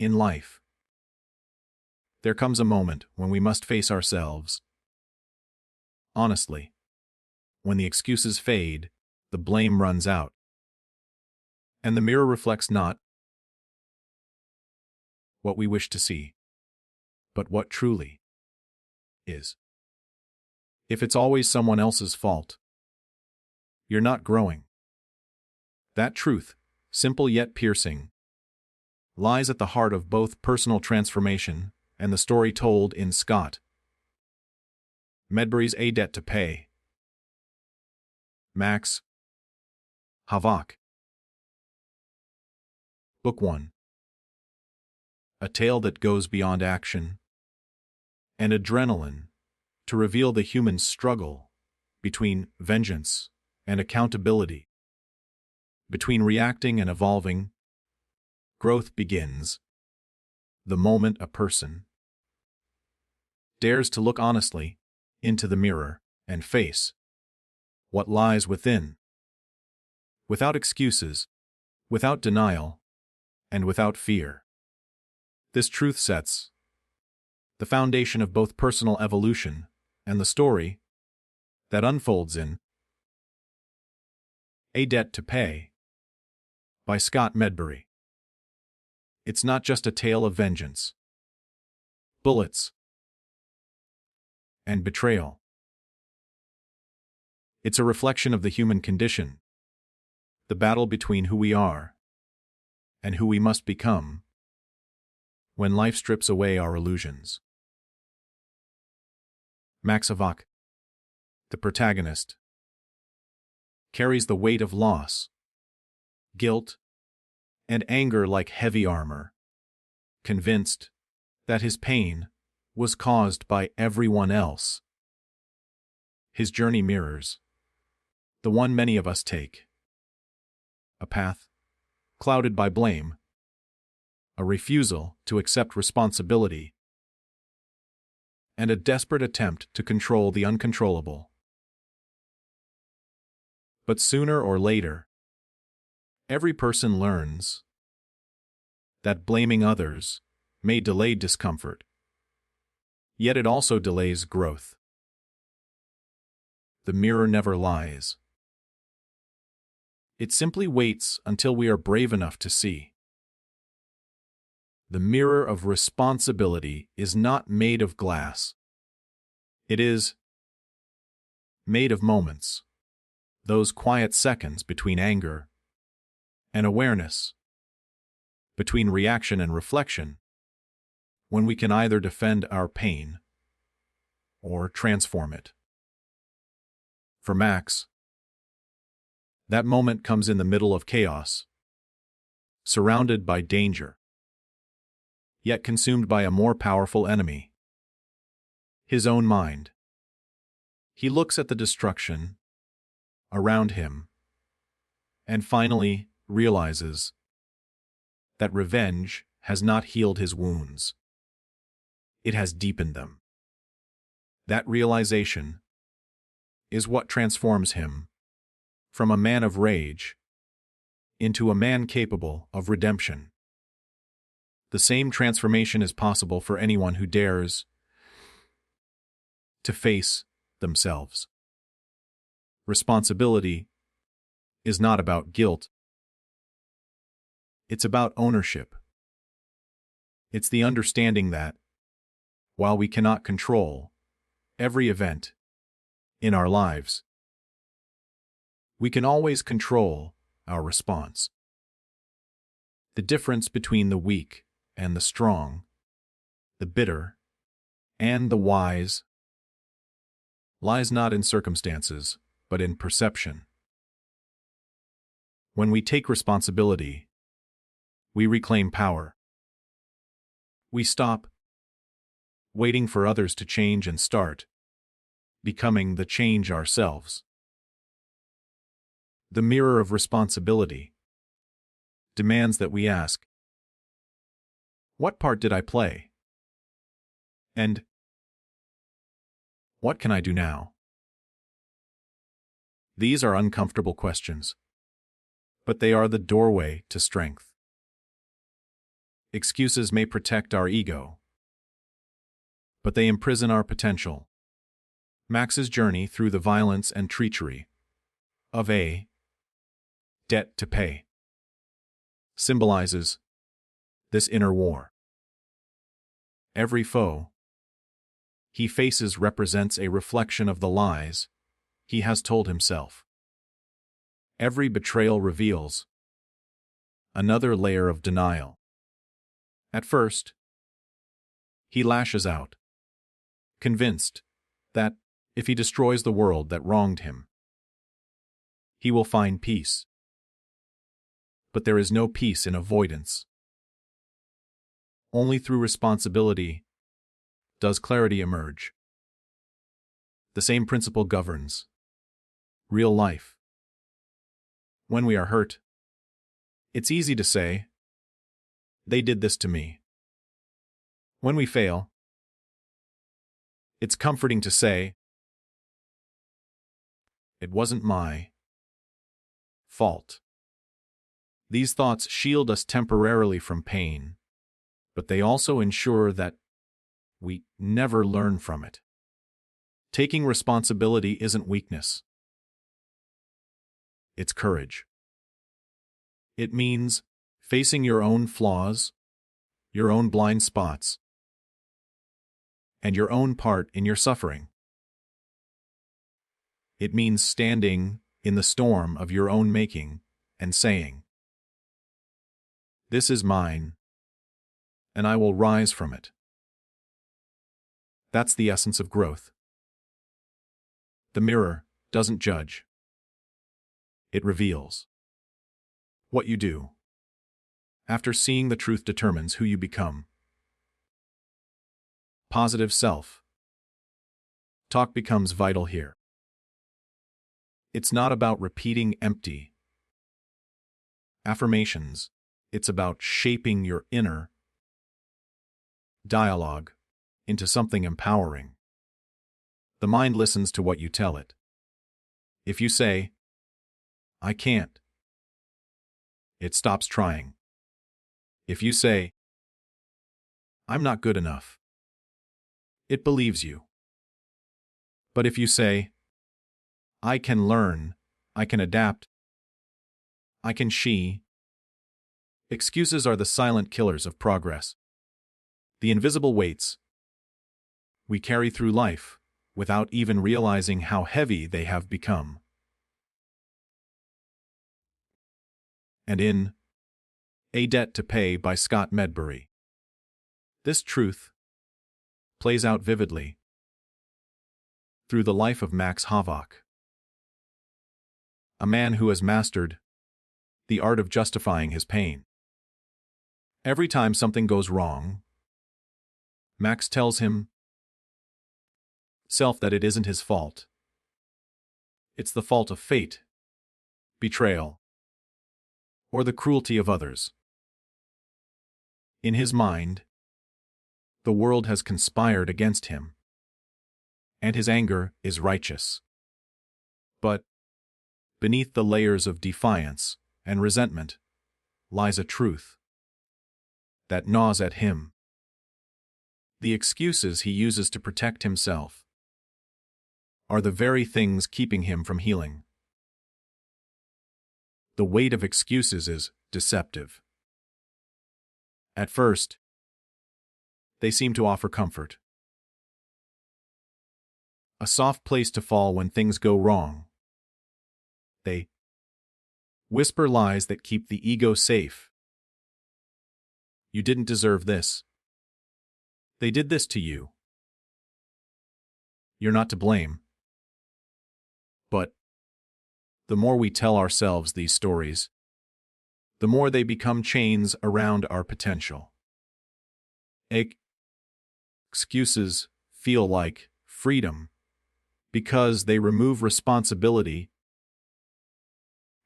In life, there comes a moment when we must face ourselves. Honestly, when the excuses fade, the blame runs out, and the mirror reflects not what we wish to see, but what truly is. If it's always someone else's fault, you're not growing. That truth, simple yet piercing, lies at the heart of both personal transformation and the story told in Scott Medbury's A Debt to Pay. Max Havok. Book 1. A tale that goes beyond action and adrenaline to reveal the human struggle between vengeance and accountability. Between reacting and evolving, growth begins the moment a person dares to look honestly into the mirror and face what lies within, without excuses, without denial, and without fear. This truth sets the foundation of both personal evolution and the story that unfolds in A Debt to Pay by Scott Medbury. It's not just a tale of vengeance, bullets, and betrayal. It's a reflection of the human condition, the battle between who we are and who we must become when life strips away our illusions. Max Havok, the protagonist, carries the weight of loss, guilt, and anger like heavy armor, convinced that his pain was caused by everyone else. His journey mirrors the one many of us take, a path clouded by blame, a refusal to accept responsibility, and a desperate attempt to control the uncontrollable. But sooner or later, every person learns that blaming others may delay discomfort, yet it also delays growth. The mirror never lies. It simply waits until we are brave enough to see. The mirror of responsibility is not made of glass. It is made of moments, those quiet seconds between anger and awareness, between reaction and reflection, when we can either defend our pain or transform it. For Max, that moment comes in the middle of chaos, surrounded by danger, yet consumed by a more powerful enemy, his own mind. He looks at the destruction around him and finally realizes that revenge has not healed his wounds. It has deepened them. That realization is what transforms him from a man of rage into a man capable of redemption. The same transformation is possible for anyone who dares to face themselves. Responsibility is not about guilt. It's about ownership. It's the understanding that, while we cannot control every event in our lives, we can always control our response. The difference between the weak and the strong, the bitter and the wise, lies not in circumstances, but in perception. When we take responsibility, we reclaim power. We stop waiting for others to change and start becoming the change ourselves. The mirror of responsibility demands that we ask, what part did I play? And what can I do now? These are uncomfortable questions, but they are the doorway to strength. Excuses may protect our ego, but they imprison our potential. Max's journey through the violence and treachery of a debt to pay symbolizes this inner war. Every foe he faces represents a reflection of the lies he has told himself. Every betrayal reveals another layer of denial. At first, he lashes out, convinced that if he destroys the world that wronged him, he will find peace. But there is no peace in avoidance. Only through responsibility does clarity emerge. The same principle governs real life. When we are hurt, it's easy to say, "They did this to me." When we fail, it's comforting to say, "It wasn't my fault." These thoughts shield us temporarily from pain, but they also ensure that we never learn from it. Taking responsibility isn't weakness. It's courage. It means facing your own flaws, your own blind spots, and your own part in your suffering. It means standing in the storm of your own making and saying, "This is mine, and I will rise from it." That's the essence of growth. The mirror doesn't judge. It reveals. What you do after seeing the truth determines who you become. Positive self talk becomes vital here. It's not about repeating empty affirmations. It's about shaping your inner dialogue into something empowering. The mind listens to what you tell it. If you say, "I can't," it stops trying. If you say, "I'm not good enough," it believes you. But if you say, "I can learn, I can adapt, I can," excuses are the silent killers of progress. The invisible weights we carry through life without even realizing how heavy they have become. And in A Debt to Pay by Scott Medbury, this truth plays out vividly through the life of Max Havok, a man who has mastered the art of justifying his pain. Every time something goes wrong, Max tells himself that it isn't his fault. It's the fault of fate, betrayal, or the cruelty of others. In his mind, the world has conspired against him, and his anger is righteous. But beneath the layers of defiance and resentment lies a truth that gnaws at him. The excuses he uses to protect himself are the very things keeping him from healing. The weight of excuses is deceptive. At first, they seem to offer comfort, a soft place to fall when things go wrong. They whisper lies that keep the ego safe. You didn't deserve this. They did this to you. You're not to blame. But the more we tell ourselves these stories, the more they become chains around our potential. Excuses feel like freedom because they remove responsibility,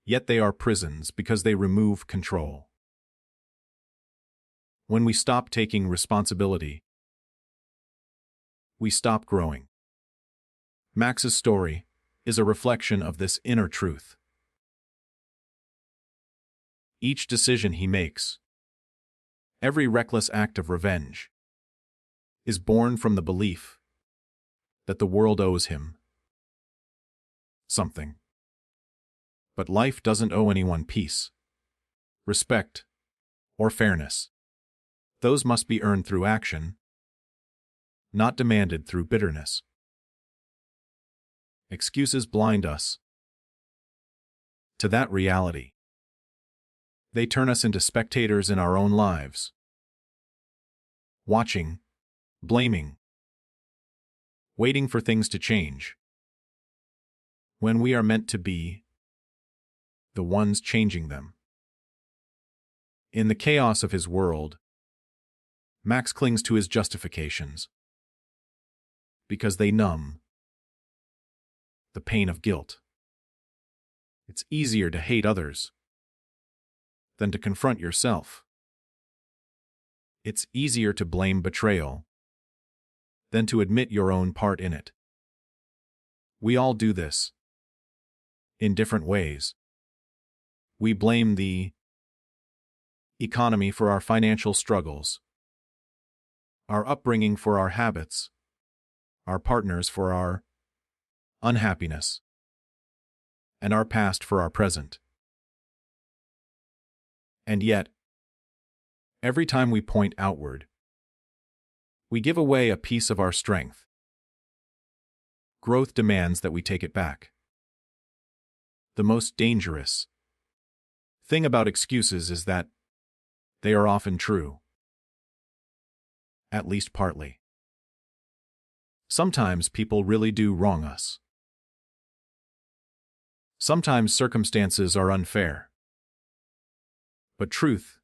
yet they are prisons because they remove control. When we stop taking responsibility, we stop growing. Max's story is a reflection of this inner truth. Each decision he makes, Every reckless act of revenge is born from the belief that the world owes him something. But life doesn't owe anyone peace, respect, or fairness. Those must be earned through action, not demanded through bitterness. Excuses blind us to that reality. They turn us into spectators in our own lives, watching, blaming, waiting for things to change, when we are meant to be the ones changing them. In the chaos of his world, Max clings to his justifications because they numb the pain of guilt. It's easier to hate others than to confront yourself. It's easier to blame betrayal than to admit your own part in it. We all do this in different ways. We blame the economy for our financial struggles, our upbringing for our habits, our partners for our unhappiness, and our past for our present. And yet, every time we point outward, we give away a piece of our strength. Growth demands that we take it back. The most dangerous thing about excuses is that they are often true. At least partly. Sometimes people really do wrong us. Sometimes circumstances are unfair. But truth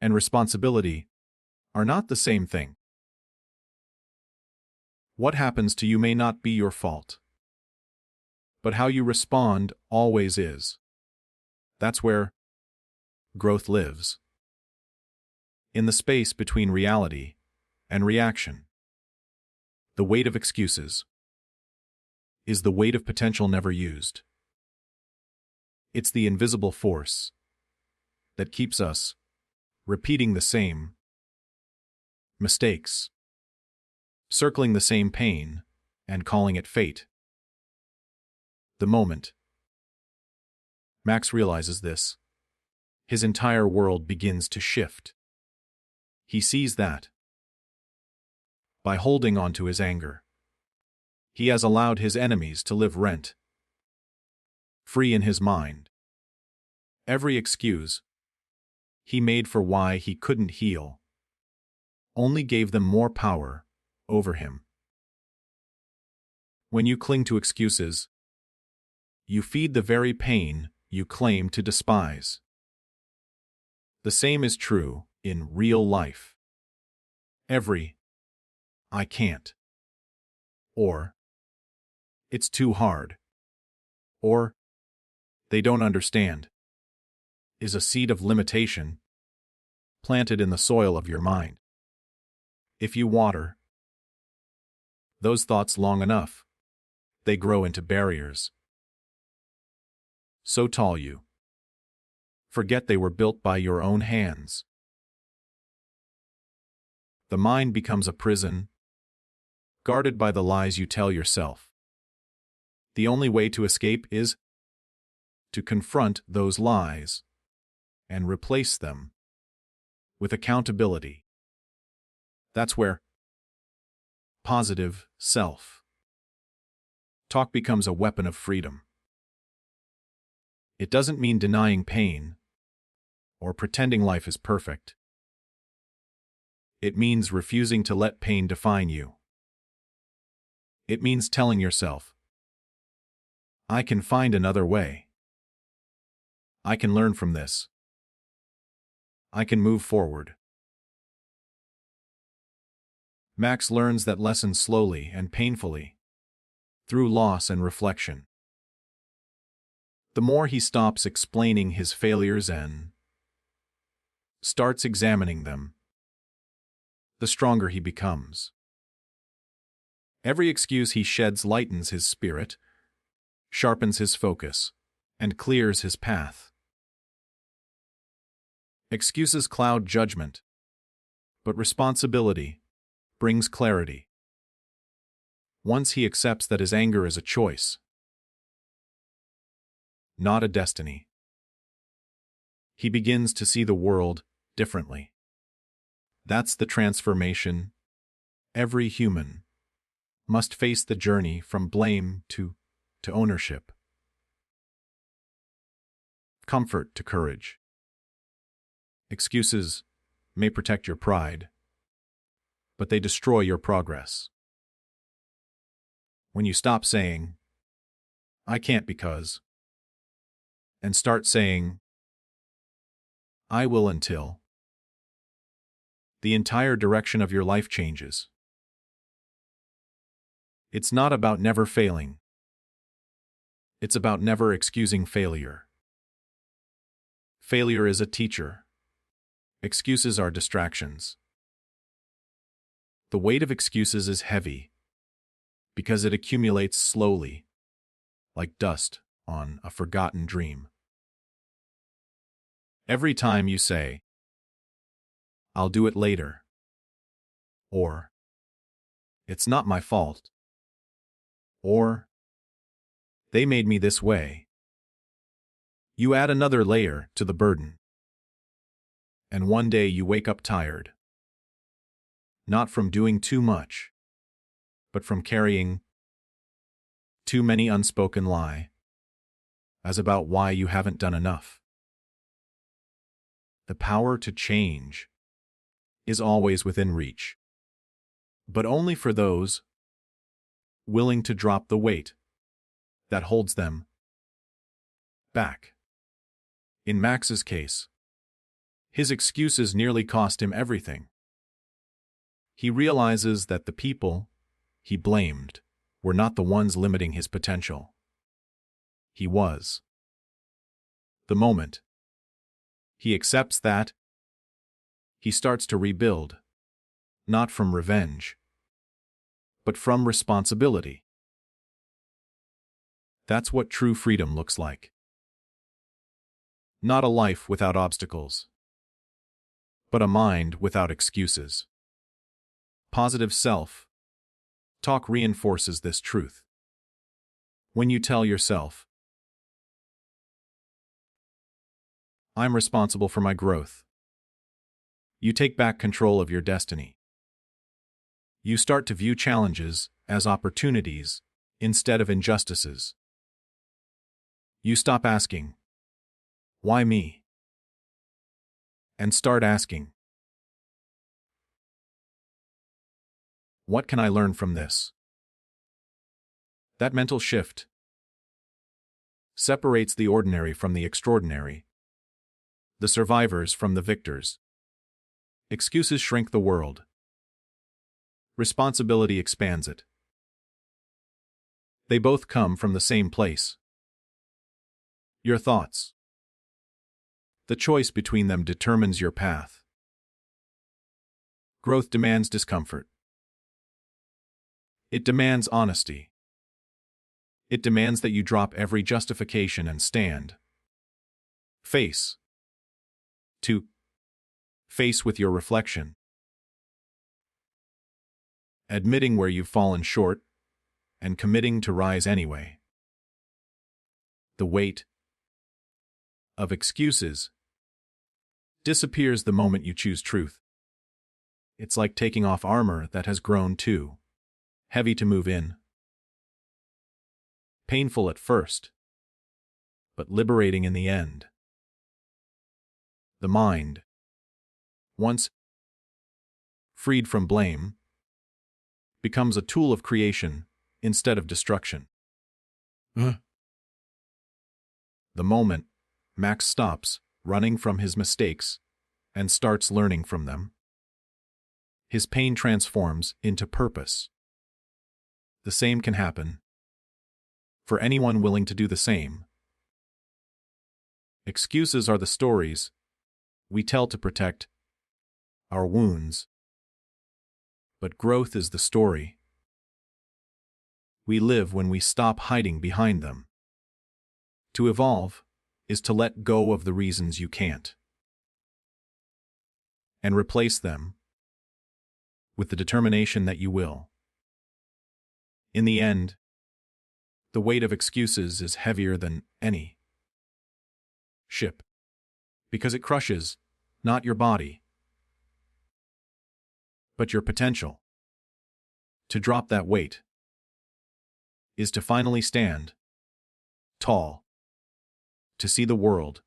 and responsibility are not the same thing. What happens to you may not be your fault, but how you respond always is. That's where growth lives. In the space between reality and reaction. The weight of excuses is the weight of potential never used. It's the invisible force that keeps us repeating the same mistakes, circling the same pain, and calling it fate. The moment Max realizes this, his entire world begins to shift. He sees that, by holding on to his anger, he has allowed his enemies to live rent-free in his mind. Every excuse he made for why he couldn't heal only gave them more power over him. When you cling to excuses, you feed the very pain you claim to despise. The same is true in real life. Every "I can't," or "it's too hard," or "they don't understand," is a seed of limitation planted in the soil of your mind. If you water those thoughts long enough, they grow into barriers so tall you forget they were built by your own hands. The mind becomes a prison, guarded by the lies you tell yourself. The only way to escape is to confront those lies and replace them with accountability. That's where positive self-talk becomes a weapon of freedom. It doesn't mean denying pain or pretending life is perfect. It means refusing to let pain define you. It means telling yourself, "I can find another way. I can learn from this. I can move forward." Max learns that lesson slowly and painfully, through loss and reflection. The more he stops explaining his failures and starts examining them, the stronger he becomes. Every excuse he sheds lightens his spirit, sharpens his focus, and clears his path. Excuses cloud judgment, But responsibility brings clarity. Once he accepts that his anger is a choice, not a destiny, he begins to see the world differently. That's the transformation every human must face, the journey from blame to ownership, comfort to courage. Excuses may protect your pride, but they destroy your progress. When you stop saying, "I can't because," and start saying, "I will until," the entire direction of your life changes. It's not about never failing. It's about never excusing failure. Failure is a teacher. Excuses are distractions. The weight of excuses is heavy because it accumulates slowly, like dust on a forgotten dream. Every time you say, "I'll do it later," or "It's not my fault," or "They made me this way," you add another layer to the burden. And one day you wake up tired, not from doing too much, but from carrying too many unspoken lies as about why you haven't done enough. The power to change is always within reach, but only for those willing to drop the weight that holds them back. In Max's case, his excuses nearly cost him everything. He realizes that the people he blamed were not the ones limiting his potential. He was. The moment he accepts that, he starts to rebuild, not from revenge, but from responsibility. That's what true freedom looks like. Not a life without obstacles, but a mind without excuses. Positive self-talk reinforces this truth. When you tell yourself, "I'm responsible for my growth," you take back control of your destiny. You start to view challenges as opportunities instead of injustices. You stop asking, "Why me?" and start asking, "What can I learn from this?" That mental shift separates the ordinary from the extraordinary, the survivors from the victors. Excuses shrink the world. Responsibility expands it. They both come from the same place. Your thoughts. The choice between them determines your path. Growth demands discomfort. It demands honesty. It demands that you drop every justification and stand face to face with your reflection. Admitting where you've fallen short and committing to rise anyway. The weight of excuses disappears the moment you choose truth. It's like taking off armor that has grown too heavy to move in. Painful at first, but liberating in the end. The mind, once freed from blame, becomes a tool of creation instead of destruction. The moment Max stops running from his mistakes and starts learning from them, his pain transforms into purpose. The same can happen for anyone willing to do the same. Excuses are the stories we tell to protect our wounds, but growth is the story we live when we stop hiding behind them. To evolve is to let go of the reasons you can't and replace them with the determination that you will. In the end, the weight of excuses is heavier than any ship, because it crushes not your body, but your potential. To drop that weight is to finally stand tall, to see the world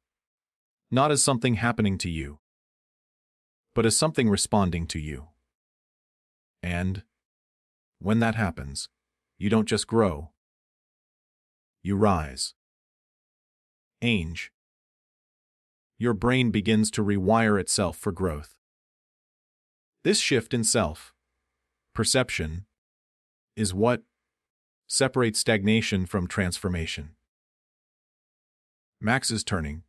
not as something happening to you, but as something responding to you. And when that happens, you don't just grow, you rise. Age. Your brain begins to rewire itself for growth. This shift in self-perception is what separates stagnation from transformation. Max's turning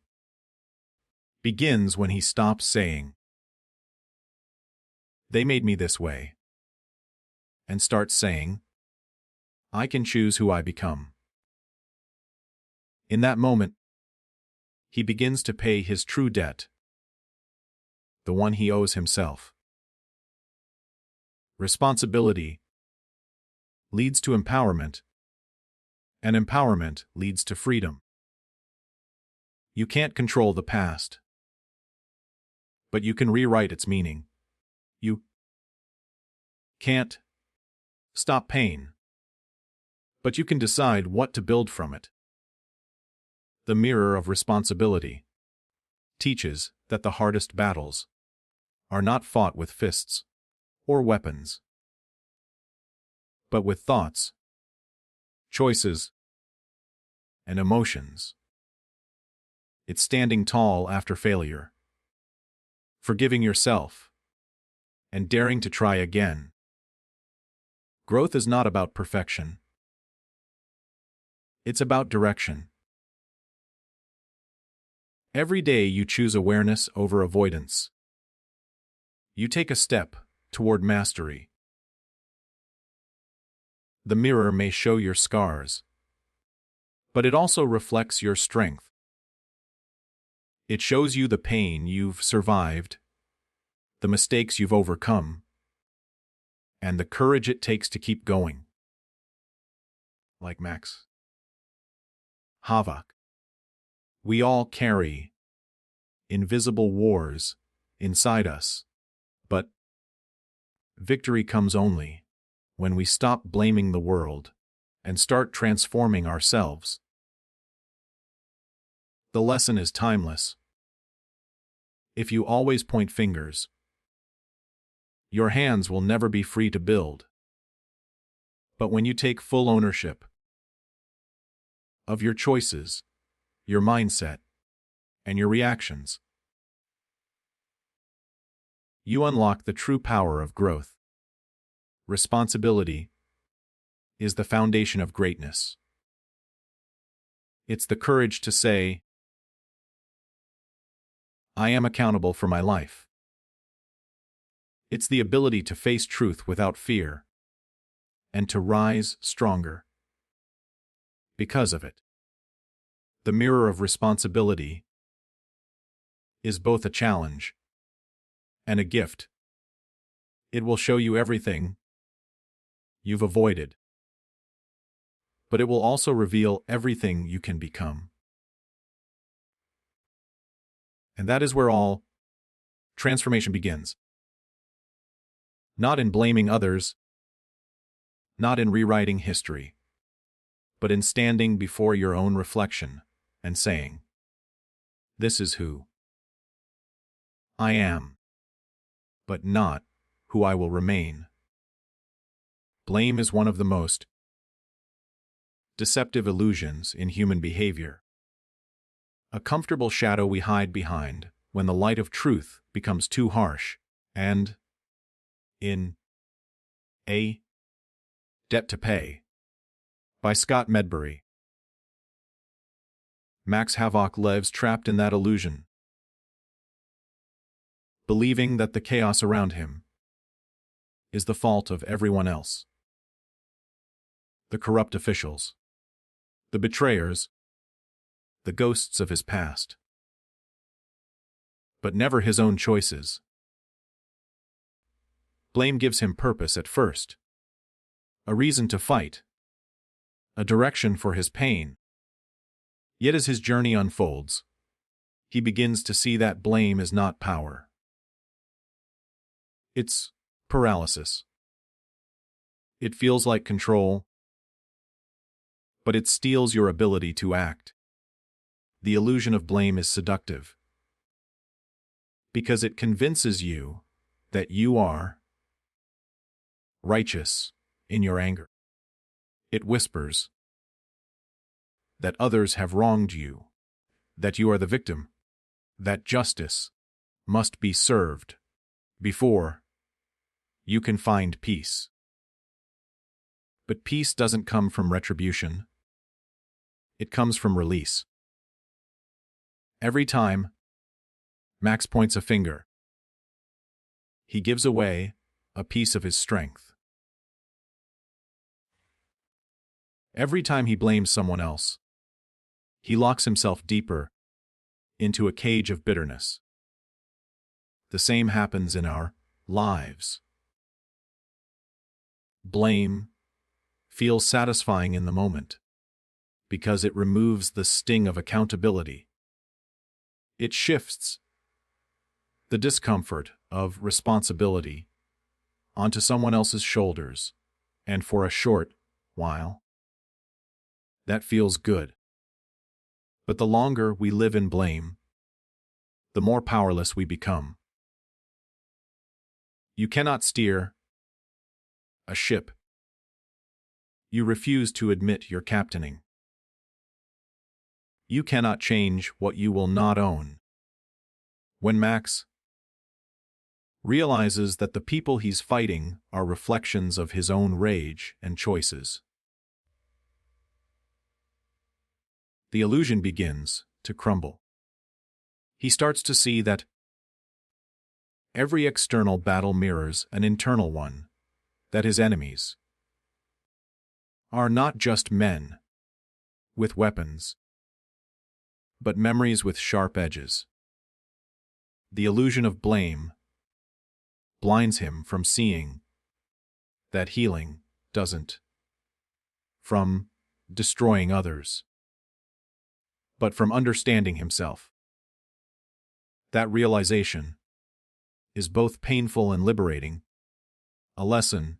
begins when he stops saying, "They made me this way," and starts saying, "I can choose who I become." In that moment, he begins to pay his true debt, the one he owes himself. Responsibility leads to empowerment, and empowerment leads to freedom. You can't control the past, but you can rewrite its meaning. You can't stop pain, but you can decide what to build from it. The mirror of responsibility teaches that the hardest battles are not fought with fists or weapons, but with thoughts, choices, and emotions. It's standing tall after failure, forgiving yourself, and daring to try again. Growth is not about perfection. It's about direction. Every day you choose awareness over avoidance. You take a step toward mastery. The mirror may show your scars, but it also reflects your strength. It shows you the pain you've survived, the mistakes you've overcome, and the courage it takes to keep going. Like Max Havok, we all carry invisible wars inside us, but victory comes only when we stop blaming the world and start transforming ourselves. The lesson is timeless. If you always point fingers, your hands will never be free to build. But when you take full ownership of your choices, your mindset, and your reactions, you unlock the true power of growth. Responsibility is the foundation of greatness. It's the courage to say, "I am accountable for my life." It's the ability to face truth without fear and to rise stronger because of it. The mirror of responsibility is both a challenge and a gift. It will show you everything you've avoided, but it will also reveal everything you can become. And that is where all transformation begins. Not in blaming others, not in rewriting history, but in standing before your own reflection and saying, "This is who I am, but not who I will remain." Blame is one of the most deceptive illusions in human behavior. A comfortable shadow we hide behind when the light of truth becomes too harsh, and in A Debt to Pay by Scott Medbury. Max Havok lives trapped in that illusion, believing that the chaos around him is the fault of everyone else. The corrupt officials, the betrayers, the ghosts of his past, but never his own choices. Blame gives him purpose at first, a reason to fight, a direction for his pain. Yet as his journey unfolds, he begins to see that blame is not power. It's paralysis. It feels like control, but it steals your ability to act. The illusion of blame is seductive, because it convinces you that you are righteous in your anger. It whispers that others have wronged you, that you are the victim, that justice must be served before you can find peace. But peace doesn't come from retribution. It comes from release. Every time Max points a finger, he gives away a piece of his strength. Every time he blames someone else, he locks himself deeper into a cage of bitterness. The same happens in our lives. Blame feels satisfying in the moment because it removes the sting of accountability. It shifts the discomfort of responsibility onto someone else's shoulders, and for a short while, that feels good. But the longer we live in blame, the more powerless we become. You cannot steer a ship you refuse to admit you're captaining. You cannot change what you will not own. When Max realizes that the people he's fighting are reflections of his own rage and choices, the illusion begins to crumble. He starts to see that every external battle mirrors an internal one, that his enemies are not just men with weapons, but memories with sharp edges. The illusion of blame blinds him from seeing that healing doesn't from destroying others, but from understanding himself. That realization is both painful and liberating, a lesson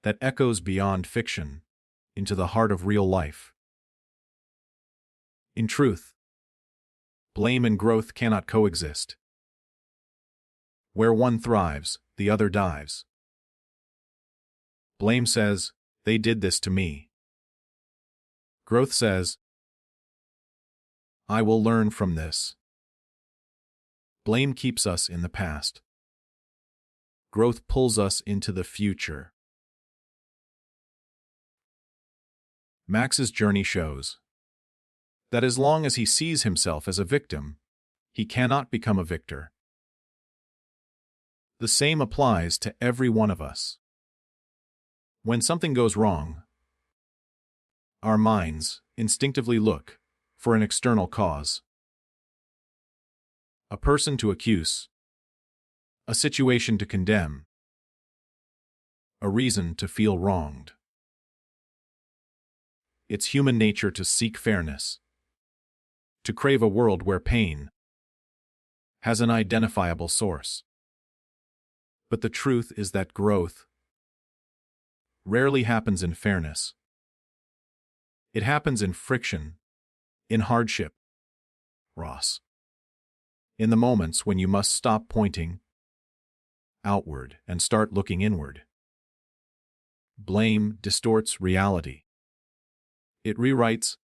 that echoes beyond fiction into the heart of real life. In truth, blame and growth cannot coexist. Where one thrives, the other dives. Blame says, "They did this to me." Growth says, "I will learn from this." Blame keeps us in the past. Growth pulls us into the future. Max's journey shows that as long as he sees himself as a victim, he cannot become a victor. The same applies to every one of us. When something goes wrong, our minds instinctively look for an external cause. A person to accuse, a situation to condemn, a reason to feel wronged. It's human nature to seek fairness, to crave a world where pain has an identifiable source. But the truth is that growth rarely happens in fairness. It happens in friction, in hardship, Ross. In the moments when you must stop pointing outward and start looking inward. Blame distorts reality. It rewrites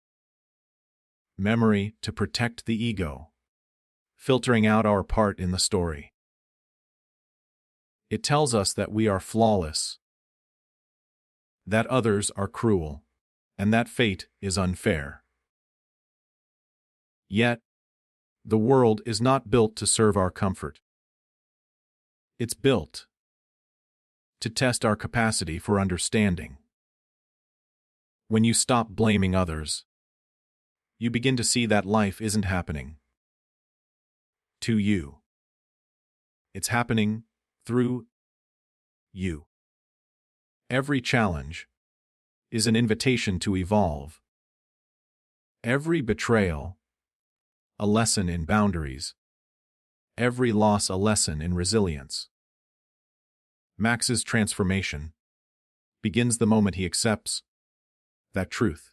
memory to protect the ego, filtering out our part in the story. It tells us that we are flawless, that others are cruel, and that fate is unfair. Yet, the world is not built to serve our comfort. It's built to test our capacity for understanding. When you stop blaming others, you begin to see that life isn't happening to you. It's happening through you. Every challenge is an invitation to evolve. Every betrayal, a lesson in boundaries. Every loss, a lesson in resilience. Max's transformation begins the moment he accepts that truth.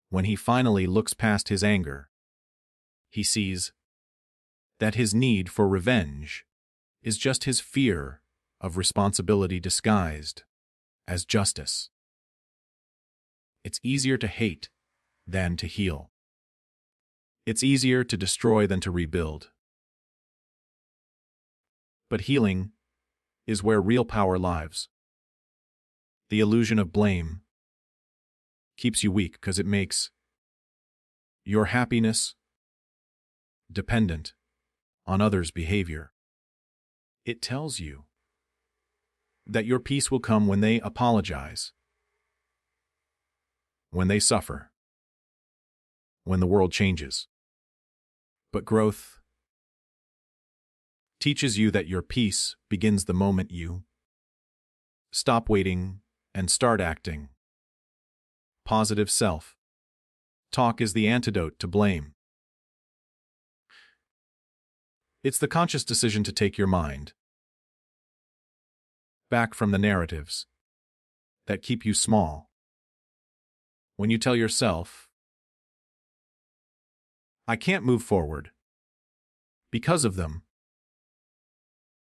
When he finally looks past his anger, he sees that his need for revenge is just his fear of responsibility disguised as justice. It's easier to hate than to heal. It's easier to destroy than to rebuild. But healing is where real power lies. The illusion of blame keeps you weak because it makes your happiness dependent on others' behavior. It tells you that your peace will come when they apologize, when they suffer, when the world changes. But growth teaches you that your peace begins the moment you stop waiting and start acting. Positive self-talk is the antidote to blame. It's the conscious decision to take your mind back from the narratives that keep you small. When you tell yourself, I can't move forward because of them,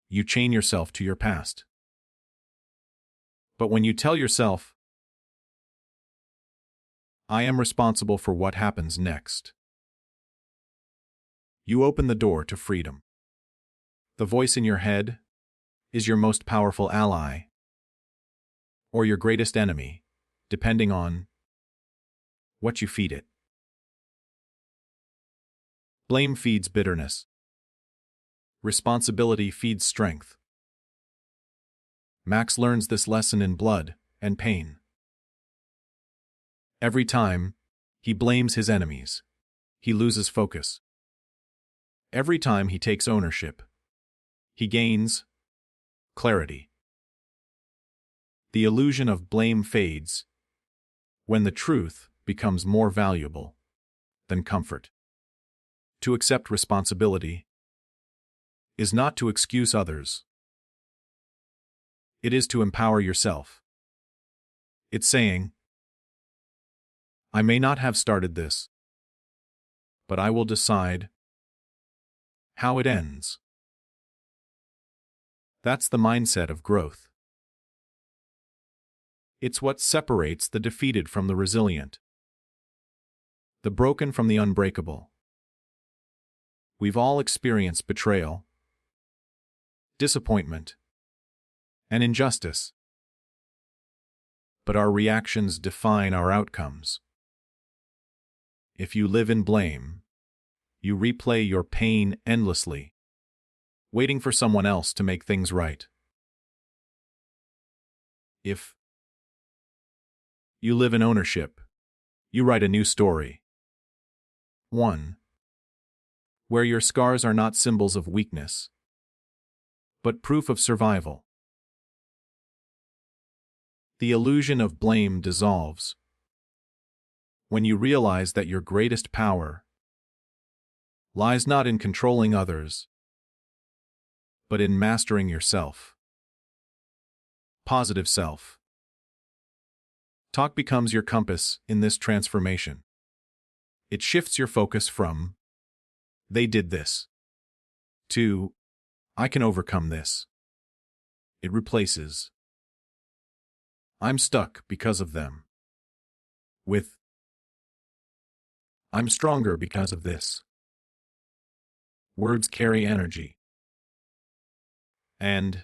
you chain yourself to your past. But when you tell yourself, I am responsible for what happens next, you open the door to freedom. The voice in your head is your most powerful ally, or your greatest enemy, depending on what you feed it. Blame feeds bitterness. Responsibility feeds strength. Max learns this lesson in blood and pain. Every time he blames his enemies, he loses focus. Every time he takes ownership, he gains clarity. The illusion of blame fades when the truth becomes more valuable than comfort. To accept responsibility is not to excuse others. It is to empower yourself. It's saying, I may not have started this, but I will decide how it ends. That's the mindset of growth. It's what separates the defeated from the resilient, the broken from the unbreakable. We've all experienced betrayal, disappointment, and injustice. But our reactions define our outcomes. If you live in blame, you replay your pain endlessly, waiting for someone else to make things right. If you live in ownership, you write a new story. One where your scars are not symbols of weakness, but proof of survival. The illusion of blame dissolves when you realize that your greatest power lies not in controlling others, but in mastering yourself. Positive self-talk becomes your compass in this transformation. It shifts your focus from, they did this, to, I can overcome this. It replaces, I'm stuck because of them, with, I'm stronger because of this. Words carry energy, and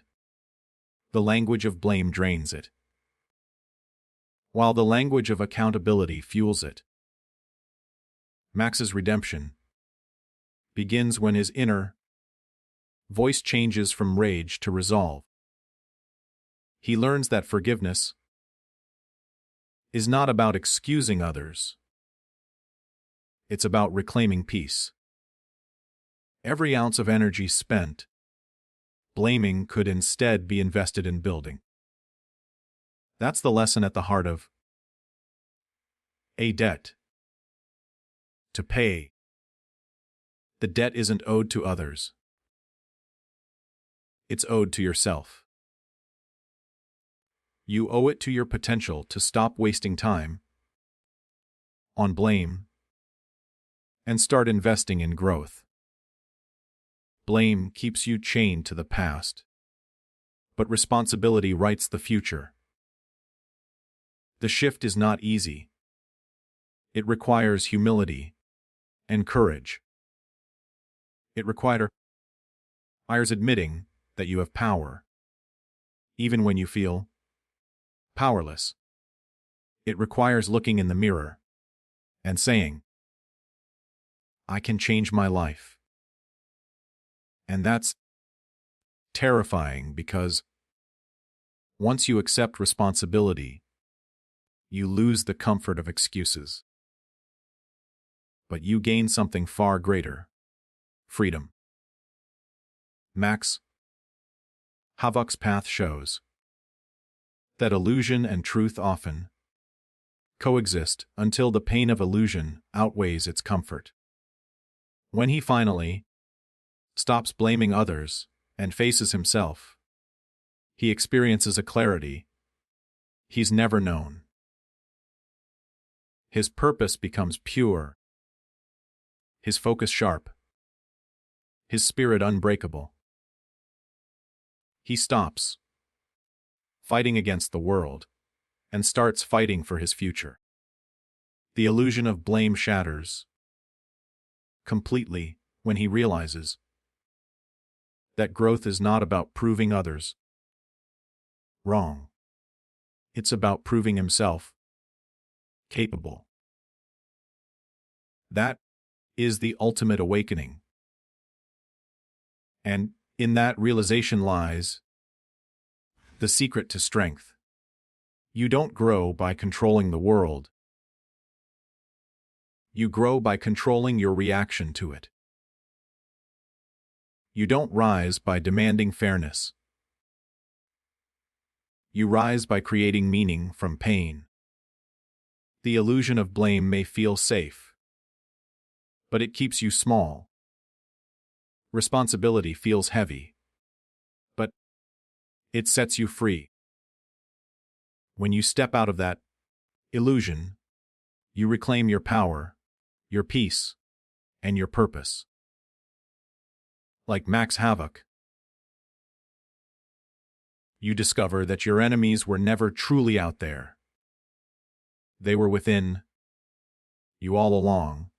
the language of blame drains it, while the language of accountability fuels it. Max's redemption begins when his inner voice changes from rage to resolve. He learns that forgiveness is not about excusing others. It's about reclaiming peace. Every ounce of energy spent blaming could instead be invested in building. That's the lesson at the heart of a debt to pay. The debt isn't owed to others. It's owed to yourself. You owe it to your potential to stop wasting time on blame and start investing in growth. Blame keeps you chained to the past, but responsibility writes the future. The shift is not easy. It requires humility and courage. It requires admitting that you have power, even when you feel powerless. It requires looking in the mirror and saying, I can change my life. And that's terrifying because once you accept responsibility, you lose the comfort of excuses. But you gain something far greater: freedom. Max Havok's path shows that illusion and truth often coexist until the pain of illusion outweighs its comfort. When he finally stops blaming others and faces himself, he experiences a clarity he's never known. His purpose becomes pure, his focus sharp, his spirit unbreakable. He stops fighting against the world and starts fighting for his future. The illusion of blame shatters completely when he realizes that growth is not about proving others wrong. It's about proving himself capable. That is the ultimate awakening. And in that realization lies the secret to strength. You don't grow by controlling the world. You grow by controlling your reaction to it. You don't rise by demanding fairness. You rise by creating meaning from pain. The illusion of blame may feel safe, but it keeps you small. Responsibility feels heavy, but it sets you free. When you step out of that illusion, you reclaim your power, your peace, and your purpose. Like Max Havok, you discover that your enemies were never truly out there. They were within you all along,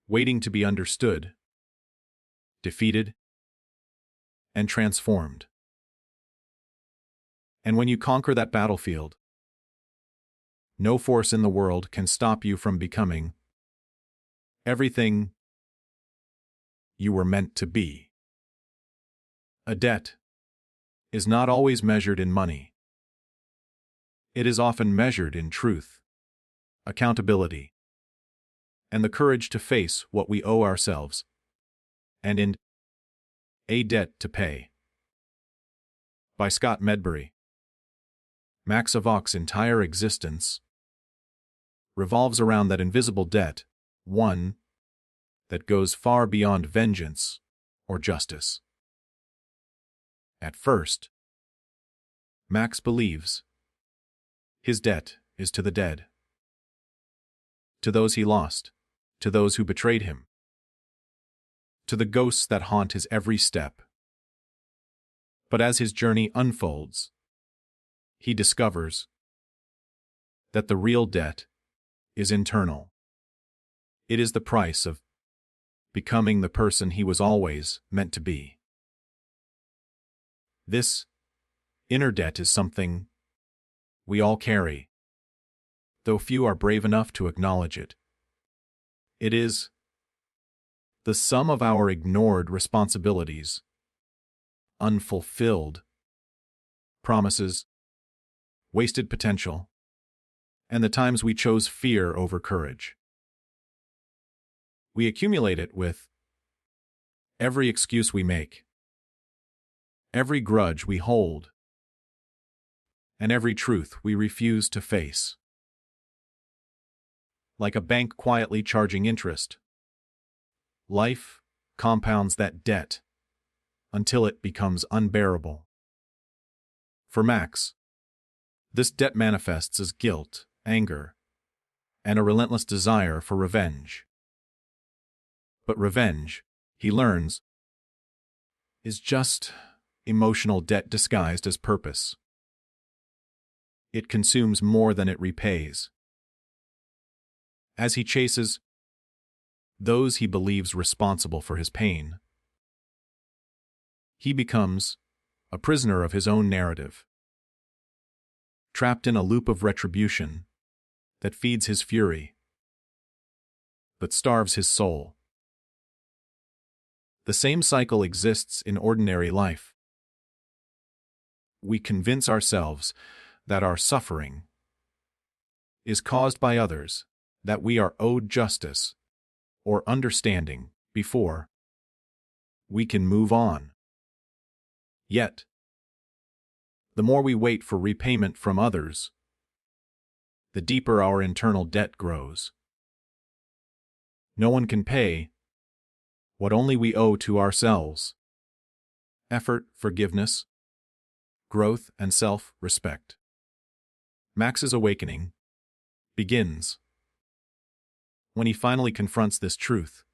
waiting to be understood, defeated, and transformed. And when you conquer that battlefield, no force in the world can stop you from becoming everything you were meant to be. A debt is not always measured in money. It is often measured in truth, accountability, and the courage to face what we owe ourselves, and in A Debt to Pay. By Scott Medbury. Max Havok's entire existence revolves around that invisible debt, one that goes far beyond vengeance or justice. At first, Max believes his debt is to the dead, to those he lost, to those who betrayed him, to the ghosts that haunt his every step. But as his journey unfolds, he discovers that the real debt is internal. It is the price of becoming the person he was always meant to be. This inner debt is something we all carry, though few are brave enough to acknowledge it. It is the sum of our ignored responsibilities, unfulfilled promises, wasted potential, and the times we chose fear over courage. We accumulate it with every excuse we make, every grudge we hold, and every truth we refuse to face. Like a bank quietly charging interest, life compounds that debt until it becomes unbearable. For Max, this debt manifests as guilt, anger, and a relentless desire for revenge. But revenge, he learns, is just emotional debt disguised as purpose. It consumes more than it repays. As he chases those he believes responsible for his pain, he becomes a prisoner of his own narrative, trapped in a loop of retribution that feeds his fury, but starves his soul. The same cycle exists in ordinary life. We convince ourselves that our suffering is caused by others, that we are owed justice or understanding before we can move on. Yet, the more we wait for repayment from others, the deeper our internal debt grows. No one can pay what only we owe to ourselves: effort, forgiveness, growth, and self-respect. Max's awakening begins when he finally confronts this truth,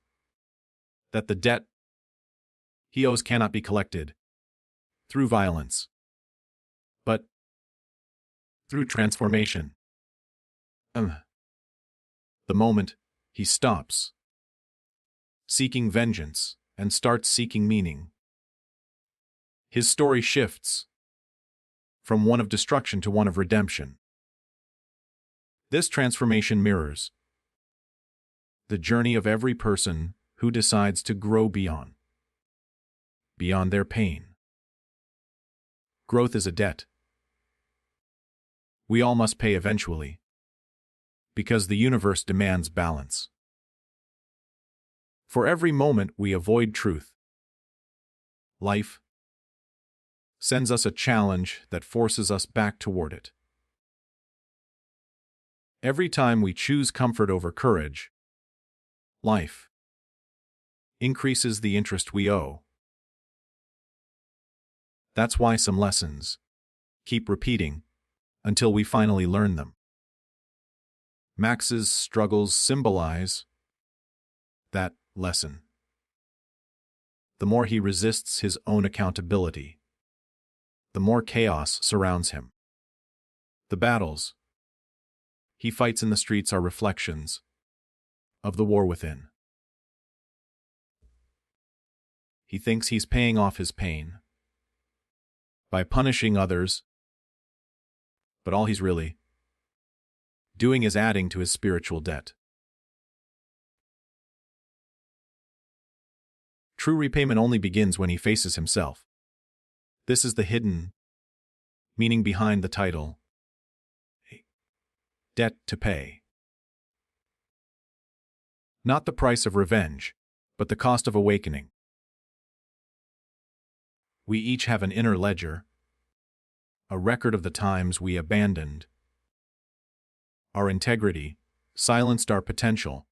that the debt he owes cannot be collected through violence, but through transformation. The moment he stops seeking vengeance and starts seeking meaning, his story shifts from one of destruction to one of redemption. This transformation mirrors the journey of every person who decides to grow beyond their pain. Growth is a debt we all must pay eventually, because the universe demands balance. For every moment we avoid truth, life sends us a challenge that forces us back toward it. Every time we choose comfort over courage, life increases the interest we owe. That's why some lessons keep repeating until we finally learn them. Max's struggles symbolize that lesson. The more he resists his own accountability, the more chaos surrounds him. The battles he fights in the streets are reflections of the war within. He thinks he's paying off his pain by punishing others, but all he's really doing is adding to his spiritual debt. True repayment only begins when he faces himself. This is the hidden meaning behind the title, Debt to Pay. Not the price of revenge, but the cost of awakening. We each have an inner ledger, a record of the times we abandoned our integrity, silenced our potential,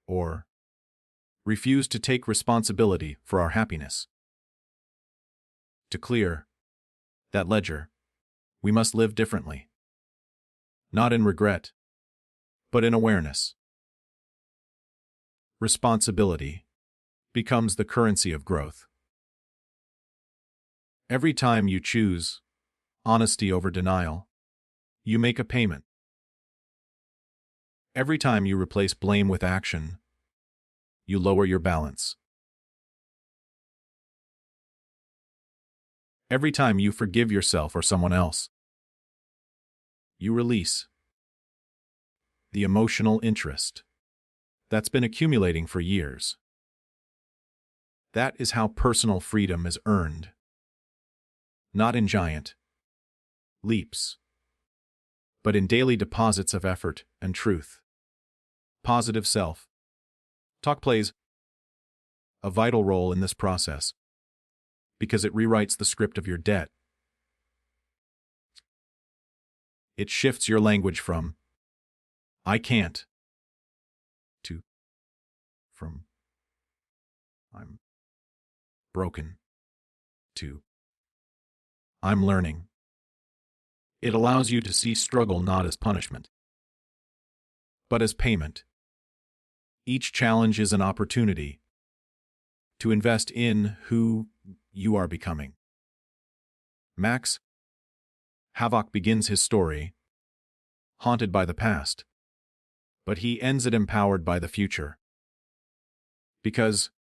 or refused to take responsibility for our happiness. To clear that ledger, we must live differently. Not in regret, but in awareness. Responsibility becomes the currency of growth. Every time you choose honesty over denial, you make a payment. Every time you replace blame with action, you lower your balance. Every time you forgive yourself or someone else, you release the emotional interest that's been accumulating for years. That is how personal freedom is earned, not in giant leaps, but in daily deposits of effort and truth. Positive self-talk plays a vital role in this process, because it rewrites the script of your debt. It shifts your language from "I can't" to from "I'm broken" to "I'm learning." It allows you to see struggle not as punishment, but as payment. Each challenge is an opportunity to invest in who you are becoming. Max Havok begins his story haunted by the past, but he ends it empowered by the future. Because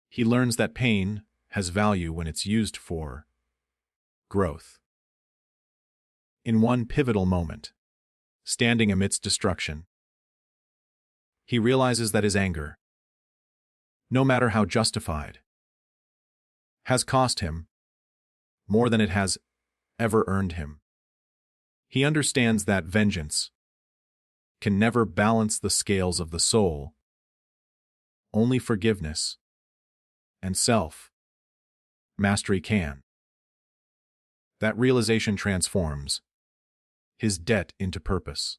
he learns that pain has value when it's used for growth. In one pivotal moment, standing amidst destruction, he realizes that his anger, no matter how justified, has cost him more than it has ever earned him. He understands that vengeance can never balance the scales of the soul. Only forgiveness and self-mastery can. That realization transforms his debt into purpose.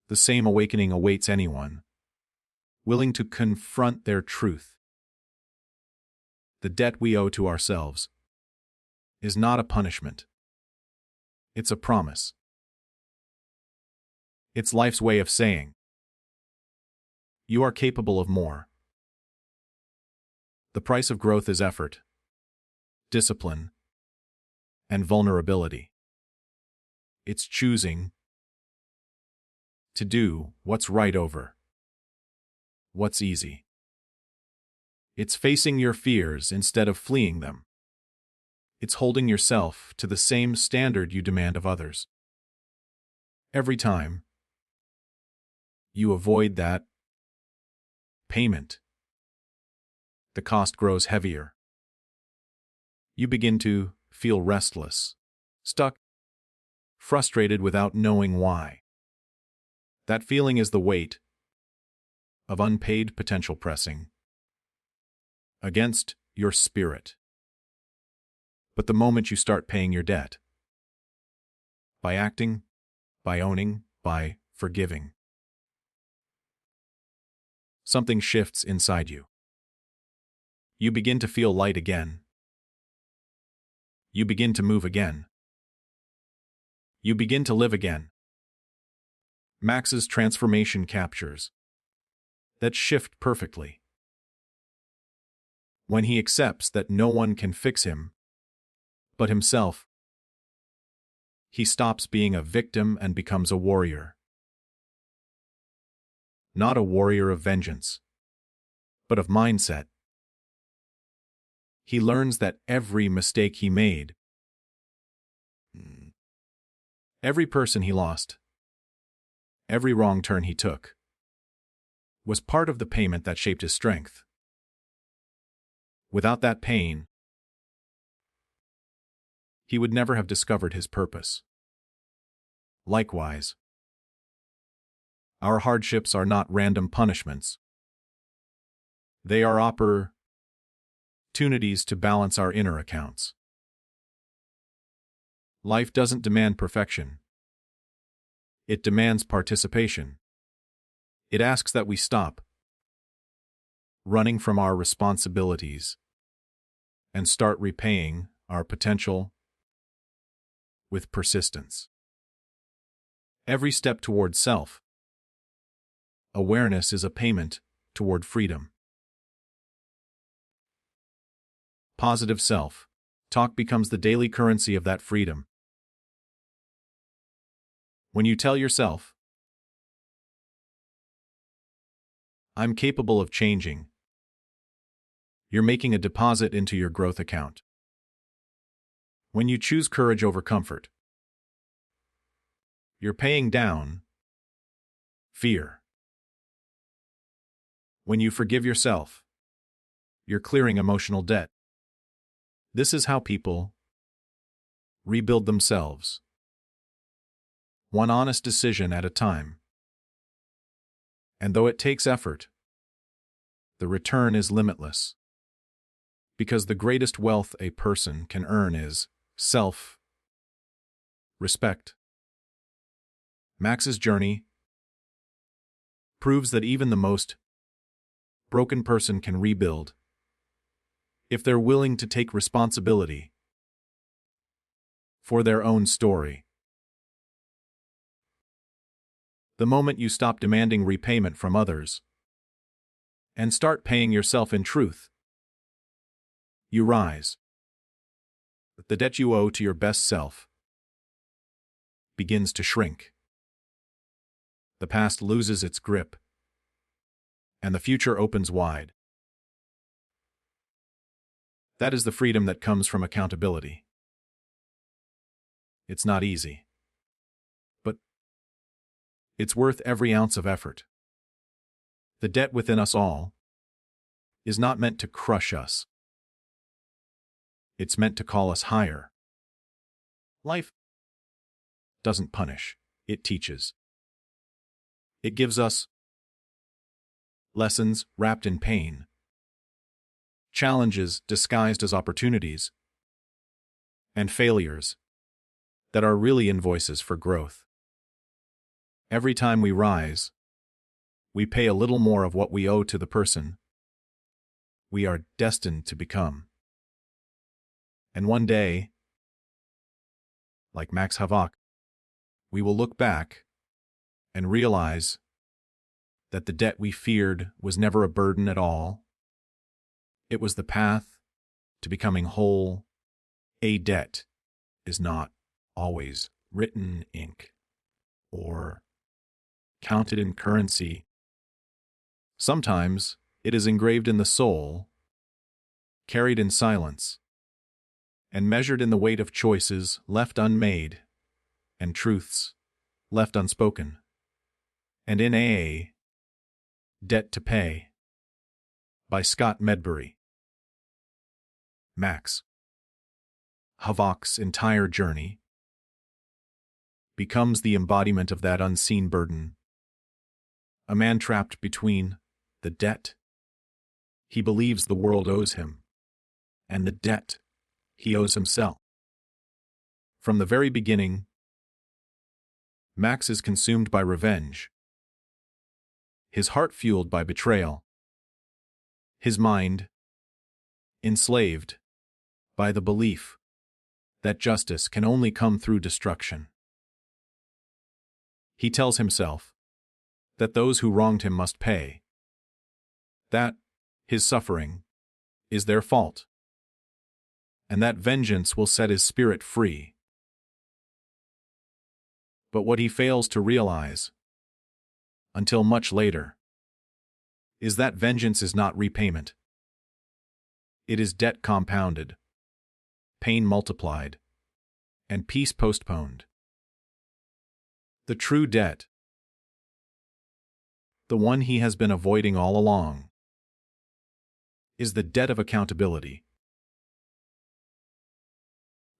The same awakening awaits anyone willing to confront their truth. The debt we owe to ourselves is not a punishment. It's a promise. It's life's way of saying, you are capable of more. The price of growth is effort, discipline, and vulnerability. It's choosing to do what's right over what's easy. It's facing your fears instead of fleeing them. It's holding yourself to the same standard you demand of others. Every time you avoid that payment, the cost grows heavier. You begin to feel restless, stuck, frustrated without knowing why. That feeling is the weight of unpaid potential pressing against your spirit. But the moment you start paying your debt, by acting, by owning, by forgiving, something shifts inside you. You begin to feel light again. You begin to move again. You begin to live again. Max's transformation captures that shift perfectly. When he accepts that no one can fix him but himself, he stops being a victim and becomes a warrior. Not a warrior of vengeance, but of mindset. He learns that every mistake he made, every person he lost, every wrong turn he took, was part of the payment that shaped his strength. Without that pain, he would never have discovered his purpose. Likewise, our hardships are not random punishments. They are opportunities to balance our inner accounts. Life doesn't demand perfection. It demands participation. It asks that we stop running from our responsibilities and start repaying our potential with persistence. Every step toward self-awareness is a payment toward freedom. Positive self-talk becomes the daily currency of that freedom. When you tell yourself, I'm capable of changing, you're making a deposit into your growth account. When you choose courage over comfort, you're paying down fear. When you forgive yourself, you're clearing emotional debt. This is how people rebuild themselves, one honest decision at a time. And though it takes effort, the return is limitless. Because the greatest wealth a person can earn is self-respect. Max's journey proves that even the most broken person can rebuild if they're willing to take responsibility for their own story. The moment you stop demanding repayment from others and start paying yourself in truth, you rise. The debt you owe to your best self begins to shrink. The past loses its grip, and the future opens wide. That is the freedom that comes from accountability. It's not easy, but it's worth every ounce of effort. The debt within us all is not meant to crush us. It's meant to call us higher. Life doesn't punish, it teaches. It gives us lessons wrapped in pain, challenges disguised as opportunities, and failures that are really invoices for growth. Every time we rise, we pay a little more of what we owe to the person we are destined to become. And one day, like Max Havok, we will look back and realize that the debt we feared was never a burden at all. It was the path to becoming whole. A debt is not always written in ink or counted in currency. Sometimes it is engraved in the soul, carried in silence, and measured in the weight of choices left unmade and truths left unspoken. And in A. Debt to Pay by Scott Medbury. Max Havok's entire journey becomes the embodiment of that unseen burden. A man trapped between the debt he believes the world owes him and the debt he owes himself. From the very beginning, Max is consumed by revenge, his heart fueled by betrayal, his mind enslaved by the belief that justice can only come through destruction. He tells himself that those who wronged him must pay, that his suffering is their fault, and that vengeance will set his spirit free. But what he fails to realize, until much later, is that vengeance is not repayment. It is debt compounded, pain multiplied, and peace postponed. The true debt, the one he has been avoiding all along, is the debt of accountability.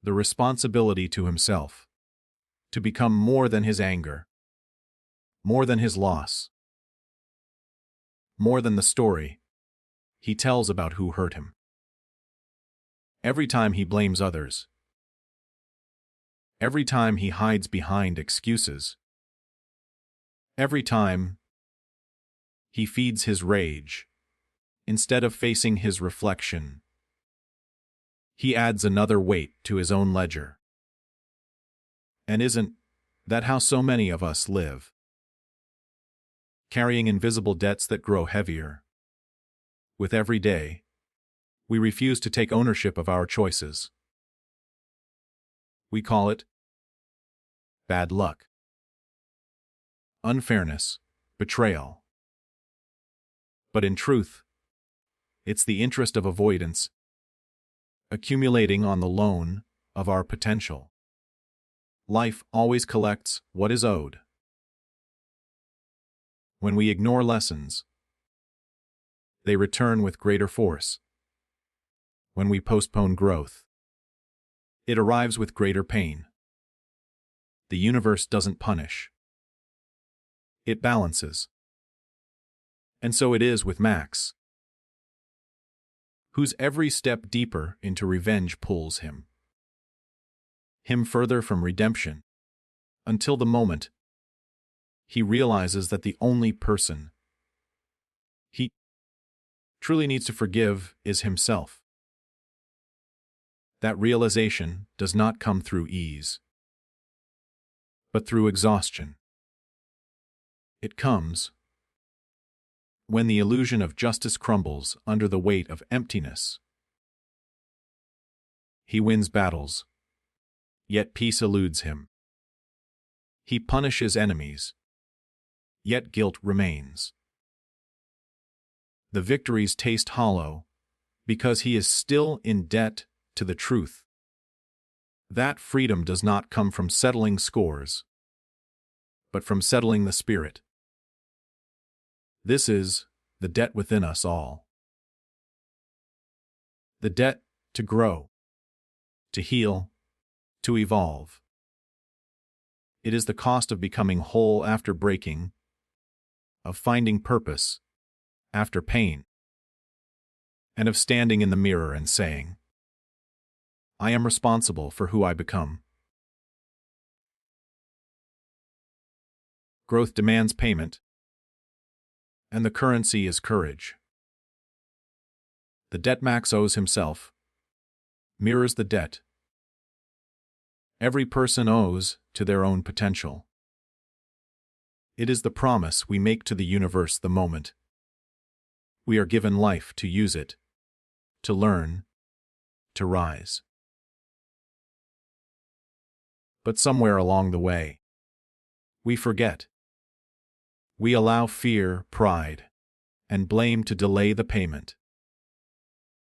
The responsibility to himself, to become more than his anger, more than his loss, more than the story he tells about who hurt him. Every time he blames others, every time he hides behind excuses, every time he feeds his rage instead of facing his reflection, he adds another weight to his own ledger. And isn't that how so many of us live? Carrying invisible debts that grow heavier. With every day, we refuse to take ownership of our choices. We call it bad luck, unfairness, betrayal. But in truth, it's the interest of avoidance accumulating on the loan of our potential. Life always collects what is owed. When we ignore lessons, they return with greater force. When we postpone growth, it arrives with greater pain. The universe doesn't punish. It balances. And so it is with Max, whose every step deeper into revenge pulls him further from redemption, until the moment he realizes that the only person he truly needs to forgive is himself. That realization does not come through ease, but through exhaustion. It comes when the illusion of justice crumbles under the weight of emptiness. He wins battles, yet peace eludes him. He punishes enemies, yet guilt remains. The victories taste hollow because he is still in debt to the truth. That freedom does not come from settling scores, but from settling the spirit. This is the debt within us all. The debt to grow, to heal, to evolve. It is the cost of becoming whole after breaking, of finding purpose after pain, and of standing in the mirror and saying, I am responsible for who I become. Growth demands payment, and the currency is courage. The debt Max owes himself mirrors the debt every person owes to their own potential. It is the promise we make to the universe the moment we are given life to use it, to learn, to rise. But somewhere along the way, we forget. We allow fear, pride, and blame to delay the payment.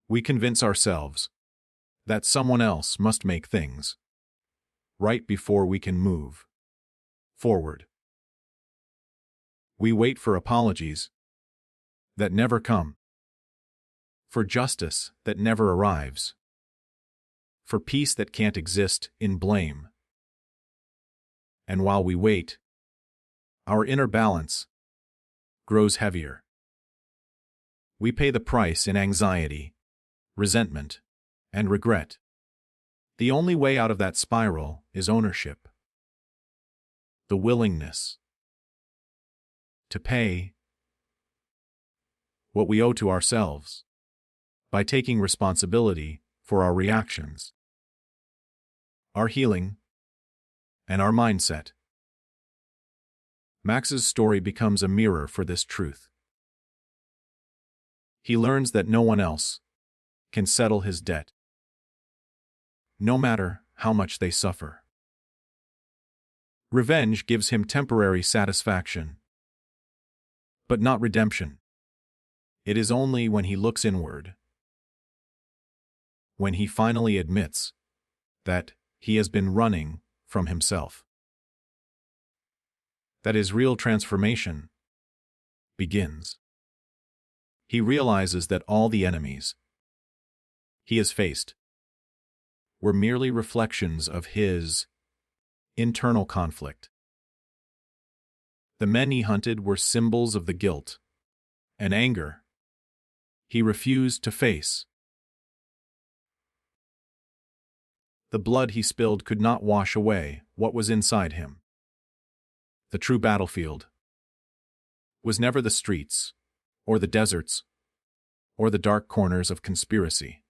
We convince ourselves that someone else must make things right before we can move forward. We wait for apologies that never come, for justice that never arrives, for peace that can't exist in blame. And while we wait, our inner balance grows heavier. We pay the price in anxiety, resentment, and regret. The only way out of that spiral is ownership. The willingness to pay what we owe to ourselves by taking responsibility for our reactions, our healing, and our mindset. Max's story becomes a mirror for this truth. He learns that no one else can settle his debt, no matter how much they suffer. Revenge gives him temporary satisfaction, but not redemption. It is only when he looks inward, when he finally admits that he has been running from himself, that his real transformation begins. He realizes that all the enemies he has faced were merely reflections of his internal conflict. The men he hunted were symbols of the guilt and anger he refused to face. The blood he spilled could not wash away what was inside him. The true battlefield was never the streets, or the deserts, or the dark corners of conspiracy.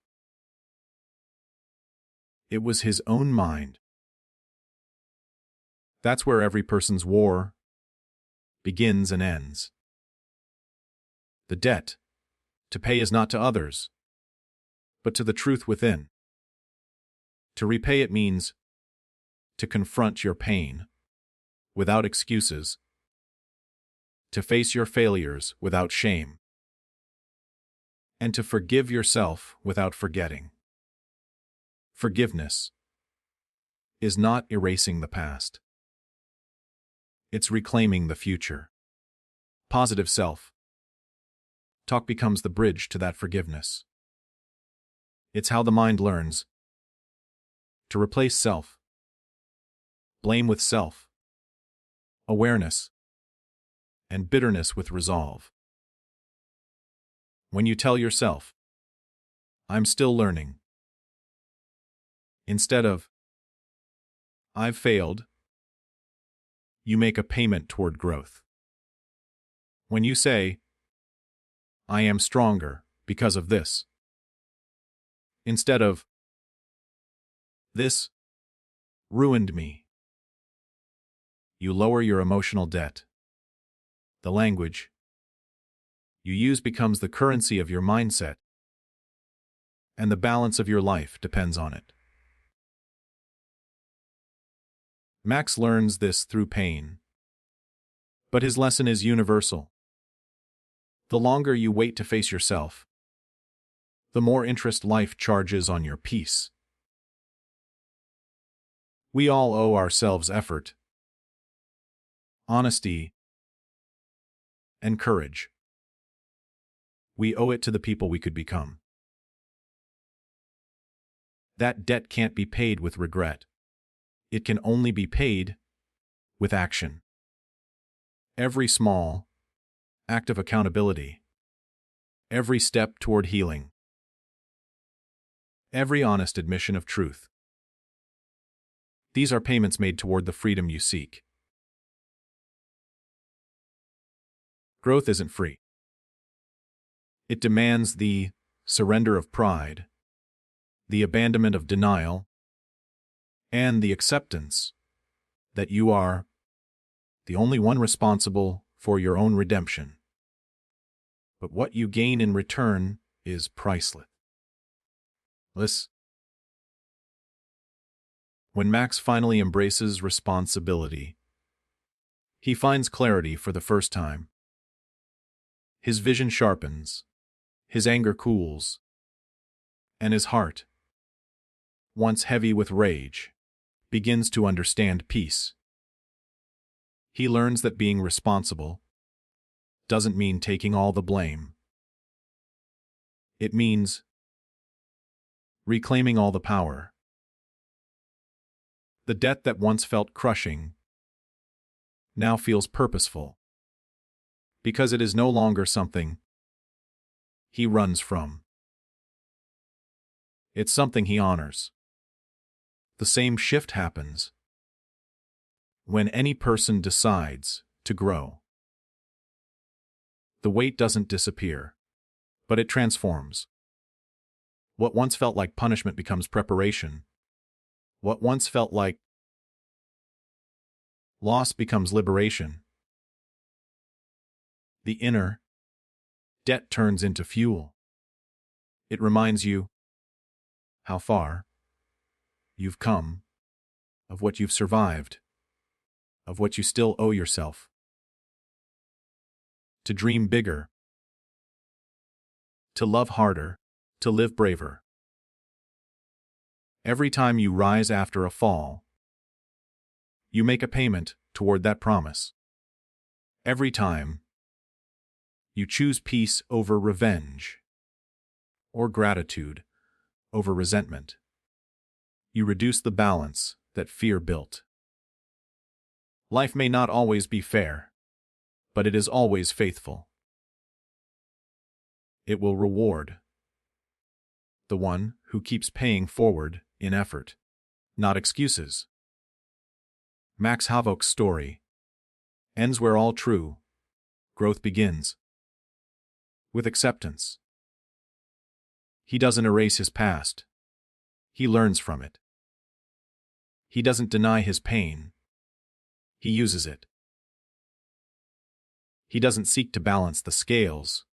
It was his own mind. That's where every person's war begins and ends. The debt to pay is not to others, but to the truth within. To repay it means to confront your pain without excuses, to face your failures without shame, and to forgive yourself without forgetting. Forgiveness is not erasing the past. It's reclaiming the future. Positive self-talk becomes the bridge to that forgiveness. It's how the mind learns to replace self-blame with self-awareness, and bitterness with resolve. When you tell yourself I'm still learning. Instead of, I've failed, you make a payment toward growth. When you say, I am stronger because of this, instead of, this ruined me, you lower your emotional debt. The language you use becomes the currency of your mindset, and the balance of your life depends on it. Max learns this through pain, but his lesson is universal. The longer you wait to face yourself, the more interest life charges on your peace. We all owe ourselves effort, honesty, and courage. We owe it to the people we could become. That debt can't be paid with regret. It can only be paid with action. Every small act of accountability, every step toward healing, every honest admission of truth. These are payments made toward the freedom you seek. Growth isn't free. It demands the surrender of pride, the abandonment of denial, and the acceptance that you are the only one responsible for your own redemption. But what you gain in return is priceless. When Max finally embraces responsibility, he finds clarity for the first time. His vision sharpens, his anger cools, and his heart, once heavy with rage, begins to understand peace. He learns that being responsible doesn't mean taking all the blame. It means reclaiming all the power. The debt that once felt crushing now feels purposeful, because it is no longer something he runs from. It's something he honors. The same shift happens when any person decides to grow. The weight doesn't disappear, but it transforms. What once felt like punishment becomes preparation. What once felt like loss becomes liberation. The inner debt turns into fuel. It reminds you how far you've come, of what you've survived, of what you still owe yourself. To dream bigger, to love harder, to live braver. Every time you rise after a fall, you make a payment toward that promise. Every time you choose peace over revenge, or gratitude over resentment, you reduce the balance that fear built. Life may not always be fair, but it is always faithful. It will reward the one who keeps paying forward in effort, not excuses. Max Havok's story ends where all true growth begins, with acceptance. He doesn't erase his past. He learns from it. He doesn't deny his pain. He uses it. He doesn't seek to balance the scales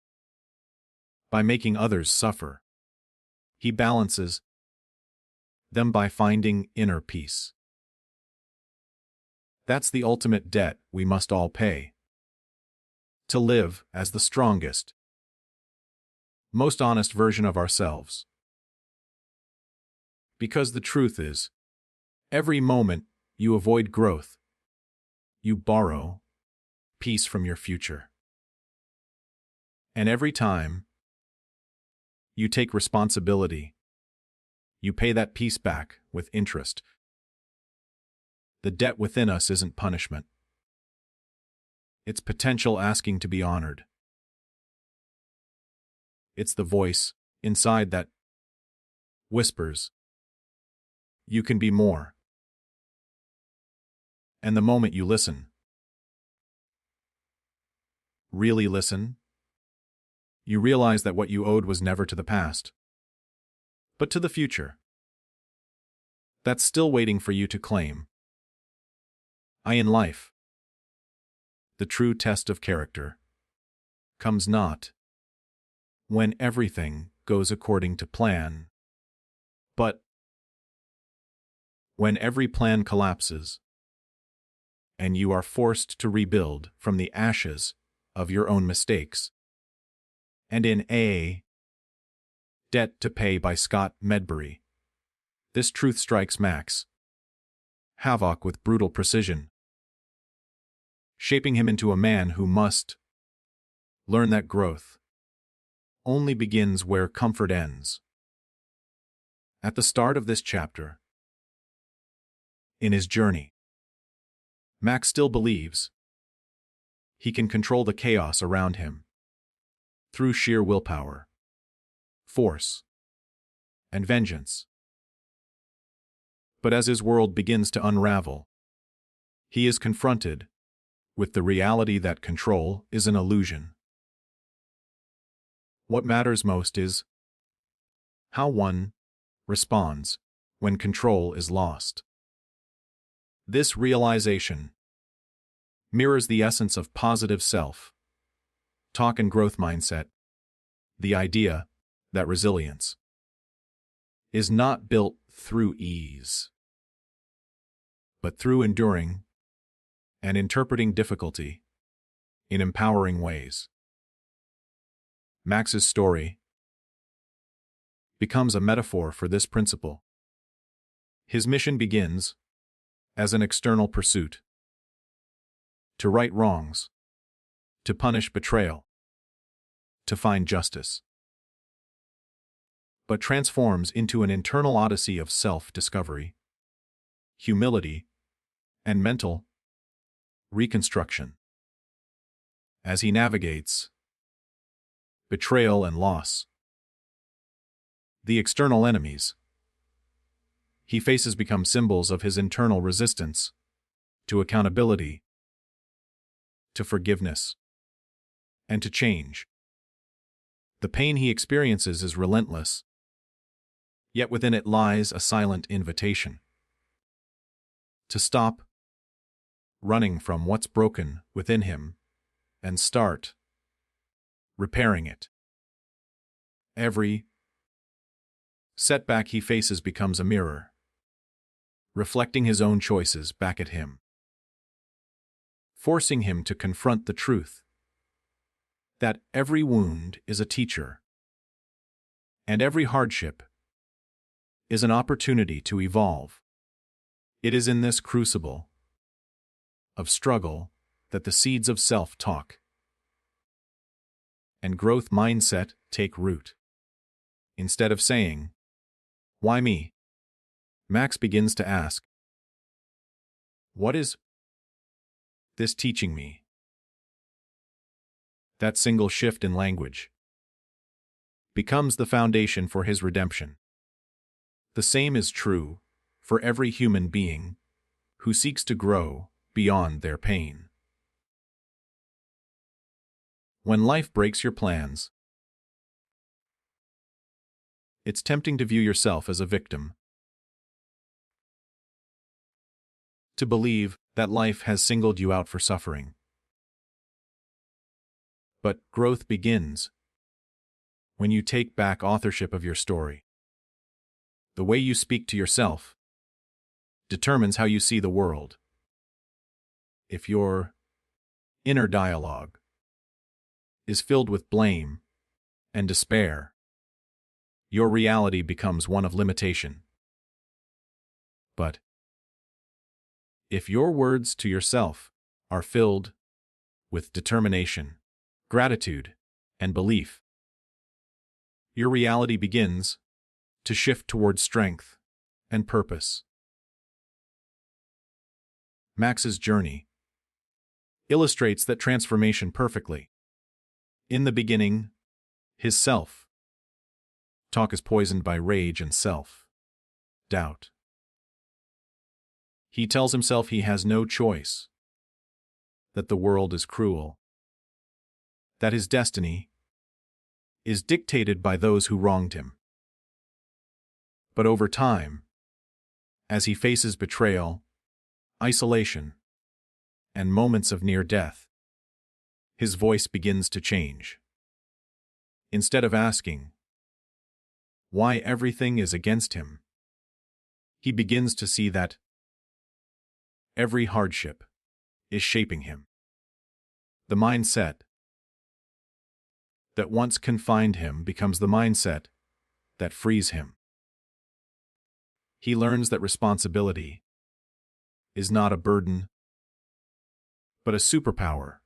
by making others suffer. He balances them by finding inner peace. That's the ultimate debt we must all pay. To live as the strongest, most honest version of ourselves. Because the truth is, every moment you avoid growth, you borrow peace from your future. And every time you take responsibility, you pay that peace back with interest. The debt within us isn't punishment. It's potential asking to be honored. It's the voice inside that whispers, "You can be more." And the moment you listen, really listen, you realize that what you owed was never to the past, but to the future. That's still waiting for you to claim. In life, the true test of character comes not when everything goes according to plan, but when every plan collapses and you are forced to rebuild from the ashes of your own mistakes. And in A Debt to Pay by Scott Medbury, this truth strikes Max Havok with brutal precision, shaping him into a man who must learn that growth only begins where comfort ends. At the start of this chapter, in his journey, Max still believes he can control the chaos around him through sheer willpower, force, and vengeance. But as his world begins to unravel, he is confronted with the reality that control is an illusion. What matters most is how one responds when control is lost. This realization mirrors the essence of positive self-talk and growth mindset, the idea that resilience is not built through ease, but through enduring and interpreting difficulty in empowering ways. Max's story becomes a metaphor for this principle. His mission begins as an external pursuit to right wrongs, to punish betrayal, to find justice, but transforms into an internal odyssey of self-discovery, humility, and mental reconstruction. As he navigates betrayal and loss, the external enemies he faces become symbols of his internal resistance to accountability, to forgiveness, and to change. The pain he experiences is relentless, yet within it lies a silent invitation to stop running from what's broken within him and start repairing it. Every setback he faces becomes a mirror, reflecting his own choices back at him, forcing him to confront the truth that every wound is a teacher, and every hardship is an opportunity to evolve. It is in this crucible of struggle that the seeds of self-talk and growth mindset take root. Instead of saying, "Why me?" Max begins to ask, "What is this teaching me?" That single shift in language becomes the foundation for his redemption. The same is true for every human being who seeks to grow beyond their pain. When life breaks your plans, it's tempting to view yourself as a victim, to believe that life has singled you out for suffering. But growth begins when you take back authorship of your story. The way you speak to yourself determines how you see the world. If your inner dialogue is filled with blame and despair, your reality becomes one of limitation. But if your words to yourself are filled with determination, gratitude, and belief, your reality begins to shift towards strength and purpose. Max's journey illustrates that transformation perfectly. In the beginning, his self Talk is poisoned by rage and self-doubt. He tells himself he has no choice, that the world is cruel, that his destiny is dictated by those who wronged him. But over time, as he faces betrayal, isolation, and moments of near death, his voice begins to change. Instead of asking why everything is against him, he begins to see that every hardship is shaping him. The mindset that once confined him becomes the mindset that frees him. He learns that responsibility is not a burden, but a superpower.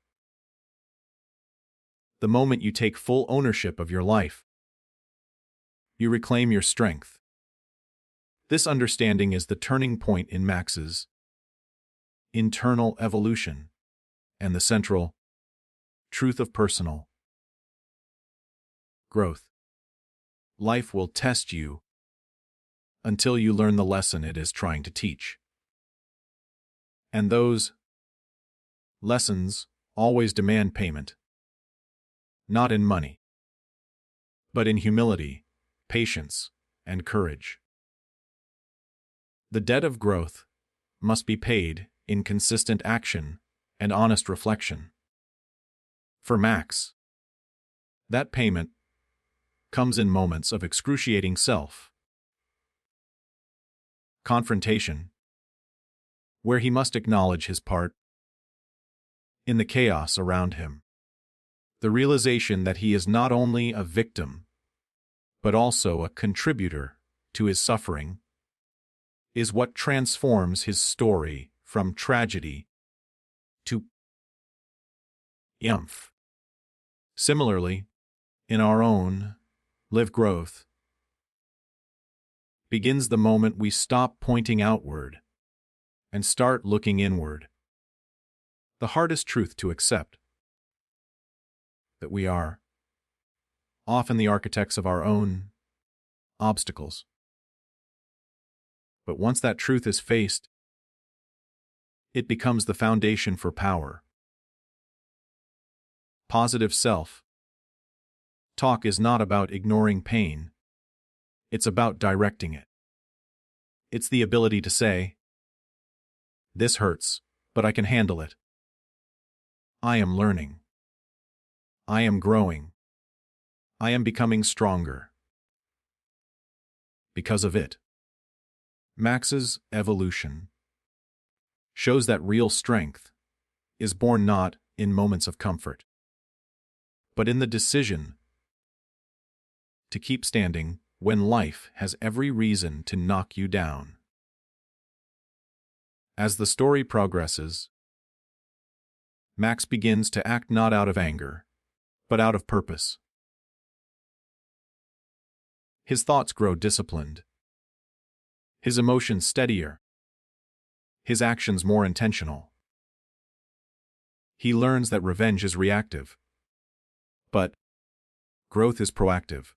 The moment you take full ownership of your life, you reclaim your strength. This understanding is the turning point in Max's internal evolution and the central truth of personal growth. Life will test you until you learn the lesson it is trying to teach. And those lessons always demand payment, not in money, but in humility, patience, and courage. The debt of growth must be paid in consistent action and honest reflection. For Max, that payment comes in moments of excruciating self-confrontation, where he must acknowledge his part in the chaos around him. The realization that he is not only a victim, but also a contributor to his suffering, is what transforms his story from tragedy to triumph. Similarly, in our own live growth begins the moment we stop pointing outward and start looking inward. The hardest truth to accept, that we are often the architects of our own obstacles. But once that truth is faced, it becomes the foundation for power. Positive self-talk is not about ignoring pain. It's about directing it. It's the ability to say, "This hurts, but I can handle it. I am learning. I am growing. I am becoming stronger because of it." Max's evolution shows that real strength is born not in moments of comfort, but in the decision to keep standing when life has every reason to knock you down. As the story progresses, Max begins to act not out of anger, but out of purpose. His thoughts grow disciplined, his emotions steadier, his actions more intentional. He learns that revenge is reactive, but growth is proactive.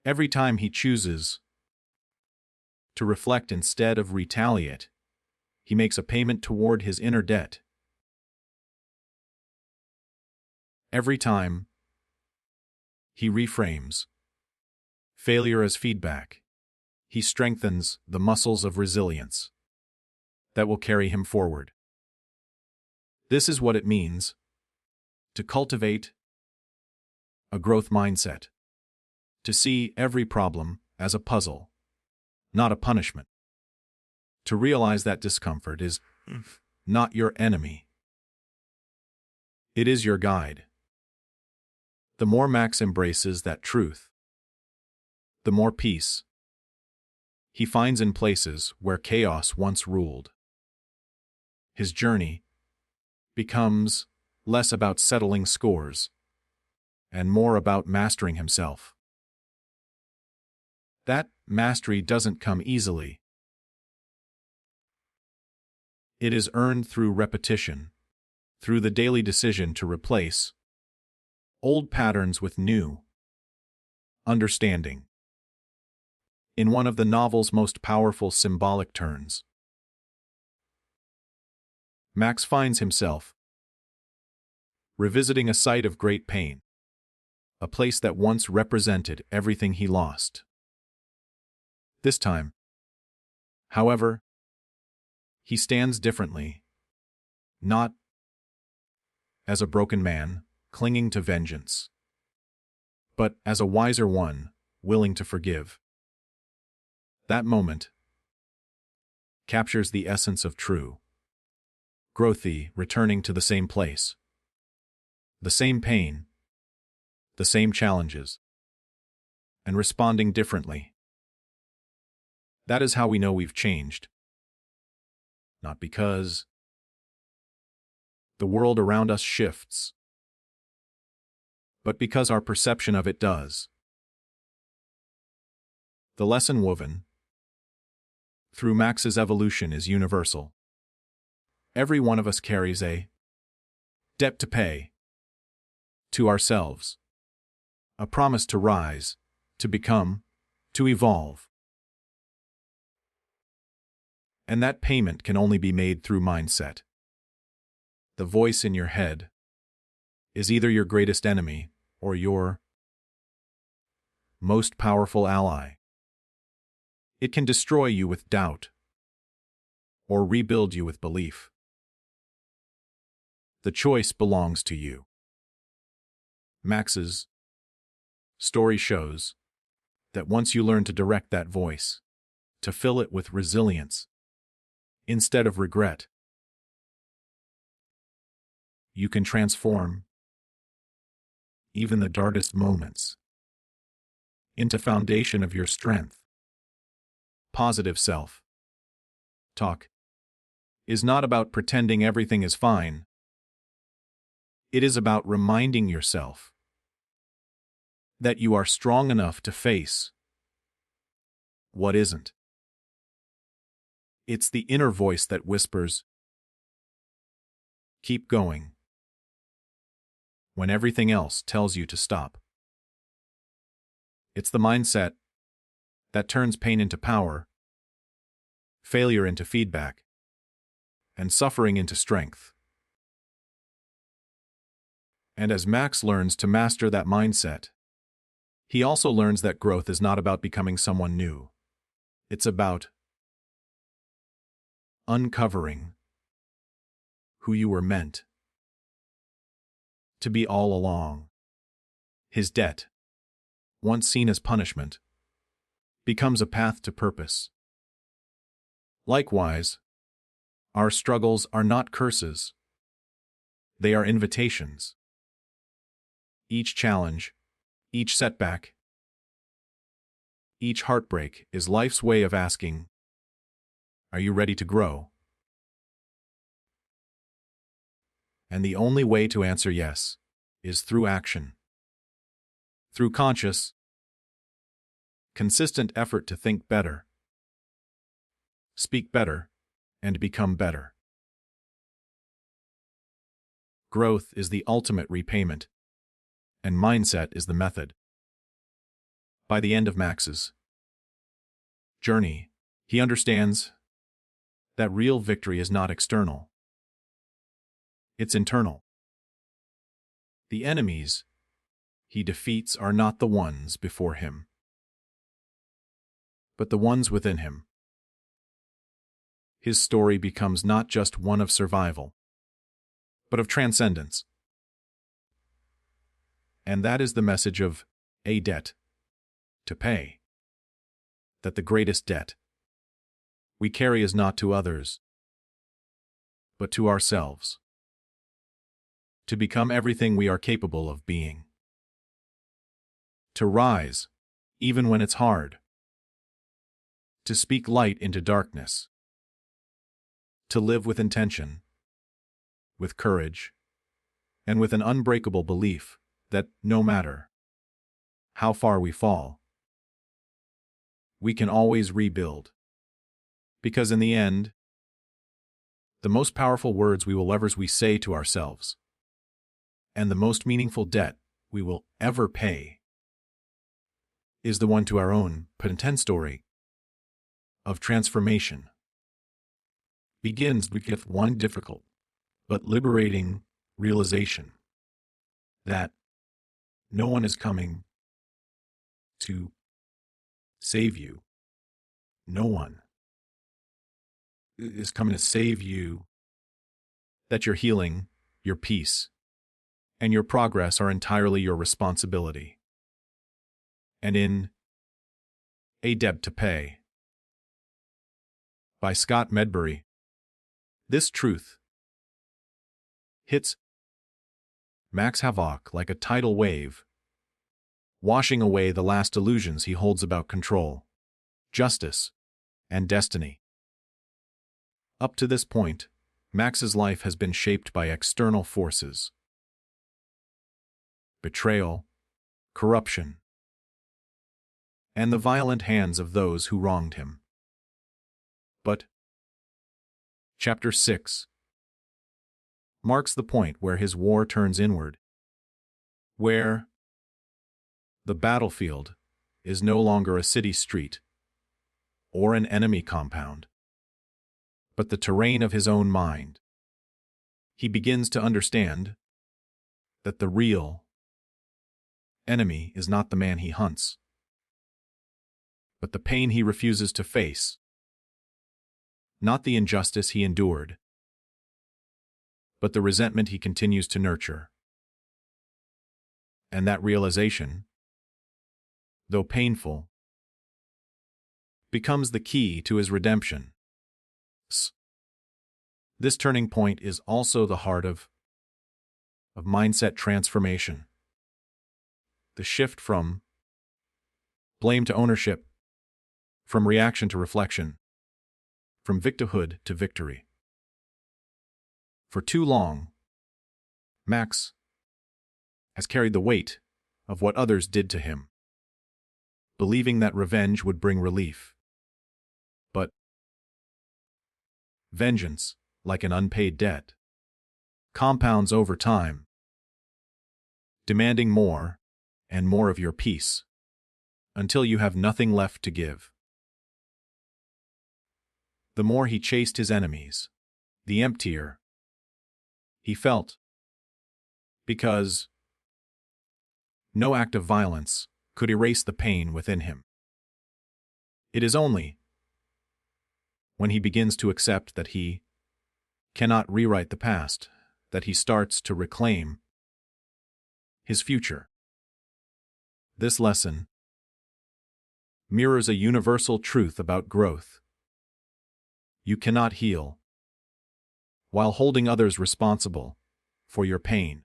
Every time he chooses to reflect instead of retaliate, he makes a payment toward his inner debt. Every time he reframes failure as feedback, he strengthens the muscles of resilience that will carry him forward. This is what it means to cultivate a growth mindset, to see every problem as a puzzle, not a punishment, to realize that discomfort is not your enemy. It is your guide. The more Max embraces that truth, the more peace he finds in places where chaos once ruled. His journey becomes less about settling scores and more about mastering himself. That mastery doesn't come easily. It is earned through repetition, through the daily decision to replace old patterns with new, understanding. In one of the novel's most powerful symbolic turns, Max finds himself revisiting a site of great pain, a place that once represented everything he lost. This time, however, he stands differently, not as a broken man clinging to vengeance, but as a wiser one willing to forgive. That moment captures the essence of true growthy, returning to the same place, the same pain, the same challenges, and responding differently. That is how we know we've changed. Not because the world around us shifts, but because our perception of it does. The lesson woven through Max's evolution is universal. Every one of us carries a debt to pay to ourselves, a promise to rise, to become, to evolve. And that payment can only be made through mindset. The voice in your head is either your greatest enemy or your most powerful ally. It can destroy you with doubt or rebuild you with belief. The choice belongs to you. Max's story shows that once you learn to direct that voice, to fill it with resilience instead of regret, you can transform even the darkest moments into foundation of your strength. Positive self-talk is not about pretending everything is fine. It is about reminding yourself that you are strong enough to face what isn't. It's the inner voice that whispers, "Keep going," when everything else tells you to stop. It's the mindset that turns pain into power, failure into feedback, and suffering into strength. And as Max learns to master that mindset, he also learns that growth is not about becoming someone new. It's about uncovering who you were meant to be all along. His debt, once seen as punishment, becomes a path to purpose. Likewise, our struggles are not curses. They are invitations. Each challenge, each setback, each heartbreak is life's way of asking, "Are you ready to grow?" And the only way to answer yes is through action. Through conscious, consistent effort to think better, speak better, and become better. Growth is the ultimate repayment, and mindset is the method. By the end of Max's journey, he understands that real victory is not external. It's internal. The enemies he defeats are not the ones before him, but the ones within him. His story becomes not just one of survival, but of transcendence. And that is the message of a debt to pay. That the greatest debt we carry is not to others, but to ourselves. To become everything we are capable of being. To rise, even when it's hard. To speak light into darkness. To live with intention, with courage, and with an unbreakable belief that no matter how far we fall, we can always rebuild. Because in the end, the most powerful words we will ever say to ourselves, and the most meaningful debt we will ever pay, is the one to our own potent story of transformation. Begins with one difficult but liberating realization that no one is coming to save you. No one is coming to save you. That your healing, your peace, and your progress are entirely your responsibility. And in A Debt to Pay by Scott Medbury, this truth hits Max Havok like a tidal wave, washing away the last illusions he holds about control, justice, and destiny. Up to this point, Max's life has been shaped by external forces: betrayal, corruption, and the violent hands of those who wronged him. But Chapter 6 marks the point where his war turns inward, where the battlefield is no longer a city street or an enemy compound, but the terrain of his own mind. He begins to understand that the real enemy is not the man he hunts, but the pain he refuses to face, not the injustice he endured, but the resentment he continues to nurture. And that realization, though painful, becomes the key to his redemption. This turning point is also the heart of mindset transformation. The shift from blame to ownership, from reaction to reflection, from victimhood to victory. For too long, Max has carried the weight of what others did to him, believing that revenge would bring relief. But vengeance, like an unpaid debt, compounds over time, demanding more and more of your peace, until you have nothing left to give. The more he chased his enemies, the emptier he felt, because no act of violence could erase the pain within him. It is only when he begins to accept that he cannot rewrite the past that he starts to reclaim his future. This lesson mirrors a universal truth about growth. You cannot heal while holding others responsible for your pain.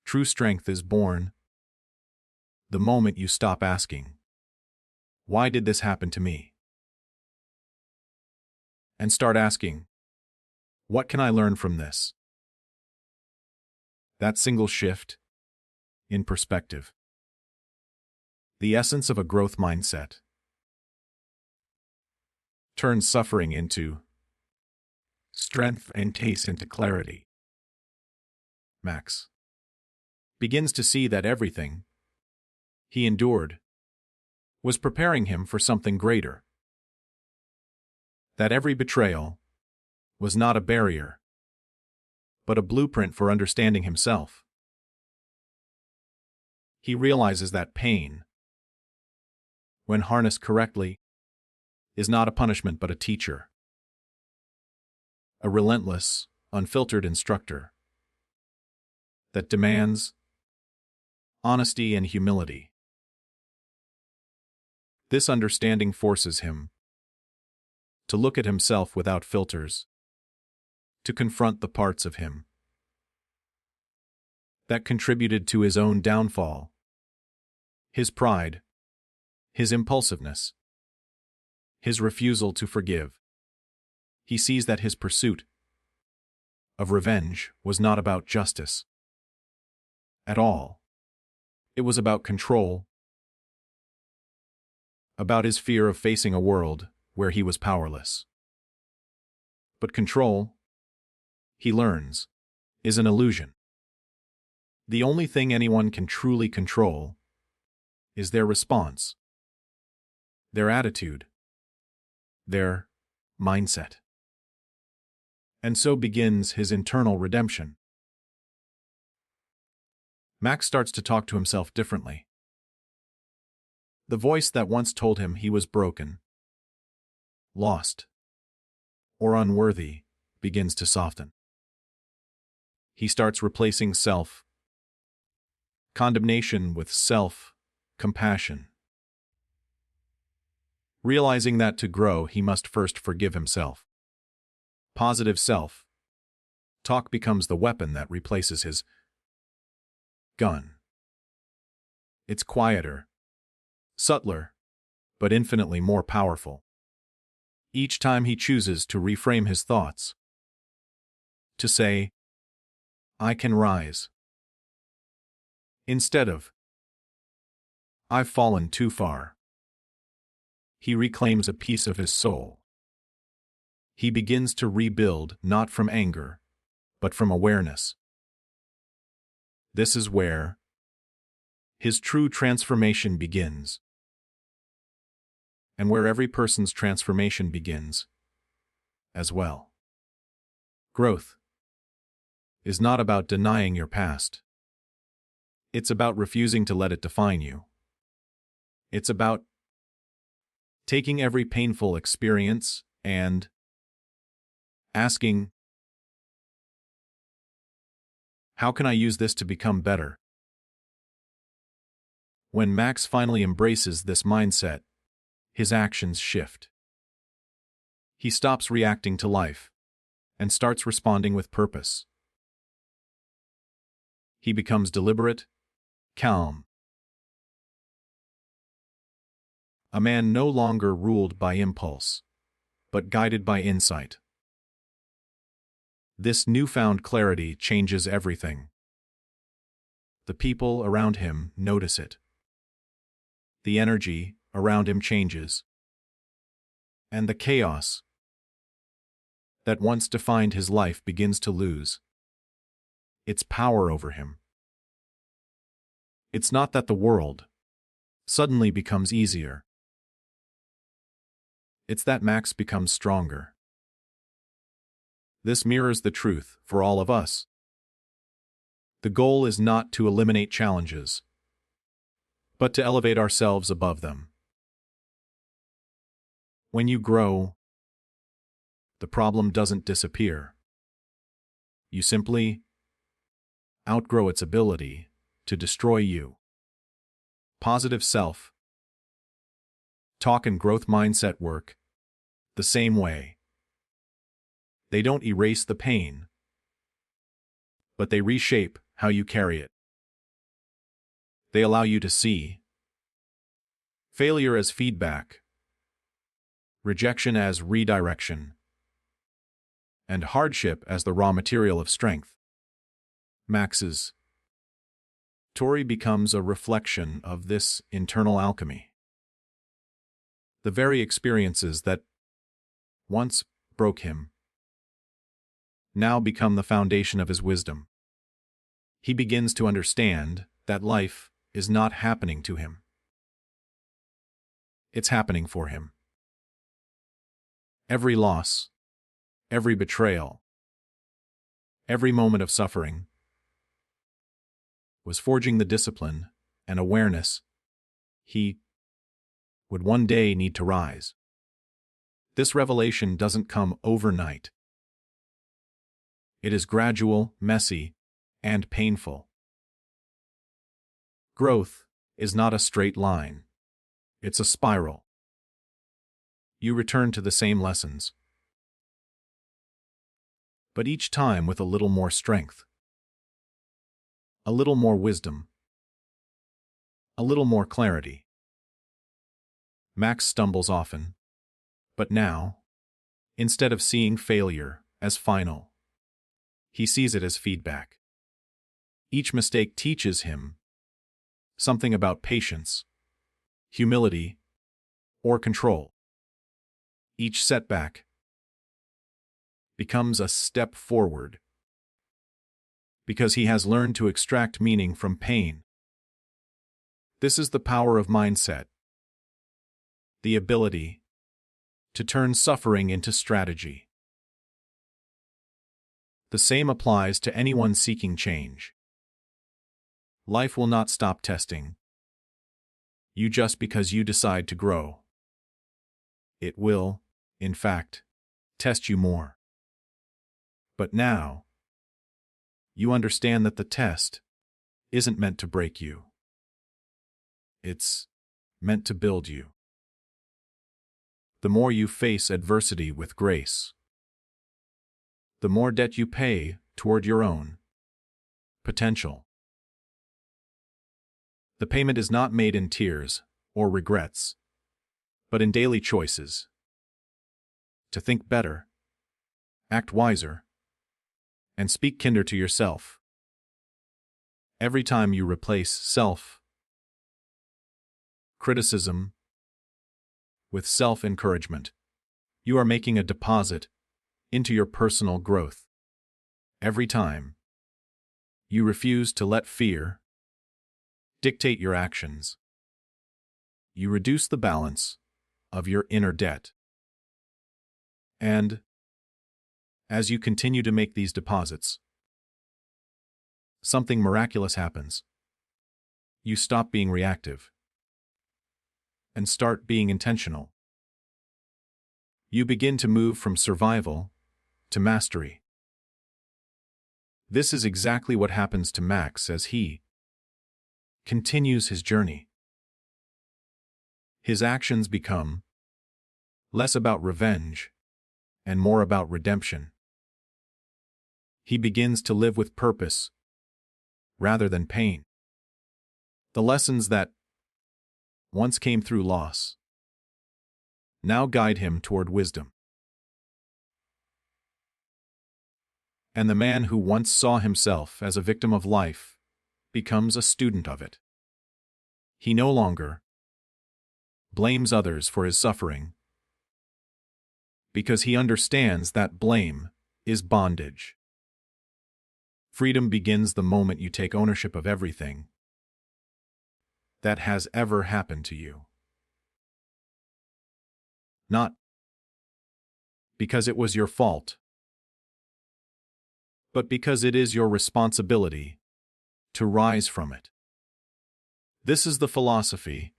True strength is born the moment you stop asking, "Why did this happen to me?" and start asking, "What can I learn from this?" That single shift in perspective, the essence of a growth mindset, turns suffering into strength and taste into clarity. Max begins to see that everything he endured was preparing him for something greater. That every betrayal was not a barrier, but a blueprint for understanding himself. He realizes that pain, when harnessed correctly, is not a punishment but a teacher, a relentless, unfiltered instructor that demands honesty and humility. This understanding forces him to look at himself without filters, to confront the parts of him that contributed to his own downfall, his pride, his impulsiveness, his refusal to forgive. He sees that his pursuit of revenge was not about justice at all. It was about control, about his fear of facing a world where he was powerless. But control, he learns, is an illusion. The only thing anyone can truly control is their response, their attitude, their mindset. And so begins his internal redemption. Max starts to talk to himself differently. The voice that once told him he was broken, lost, or unworthy begins to soften. He starts replacing self-condemnation with self-compassion, realizing that to grow he must first forgive himself. Positive self-talk becomes the weapon that replaces his gun. It's quieter, subtler, but infinitely more powerful. Each time he chooses to reframe his thoughts, to say, "I can rise," instead of, "I've fallen too far," he reclaims a piece of his soul. He begins to rebuild not from anger, but from awareness. This is where his true transformation begins. And where every person's transformation begins as well. Growth is not about denying your past. It's about refusing to let it define you. It's about taking every painful experience and asking, how can I use this to become better? When Max finally embraces this mindset, his actions shift. He stops reacting to life and starts responding with purpose. He becomes deliberate, calm. A man no longer ruled by impulse, but guided by insight. This newfound clarity changes everything. The people around him notice it. The energy around him changes. And the chaos that once defined his life begins to lose its power over him. It's not that the world suddenly becomes easier. It's that Max becomes stronger. This mirrors the truth for all of us. The goal is not to eliminate challenges, but to elevate ourselves above them. When you grow, the problem doesn't disappear. You simply outgrow its ability to destroy you. Positive self talk and growth mindset work the same way. They don't erase the pain, but they reshape how you carry it. They allow you to see failure as feedback, rejection as redirection, and hardship as the raw material of strength. Max's story becomes a reflection of this internal alchemy. The very experiences that once broke him now become the foundation of his wisdom. He begins to understand that life is not happening to him. It's happening for him. Every loss, every betrayal, every moment of suffering was forging the discipline and awareness he would one day need to rise. This revelation doesn't come overnight. It is gradual, messy, and painful. Growth is not a straight line. It's a spiral. You return to the same lessons, but each time with a little more strength, a little more wisdom, a little more clarity. Max stumbles often, but now, instead of seeing failure as final, he sees it as feedback. Each mistake teaches him something about patience, humility, or control. Each setback becomes a step forward because he has learned to extract meaning from pain. This is the power of mindset, the ability to turn suffering into strategy. The same applies to anyone seeking change. Life will not stop testing you just because you decide to grow. It will, in fact, test you more. But now, you understand that the test isn't meant to break you. It's meant to build you. The more you face adversity with grace, the more debt you pay toward your own potential. The payment is not made in tears or regrets, but in daily choices. To think better, act wiser, and speak kinder to yourself. Every time you replace self-criticism with self-encouragement, you are making a deposit into your personal growth. Every time you refuse to let fear dictate your actions, you reduce the balance of your inner debt. And as you continue to make these deposits, something miraculous happens. You stop being reactive and start being intentional. You begin to move from survival to mastery. This is exactly what happens to Max as he continues his journey. His actions become less about revenge and more about redemption. He begins to live with purpose rather than pain. The lessons that once came through loss now guide him toward wisdom. And the man who once saw himself as a victim of life becomes a student of it. He no longer blames others for his suffering, because he understands that blame is bondage. Freedom begins the moment you take ownership of everything that has ever happened to you. Not because it was your fault, but because it is your responsibility to rise from it. This is the philosophy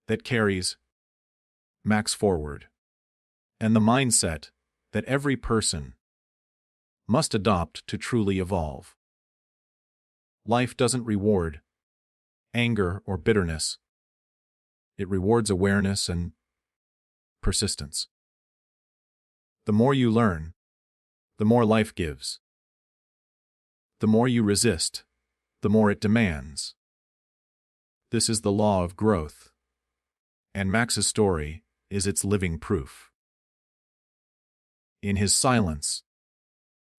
that carries Max forward, and the mindset that every person must adopt to truly evolve. Life doesn't reward anger or bitterness. It rewards awareness and persistence. The more you learn, the more life gives. The more you resist, the more it demands. This is the law of growth, and Max's story is its living proof. In his silence,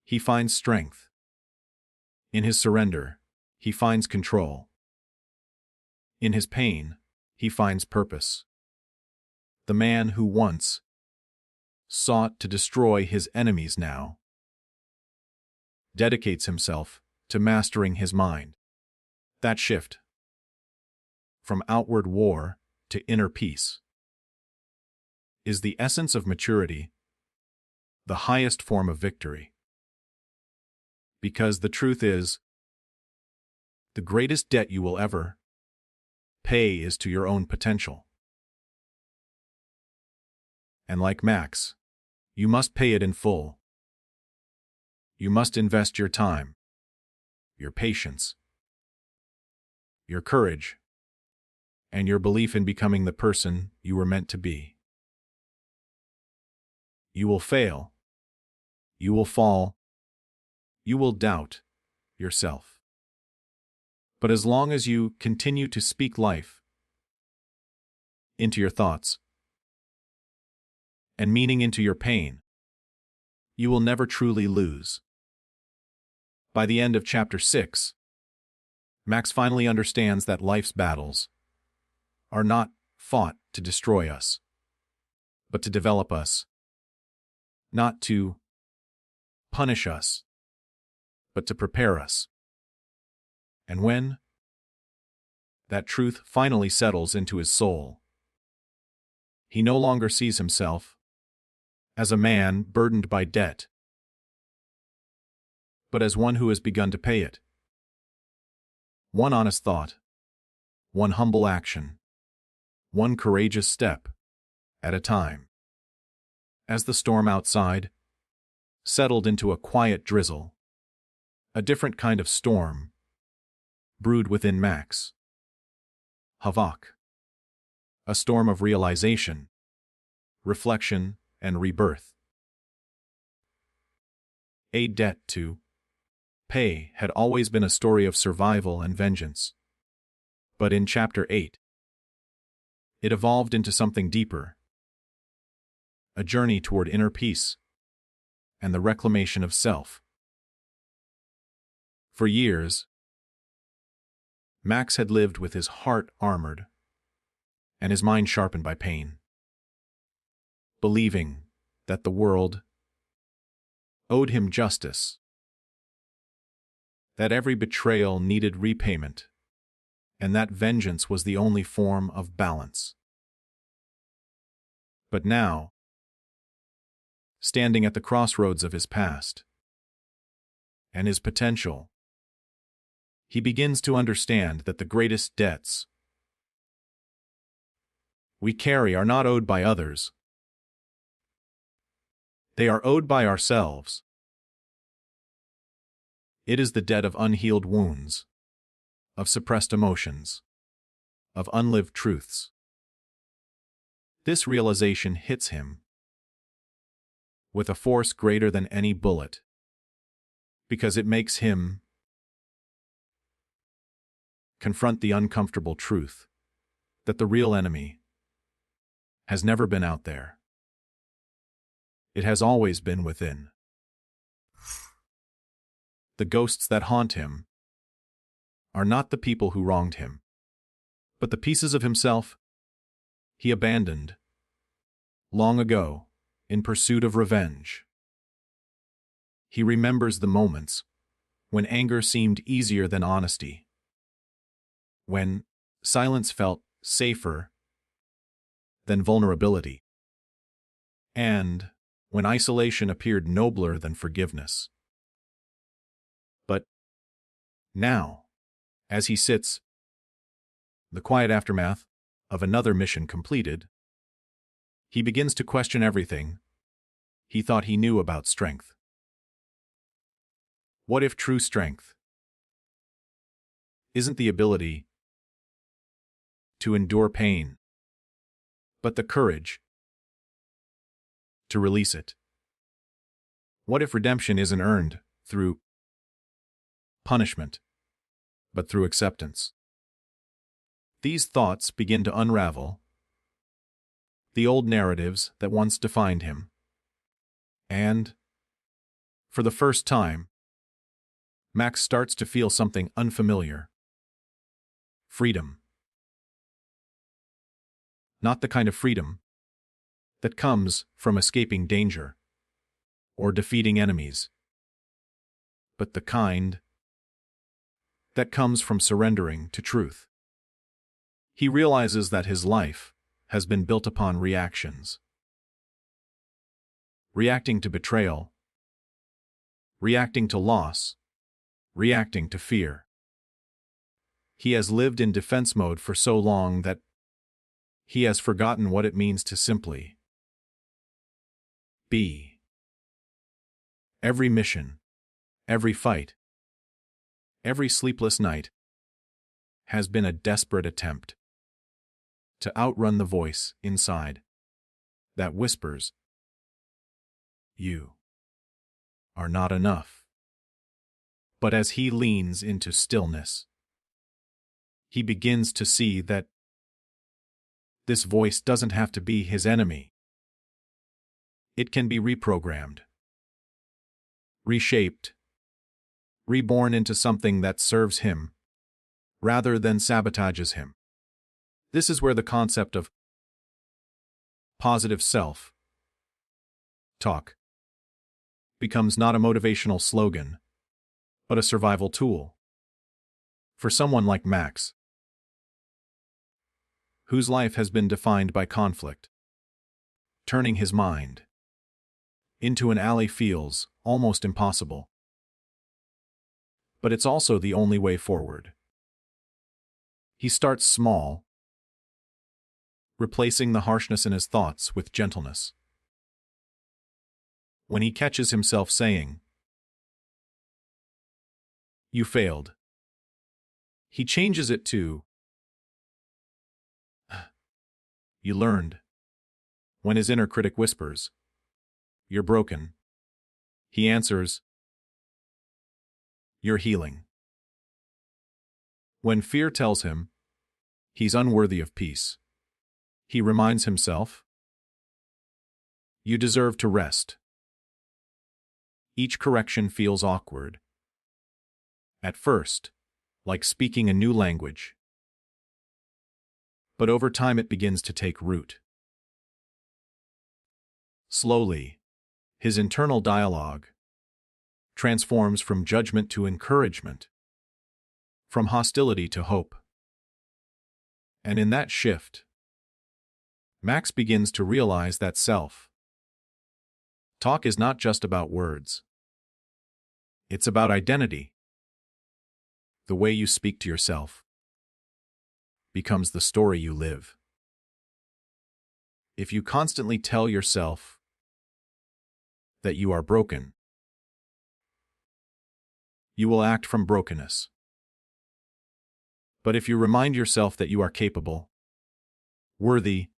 he finds strength. In his surrender, he finds control. In his pain, he finds purpose. The man who once sought to destroy his enemies now dedicates himself to mastering his mind. That shift from outward war to inner peace is the essence of maturity, the highest form of victory. Because the truth is, the greatest debt you will ever pay is to your own potential. And like Max, you must pay it in full. You must invest your time, your patience, your courage, and your belief in becoming the person you were meant to be. You will fail. You will fall. You will doubt yourself. But as long as you continue to speak life into your thoughts and meaning into your pain, you will never truly lose. By the end of chapter 6, Max finally understands that life's battles are not fought to destroy us, but to develop us, not to punish us, but to prepare us. And when that truth finally settles into his soul. He no longer sees himself as a man burdened by debt, but as one who has begun to pay it. One honest thought, one humble action, one courageous step at a time. As the storm outside settled into a quiet drizzle, a different kind of storm brewed within Max Havok. A storm of realization, reflection, and rebirth. A debt to pay had always been a story of survival and vengeance. But in Chapter 8, it evolved into something deeper. A journey toward inner peace and the reclamation of self. For years, Max had lived with his heart armored and his mind sharpened by pain, believing that the world owed him justice, that every betrayal needed repayment, and that vengeance was the only form of balance. But now, standing at the crossroads of his past and his potential, he begins to understand that the greatest debts we carry are not owed by others. They are owed by ourselves. It is the debt of unhealed wounds, of suppressed emotions, of unlived truths. This realization hits him with a force greater than any bullet, because it makes him confront the uncomfortable truth that the real enemy has never been out there. It has always been within. The ghosts that haunt him are not the people who wronged him, but the pieces of himself he abandoned long ago in pursuit of revenge. He remembers the moments when anger seemed easier than honesty, when silence felt safer than vulnerability, and when isolation appeared nobler than forgiveness. But now, as he sits, the quiet aftermath of another mission completed, he begins to question everything he thought he knew about strength. What if true strength isn't the ability to endure pain, but the courage to release it? What if redemption isn't earned through punishment, but through acceptance? These thoughts begin to unravel the old narratives that once defined him. And, for the first time, Max starts to feel something unfamiliar. Freedom. Not the kind of freedom that comes from escaping danger or defeating enemies, but the kind that comes from surrendering to truth. He realizes that his life has been built upon reactions. Reacting to betrayal, reacting to loss, reacting to fear. He has lived in defense mode for so long that he has forgotten what it means to simply be. Every mission, every fight, every sleepless night has been a desperate attempt to outrun the voice inside that whispers, "You are not enough." But as he leans into stillness, he begins to see that this voice doesn't have to be his enemy. It can be reprogrammed, reshaped, reborn into something that serves him rather than sabotages him. This is where the concept of positive self-talk becomes not a motivational slogan, but a survival tool. For someone like Max whose life has been defined by conflict. Turning his mind into an alley feels almost impossible. But it's also the only way forward. He starts small, replacing the harshness in his thoughts with gentleness. When he catches himself saying, "You failed," he changes it to, "You learned." When his inner critic whispers, "You're broken," he answers, "You're healing." When fear tells him he's unworthy of peace, he reminds himself, "You deserve to rest." Each correction feels awkward. At first, like speaking a new language. But over time it begins to take root. Slowly, his internal dialogue transforms from judgment to encouragement, from hostility to hope. And in that shift, Max begins to realize that self-talk is not just about words. It's about identity. The way you speak to yourself becomes the story you live. If you constantly tell yourself that you are broken, you will act from brokenness. But if you remind yourself that you are capable, worthy,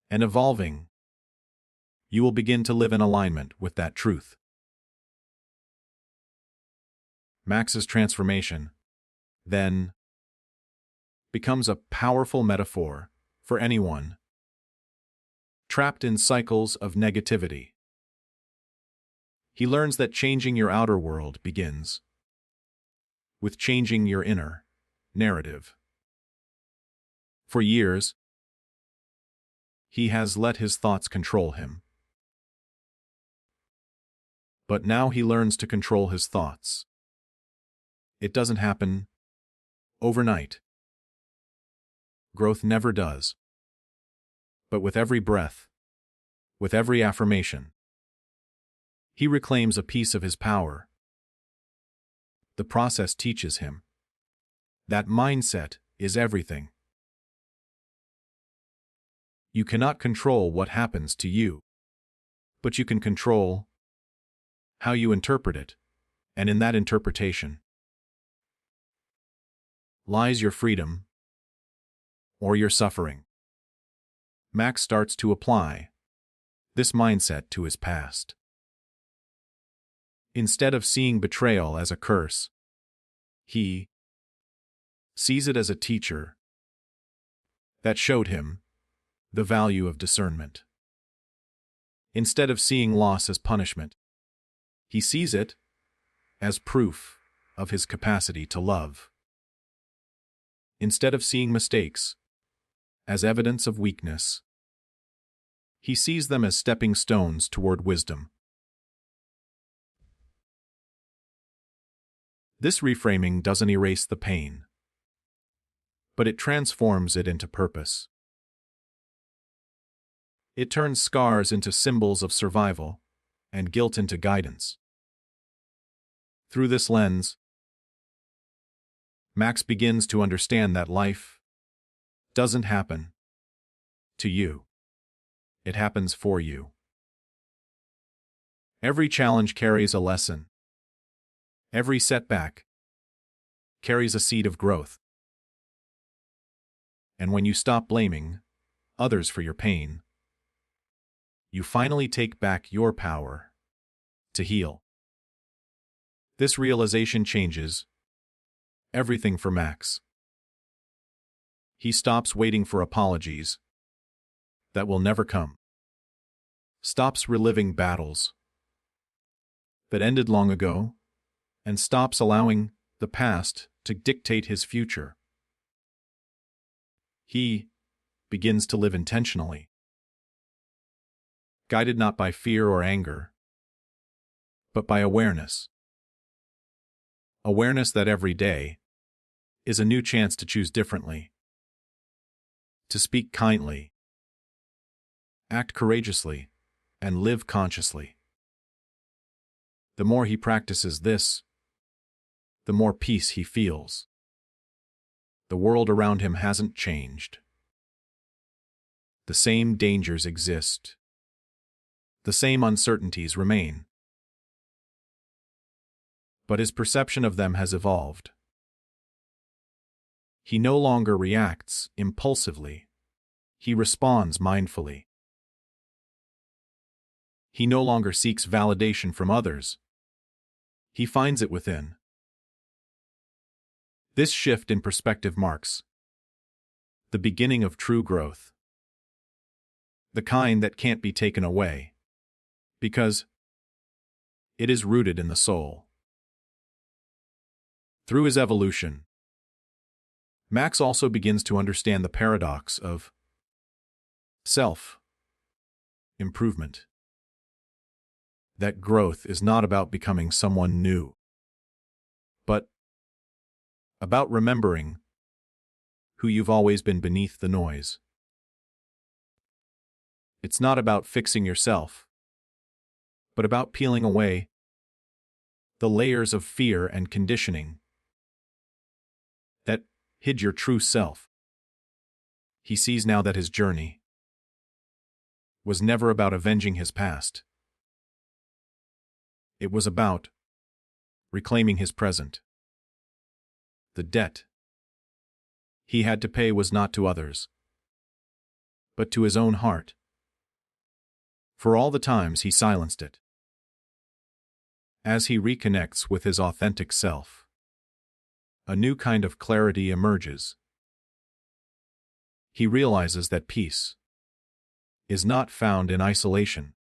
and evolving, you will begin to live in alignment with that truth. Max's transformation, then, becomes a powerful metaphor for anyone trapped in cycles of negativity. He learns that changing your outer world begins with changing your inner narrative. For years, he has let his thoughts control him. But now he learns to control his thoughts. It doesn't happen overnight. Growth never does. But with every breath, with every affirmation, he reclaims a piece of his power. The process teaches him that mindset is everything. You cannot control what happens to you, but you can control how you interpret it, and in that interpretation lies your freedom or your suffering. Max starts to apply this mindset to his past. Instead of seeing betrayal as a curse, he sees it as a teacher that showed him the value of discernment. Instead of seeing loss as punishment, he sees it as proof of his capacity to love. Instead of seeing mistakes as evidence of weakness, he sees them as stepping stones toward wisdom. This reframing doesn't erase the pain, but it transforms it into purpose. It turns scars into symbols of survival and guilt into guidance. Through this lens, Max begins to understand that life doesn't happen to you. It happens for you. Every challenge carries a lesson. Every setback carries a seed of growth. And when you stop blaming others for your pain, you finally take back your power to heal. This realization changes everything for Max. He stops waiting for apologies that will never come, stops reliving battles that ended long ago, and stops allowing the past to dictate his future. He begins to live intentionally, guided not by fear or anger, but by awareness. Awareness that every day is a new chance to choose differently, to speak kindly, act courageously, and live consciously. The more he practices this, the more peace he feels. The world around him hasn't changed. The same dangers exist. The same uncertainties remain. But his perception of them has evolved. He no longer reacts impulsively. He responds mindfully. He no longer seeks validation from others. He finds it within. This shift in perspective marks the beginning of true growth. The kind that can't be taken away, because it is rooted in the soul. Through his evolution, Max also begins to understand the paradox of self-improvement. That growth is not about becoming someone new, but about remembering who you've always been beneath the noise. It's not about fixing yourself, but about peeling away the layers of fear and conditioning that hid your true self. He sees now that his journey was never about avenging his past. It was about reclaiming his present. The debt he had to pay was not to others, but to his own heart, for all the times he silenced it. As he reconnects with his authentic self, a new kind of clarity emerges. He realizes that peace is not found in isolation,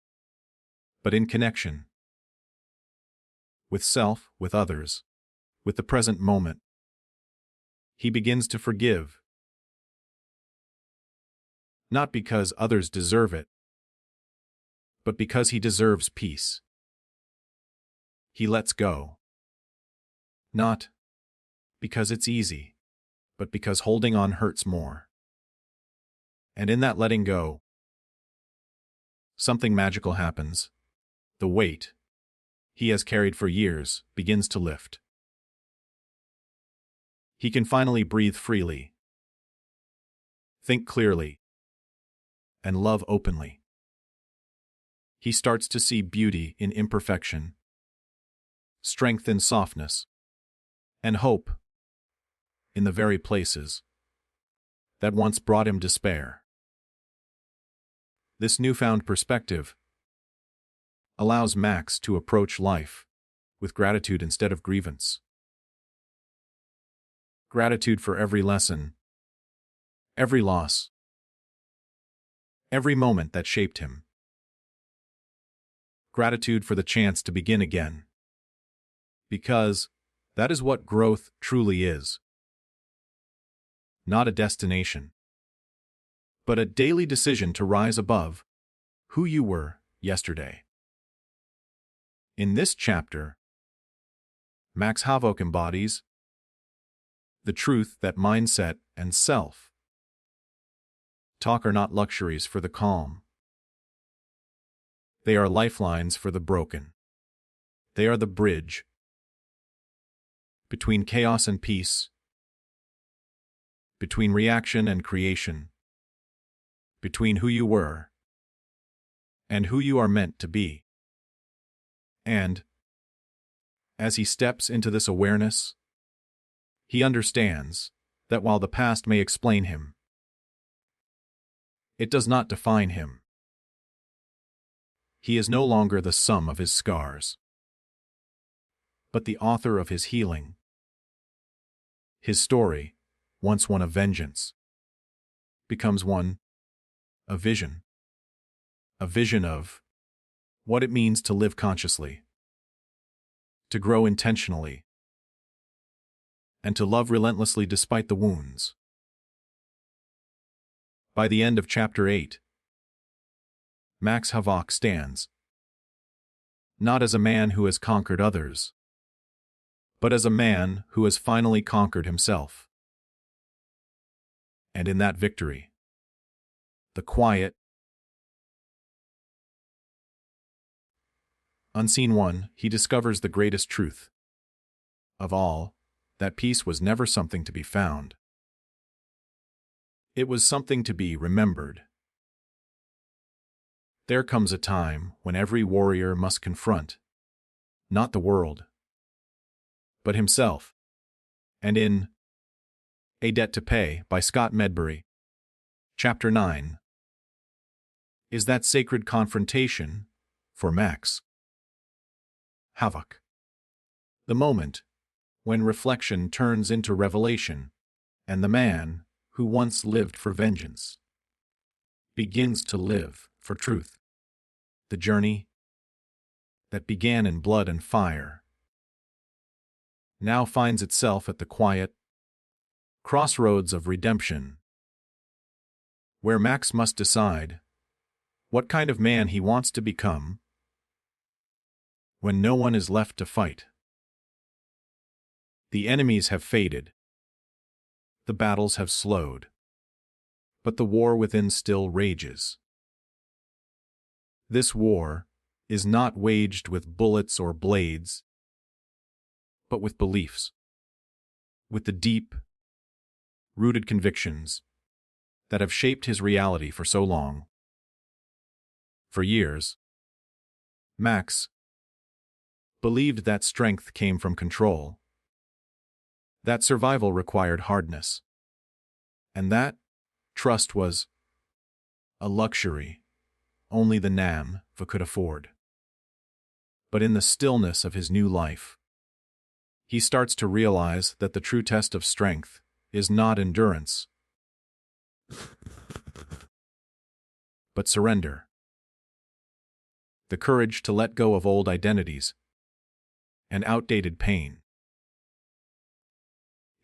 but in connection with self, with others, with the present moment. He begins to forgive, not because others deserve it, but because he deserves peace. He lets go, not because it's easy, but because holding on hurts more. And in that letting go, something magical happens. The weight he has carried for years begins to lift. He can finally breathe freely, think clearly, and love openly. He starts to see beauty in imperfection, strength in softness, and hope in the very places that once brought him despair. This newfound perspective allows Max to approach life with gratitude instead of grievance. Gratitude for every lesson, every loss, every moment that shaped him. Gratitude for the chance to begin again. Because that is what growth truly is. Not a destination, but a daily decision to rise above who you were yesterday. In this chapter, Max Havok embodies the truth that mindset and self-talk are not luxuries for the calm. They are lifelines for the broken. They are the bridge between chaos and peace, between reaction and creation, between who you were and who you are meant to be. And as he steps into this awareness, he understands that while the past may explain him, it does not define him. He is no longer the sum of his scars, but the author of his healing. His story, once one of vengeance, becomes one of vision. A vision of what it means to live consciously, to grow intentionally, and to love relentlessly despite the wounds. By the end of Chapter 8, Max Havok stands, not as a man who has conquered others, but as a man who has finally conquered himself. And in that victory, the quiet, unseen one, he discovers the greatest truth of all, that peace was never something to be found. It was something to be remembered. There comes a time when every warrior must confront, not the world, but himself. And in A Debt to Pay by Scott Medbury, Chapter 9, is that sacred confrontation for Max Havok. The moment when reflection turns into revelation, and the man who once lived for vengeance begins to live for truth. The journey that began in blood and fire now finds itself at the quiet crossroads of redemption, where Max must decide what kind of man he wants to become when no one is left to fight. The enemies have faded, the battles have slowed, but the war within still rages. This war is not waged with bullets or blades, but with beliefs, with the deep, rooted convictions that have shaped his reality for so long. For years, Max believed that strength came from control, that survival required hardness, and that trust was a luxury only the Nam could afford. But in the stillness of his new life, he starts to realize that the true test of strength is not endurance, but surrender. The courage to let go of old identities and outdated pain.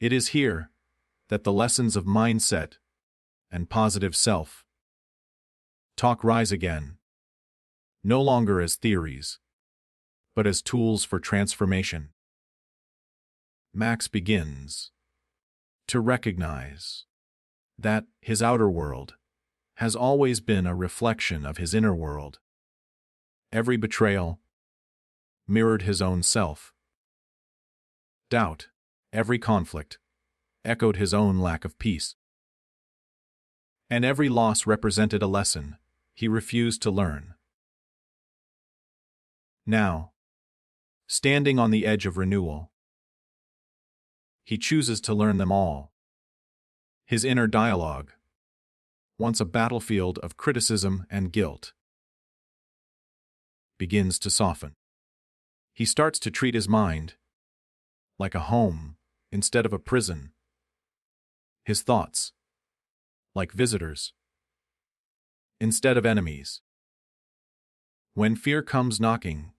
It is here that the lessons of mindset and positive self-talk rise again, no longer as theories, but as tools for transformation. Max begins to recognize that his outer world has always been a reflection of his inner world. Every betrayal mirrored his own self. Doubt, every conflict, echoed his own lack of peace. And every loss represented a lesson he refused to learn. Now, standing on the edge of renewal, he chooses to learn them all. His inner dialogue, once a battlefield of criticism and guilt, begins to soften. He starts to treat his mind like a home instead of a prison. His thoughts like visitors instead of enemies. When fear comes knocking,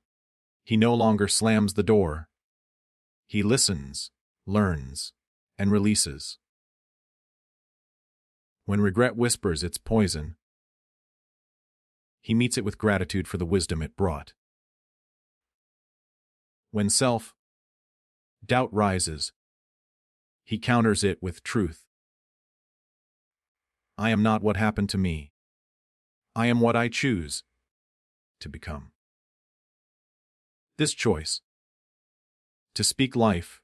he no longer slams the door. He listens, learns, and releases. When regret whispers its poison, he meets it with gratitude for the wisdom it brought. When self-doubt rises, he counters it with truth. I am not what happened to me. I am what I choose to become. This choice, to speak life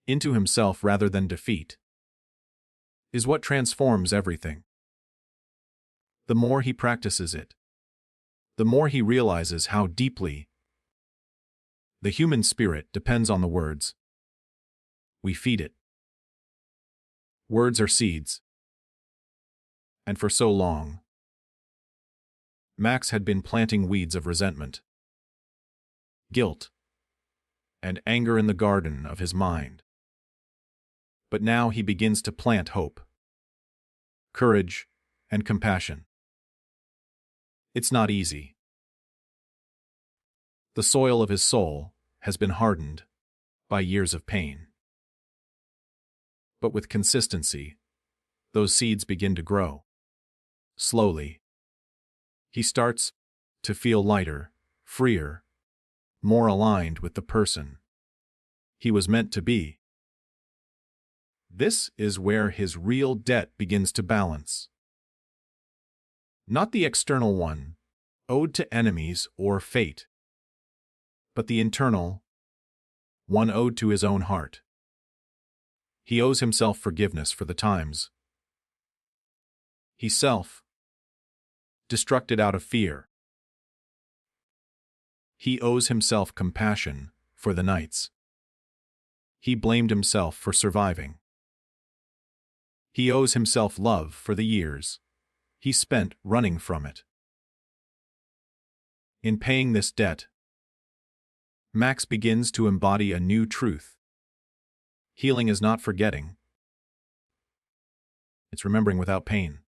into himself rather than defeat, is what transforms everything. The more he practices it, the more he realizes how deeply the human spirit depends on the words we feed it. Words are seeds. And for so long, Max had been planting weeds of resentment, guilt, and anger in the garden of his mind. But now he begins to plant hope, courage, and compassion. It's not easy. The soil of his soul has been hardened by years of pain. But with consistency, those seeds begin to grow. Slowly, he starts to feel lighter, freer, more aligned with the person he was meant to be. This is where his real debt begins to balance. Not the external one, owed to enemies or fate, but the internal, one owed to his own heart. He owes himself forgiveness for the times he self-destructed out of fear. He owes himself compassion for the nights he blamed himself for surviving. He owes himself love for the years he spent running from it. In paying this debt, Max begins to embody a new truth. Healing is not forgetting. It's remembering without pain.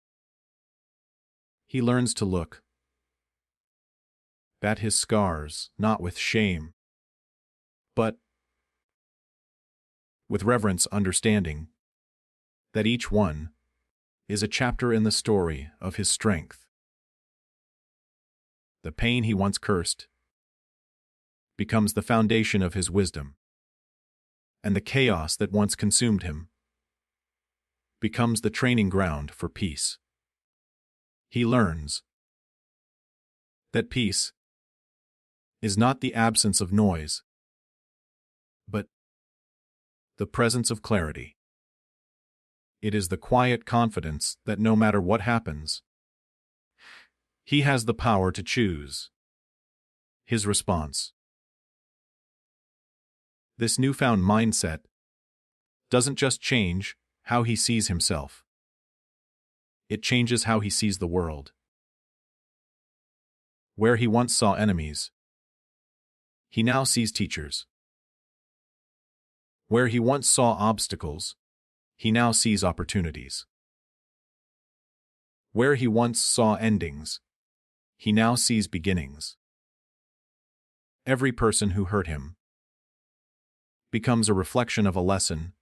He learns to look at his scars not with shame, but with reverence, understanding that each one is a chapter in the story of his strength. The pain he once cursed becomes the foundation of his wisdom, and the chaos that once consumed him becomes the training ground for peace. He learns that peace is not the absence of noise, but the presence of clarity. It is the quiet confidence that no matter what happens, he has the power to choose his response. This newfound mindset doesn't just change how he sees himself. It changes how he sees the world. Where he once saw enemies, he now sees teachers. Where he once saw obstacles, he now sees opportunities. Where he once saw endings, he now sees beginnings. Every person who hurt him becomes a reflection of a lesson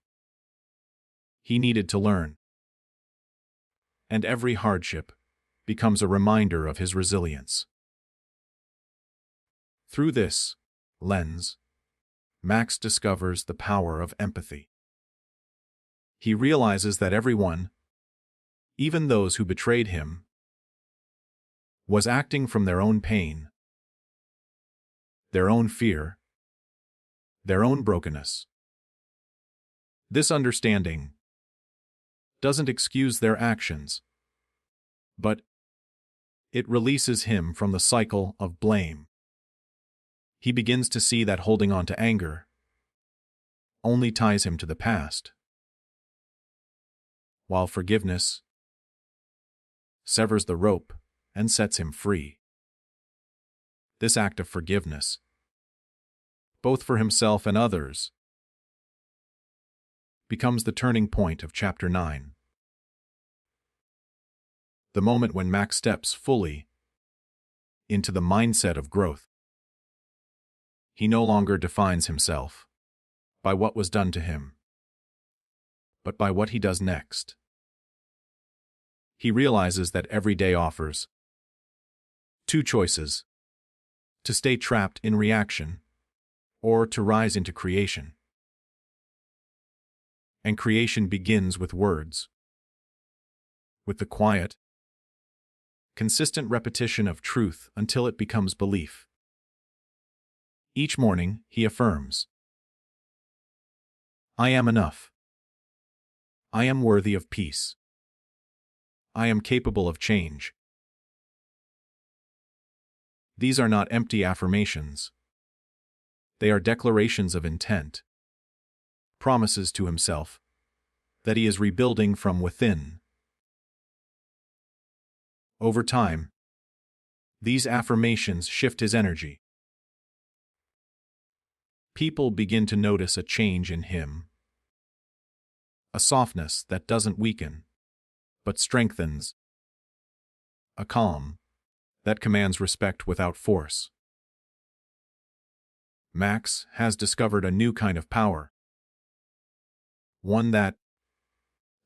he needed to learn. And every hardship becomes a reminder of his resilience. Through this lens, Max discovers the power of empathy. He realizes that everyone, even those who betrayed him, was acting from their own pain, their own fear, their own brokenness. This understanding doesn't excuse their actions, but it releases him from the cycle of blame. He begins to see that holding on to anger only ties him to the past, while forgiveness severs the rope and sets him free. This act of forgiveness, both for himself and others, becomes the turning point of Chapter 9. The moment when Max steps fully into the mindset of growth. He no longer defines himself by what was done to him, but by what he does next. He realizes that every day offers two choices: to stay trapped in reaction or to rise into creation. And creation begins with words, with the quiet, consistent repetition of truth until it becomes belief. Each morning, he affirms, "I am enough. I am worthy of peace. I am capable of change." These are not empty affirmations. They are declarations of intent, promises to himself that he is rebuilding from within. Over time, these affirmations shift his energy. People begin to notice a change in him, a softness that doesn't weaken, but strengthens, a calm that commands respect without force. Max has discovered a new kind of power, one that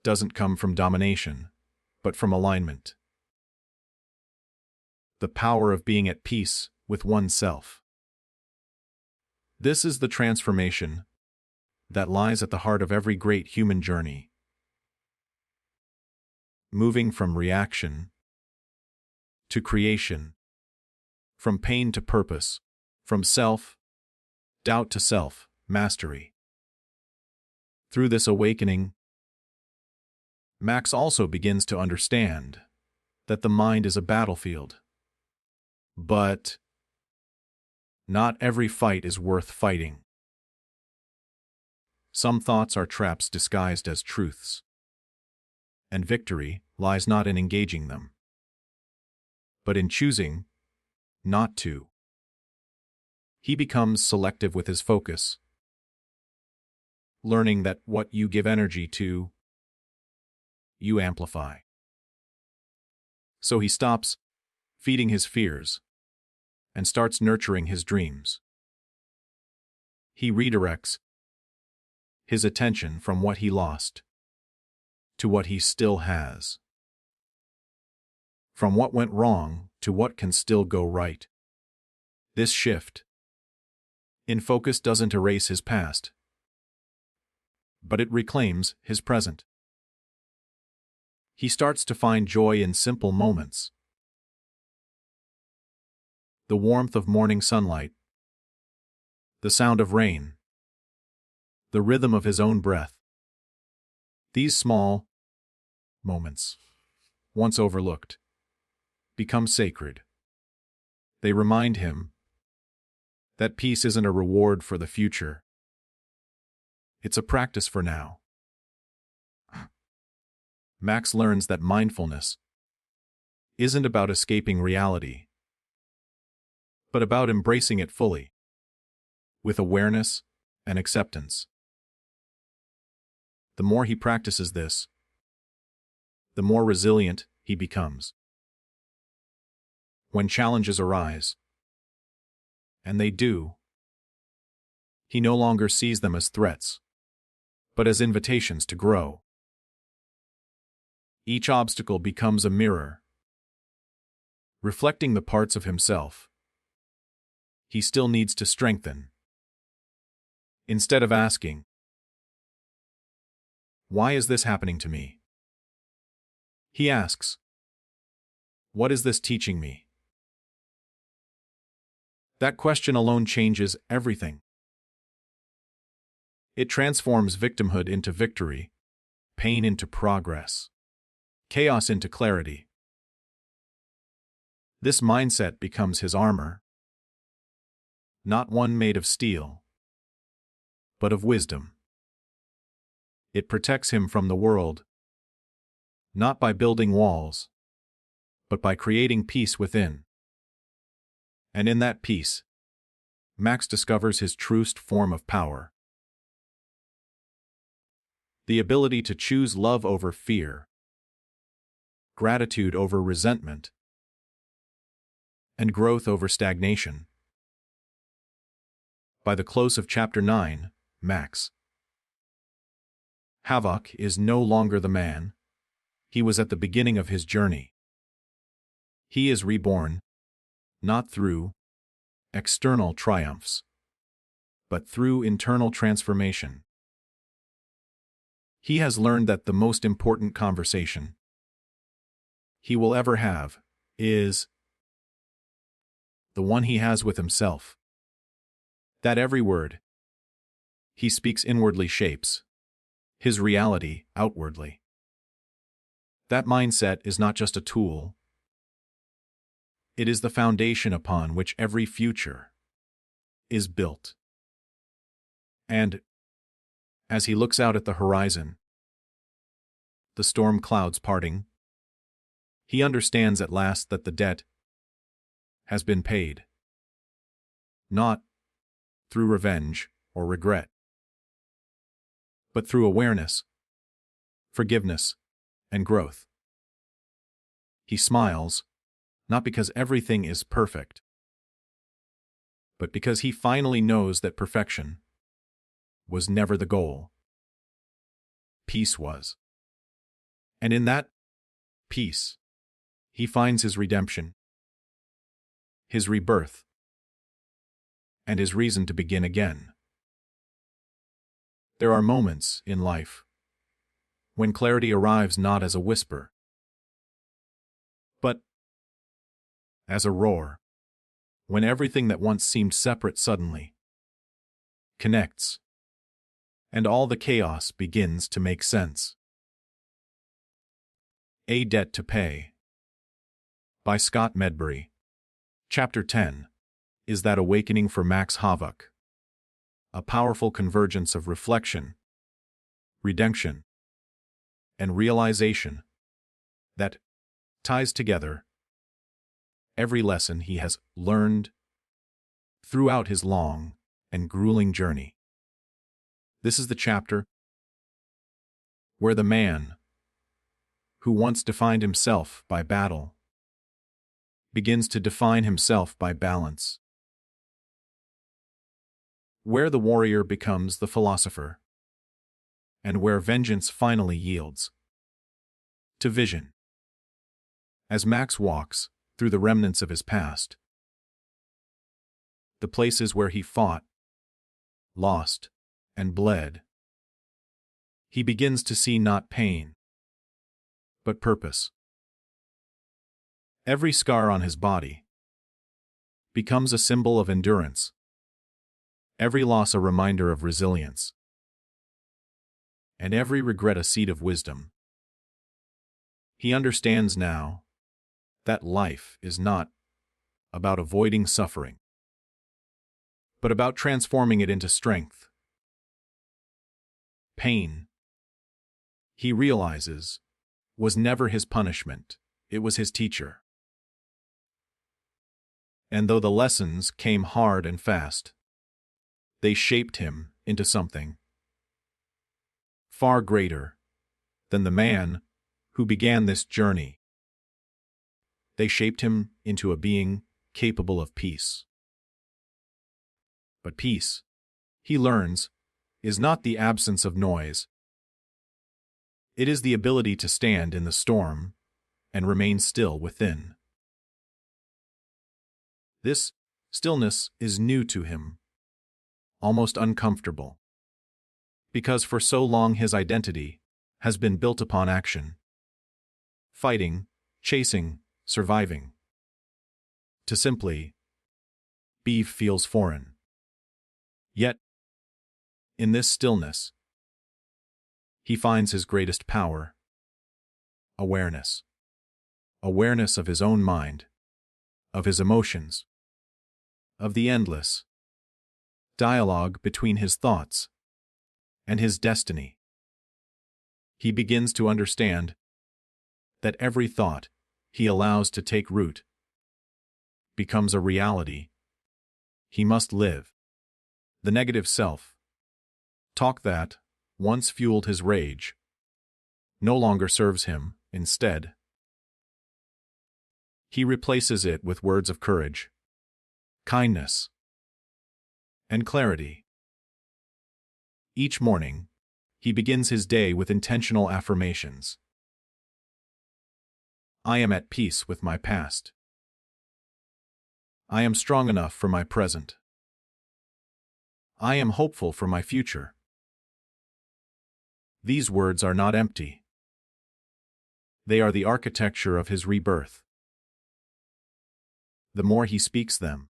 doesn't come from domination, but from alignment. The power of being at peace with oneself. This is the transformation that lies at the heart of every great human journey. Moving from reaction to creation, from pain to purpose, from self-doubt to self-mastery. Through this awakening, Max also begins to understand that the mind is a battlefield. But not every fight is worth fighting. Some thoughts are traps disguised as truths, and victory lies not in engaging them, but in choosing not to. He becomes selective with his focus, learning that what you give energy to, you amplify. So he stops feeding his fears and starts nurturing his dreams. He redirects his attention from what he lost to what he still has, from what went wrong to what can still go right. This shift in focus doesn't erase his past, but it reclaims his present. He starts to find joy in simple moments. The warmth of morning sunlight, the sound of rain, the rhythm of his own breath. These small moments, once overlooked, become sacred. They remind him that peace isn't a reward for the future. It's a practice for now. Max learns that mindfulness isn't about escaping reality, but about embracing it fully, with awareness and acceptance. The more he practices this, the more resilient he becomes. When challenges arise, and they do, he no longer sees them as threats, but as invitations to grow. Each obstacle becomes a mirror, reflecting the parts of himself he still needs to strengthen. Instead of asking, "Why is this happening to me?" he asks, "What is this teaching me?" That question alone changes everything. It transforms victimhood into victory, pain into progress, chaos into clarity. This mindset becomes his armor, not one made of steel, but of wisdom. It protects him from the world, not by building walls, but by creating peace within. And in that peace, Max discovers his truest form of power. The ability to choose love over fear, gratitude over resentment, and growth over stagnation. By the close of Chapter 9, Max Havok is no longer the man he was at the beginning of his journey. He is reborn, not through external triumphs, but through internal transformation. He has learned that the most important conversation he will ever have is the one he has with himself. That every word he speaks inwardly shapes his reality outwardly. That mindset is not just a tool. It is the foundation upon which every future is built. And as he looks out at the horizon, the storm clouds parting, he understands at last that the debt has been paid, not through revenge or regret, but through awareness, forgiveness, and growth. He smiles, not because everything is perfect, but because he finally knows that perfection was never the goal. Peace was. And in that peace, he finds his redemption, his rebirth, and his reason to begin again. There are moments in life when clarity arrives not as a whisper, but as a roar, when everything that once seemed separate suddenly connects, and all the chaos begins to make sense. A Debt to Pay by Scott Medbury. Chapter 10 is that awakening for Max Havok, a powerful convergence of reflection, redemption, and realization that ties together every lesson he has learned throughout his long and grueling journey. This is the chapter where the man who once defined himself by battle begins to define himself by balance, where the warrior becomes the philosopher, and where vengeance finally yields to vision. As Max walks through the remnants of his past, the places where he fought, lost, and bled, he begins to see not pain, but purpose. Every scar on his body becomes a symbol of endurance, every loss a reminder of resilience, and every regret a seed of wisdom. He understands now that life is not about avoiding suffering, but about transforming it into strength. Pain, he realizes, was never his punishment, it was his teacher. And though the lessons came hard and fast, they shaped him into something far greater than the man who began this journey. They shaped him into a being capable of peace. But peace, he learns, is not the absence of noise. It is the ability to stand in the storm and remain still within. This stillness is new to him, almost uncomfortable, because for so long his identity has been built upon action. Fighting, chasing, surviving. To simply be feels foreign. Yet, in this stillness, he finds his greatest power: awareness. Awareness of his own mind, of his emotions, of the endless dialogue between his thoughts and his destiny. He begins to understand that every thought he allows to take root becomes a reality he must live. The negative self-talk that once fueled his rage no longer serves him. Instead, he replaces it with words of courage, kindness, and clarity. Each morning, he begins his day with intentional affirmations. I am at peace with my past. I am strong enough for my present. I am hopeful for my future. These words are not empty. They are the architecture of his rebirth. The more he speaks them,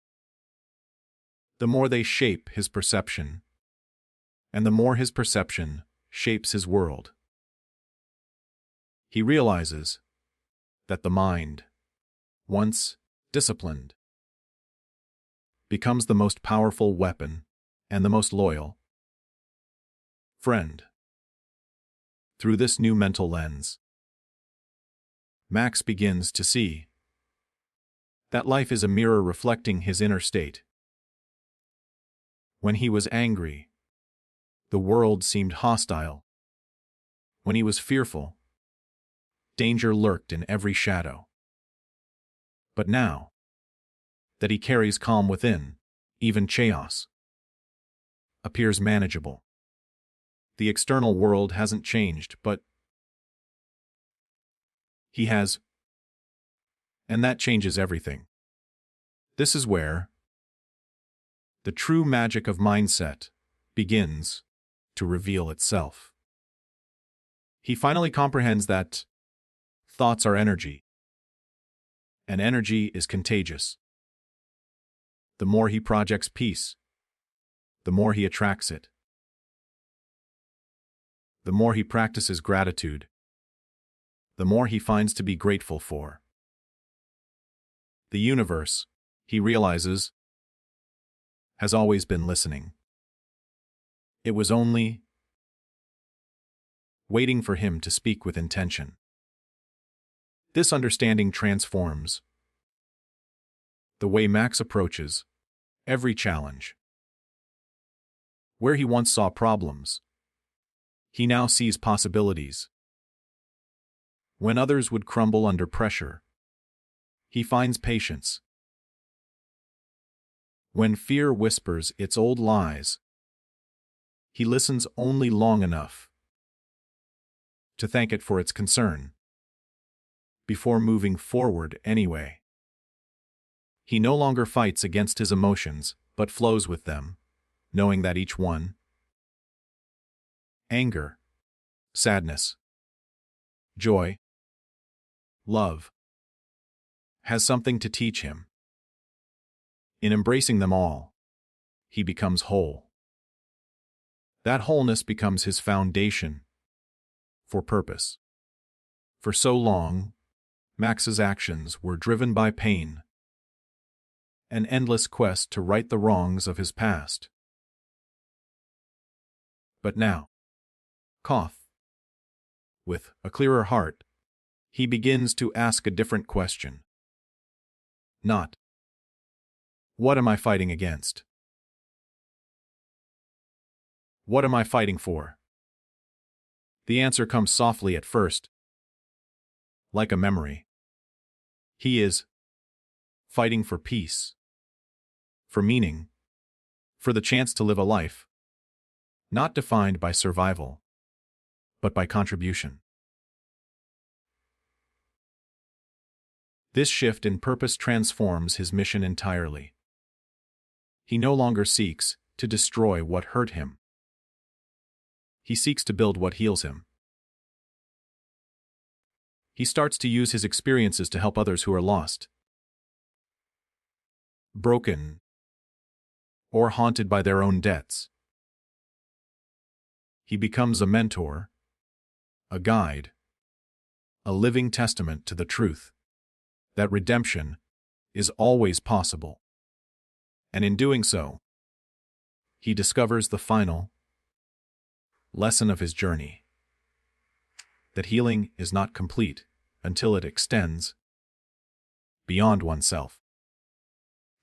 the more they shape his perception, and the more his perception shapes his world. He realizes that the mind, once disciplined, becomes the most powerful weapon and the most loyal friend. Through this new mental lens, Max begins to see that life is a mirror reflecting his inner state. When he was angry, the world seemed hostile. When he was fearful, danger lurked in every shadow. But now that he carries calm within, even chaos appears manageable. The external world hasn't changed, but he has, and that changes everything. This is where the true magic of mindset begins to reveal itself. He finally comprehends that thoughts are energy, and energy is contagious. The more he projects peace, the more he attracts it. The more he practices gratitude, the more he finds to be grateful for. The universe, he realizes, has always been listening. It was only waiting for him to speak with intention. This understanding transforms the way Max approaches every challenge. Where he once saw problems, he now sees possibilities. When others would crumble under pressure, he finds patience. When fear whispers its old lies, he listens only long enough to thank it for its concern before moving forward anyway. He no longer fights against his emotions, but flows with them, knowing that each one, anger, sadness, joy, love, has something to teach him. In embracing them all, he becomes whole. That wholeness becomes his foundation for purpose. For so long, Max's actions were driven by pain, an endless quest to right the wrongs of his past. But now, with a clearer heart, he begins to ask a different question. Not, what am I fighting against? What am I fighting for? The answer comes softly at first, like a memory. He is fighting for peace, for meaning, for the chance to live a life not defined by survival, but by contribution. This shift in purpose transforms his mission entirely. He no longer seeks to destroy what hurt him. He seeks to build what heals him. He starts to use his experiences to help others who are lost, broken, or haunted by their own debts. He becomes a mentor, a guide, a living testament to the truth that redemption is always possible. And in doing so, he discovers the final lesson of his journey, that healing is not complete until it extends beyond oneself.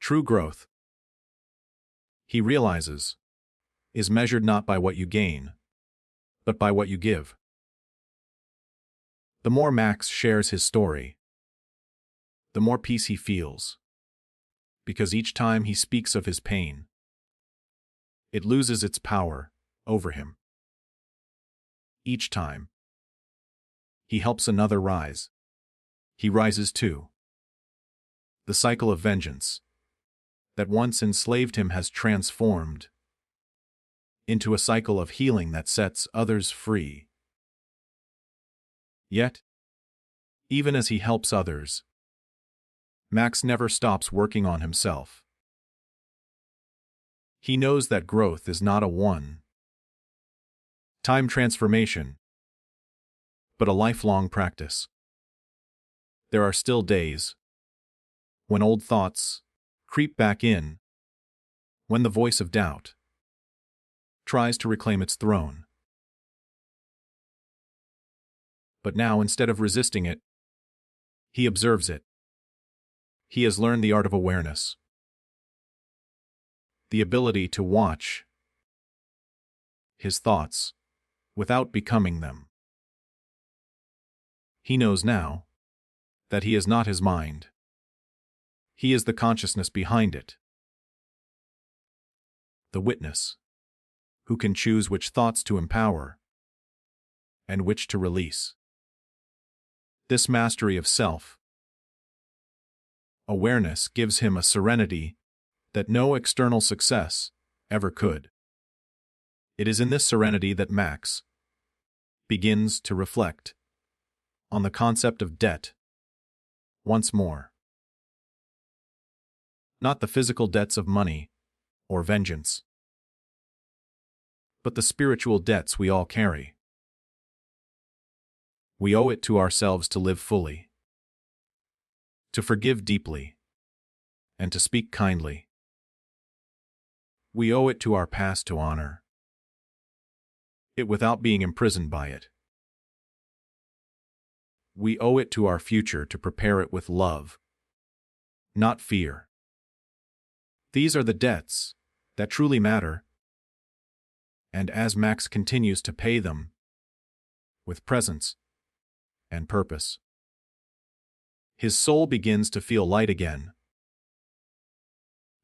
True growth, he realizes, is measured not by what you gain, but by what you give. The more Max shares his story, the more peace he feels, because each time he speaks of his pain, it loses its power over him. Each time he helps another rise, he rises too. The cycle of vengeance that once enslaved him has transformed into a cycle of healing that sets others free. Yet, even as he helps others, Max never stops working on himself. He knows that growth is not a one-time transformation, but a lifelong practice. There are still days when old thoughts creep back in, when the voice of doubt tries to reclaim its throne. But now, instead of resisting it, he observes it. He has learned the art of awareness, the ability to watch his thoughts without becoming them. He knows now that he is not his mind. He is the consciousness behind it, the witness who can choose which thoughts to empower and which to release. This mastery of self-awareness gives him a serenity that no external success ever could. It is in this serenity that Max begins to reflect on the concept of debt once more. not the physical debts of money or vengeance, but the spiritual debts we all carry. We owe it to ourselves to live fully, to forgive deeply, and to speak kindly. We owe it to our past to honor it without being imprisoned by it. We owe it to our future to prepare it with love, not fear. These are the debts that truly matter, and as Max continues to pay them with presence and purpose, his soul begins to feel light again.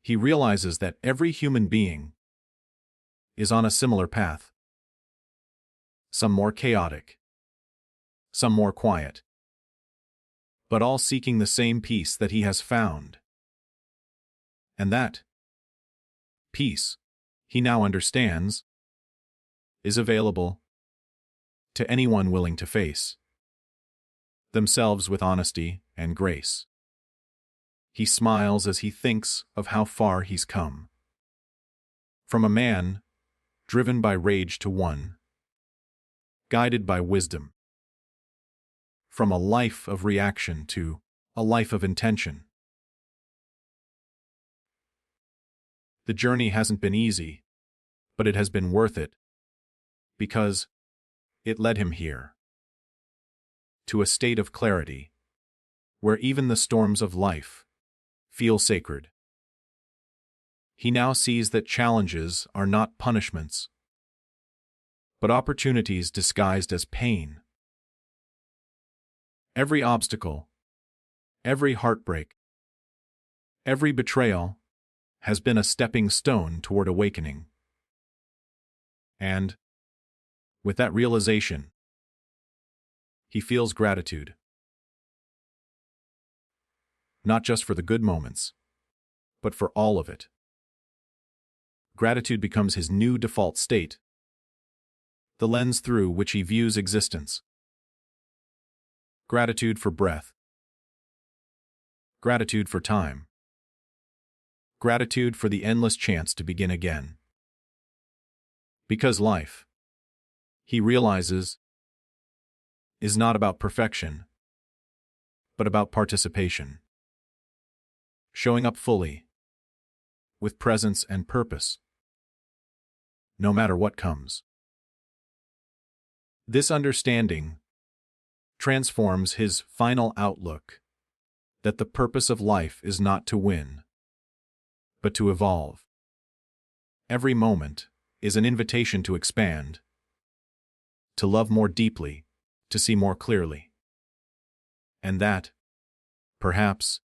He realizes that every human being is on a similar path, some more chaotic, some more quiet, but all seeking the same peace that he has found. And that peace, he now understands, is available to anyone willing to face themselves with honesty and grace. He smiles as he thinks of how far he's come. From a man driven by rage to one guided by wisdom. From a life of reaction to a life of intention. The journey hasn't been easy, but it has been worth it, because it led him here, to a state of clarity, where even the storms of life feel sacred. He now sees that challenges are not punishments, but opportunities disguised as pain. Every obstacle, every heartbreak, every betrayal has been a stepping stone toward awakening. And, with that realization, he feels gratitude. Not just for the good moments, but for all of it. Gratitude becomes his new default state, the lens through which he views existence. Gratitude for breath. Gratitude for time. Gratitude for the endless chance to begin again. Because life, he realizes, is not about perfection, but about participation. Showing up fully, with presence and purpose, no matter what comes. This understanding transforms his final outlook, that the purpose of life is not to win, but to evolve. Every moment is an invitation to expand, to love more deeply, to see more clearly. And that, perhaps,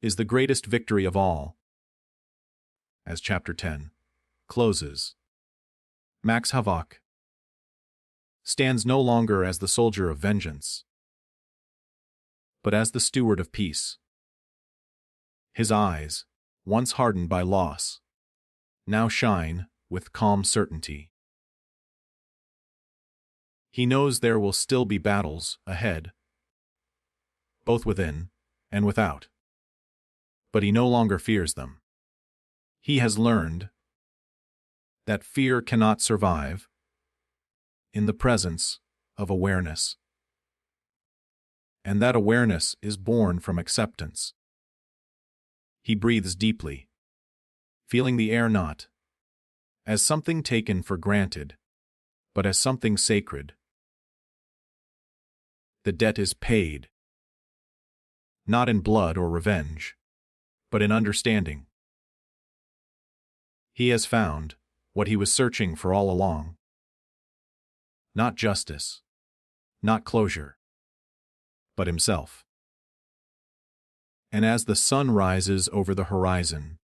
is the greatest victory of all. As Chapter 10 closes, Max Havok stands no longer as the soldier of vengeance, but as the steward of peace. His eyes, once hardened by loss, now shine with calm certainty. He knows there will still be battles ahead, both within and without, but he no longer fears them. He has learned that fear cannot survive in the presence of awareness, and that awareness is born from acceptance. He breathes deeply, feeling the air not as something taken for granted, but as something sacred. The debt is paid, not in blood or revenge, but in understanding. He has found what he was searching for all along. Not justice, not closure, but himself. And as the sun rises over the horizon,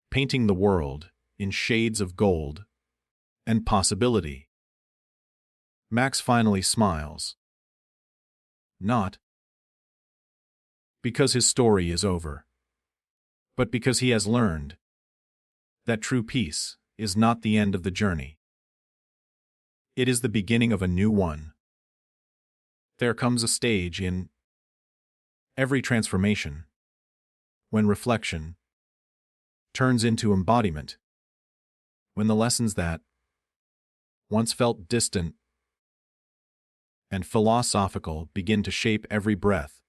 painting the world in shades of gold and possibility, Max finally smiles. Not because his story is over, but because he has learned that true peace is not the end of the journey. It is the beginning of a new one. There comes a stage in every transformation when reflection turns into embodiment, when the lessons that once felt distant and philosophical begin to shape every breath,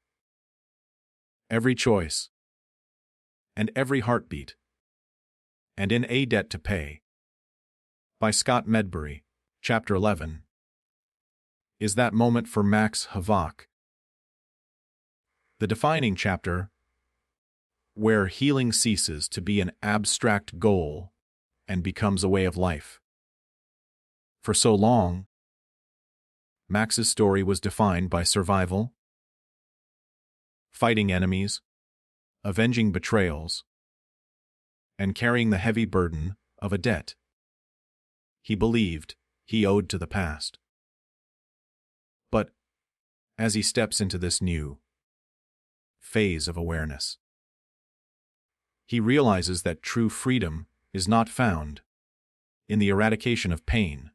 every choice, and every heartbeat. And in A Debt to Pay, by Scott Medbury, Chapter 11, is that moment for Max Havok. The defining chapter where healing ceases to be an abstract goal and becomes a way of life. For so long, Max's story was defined by survival, fighting enemies, avenging betrayals, and carrying the heavy burden of a debt he believed he owed to the past. But as he steps into this new phase of awareness, he realizes that true freedom is not found in the eradication of pain,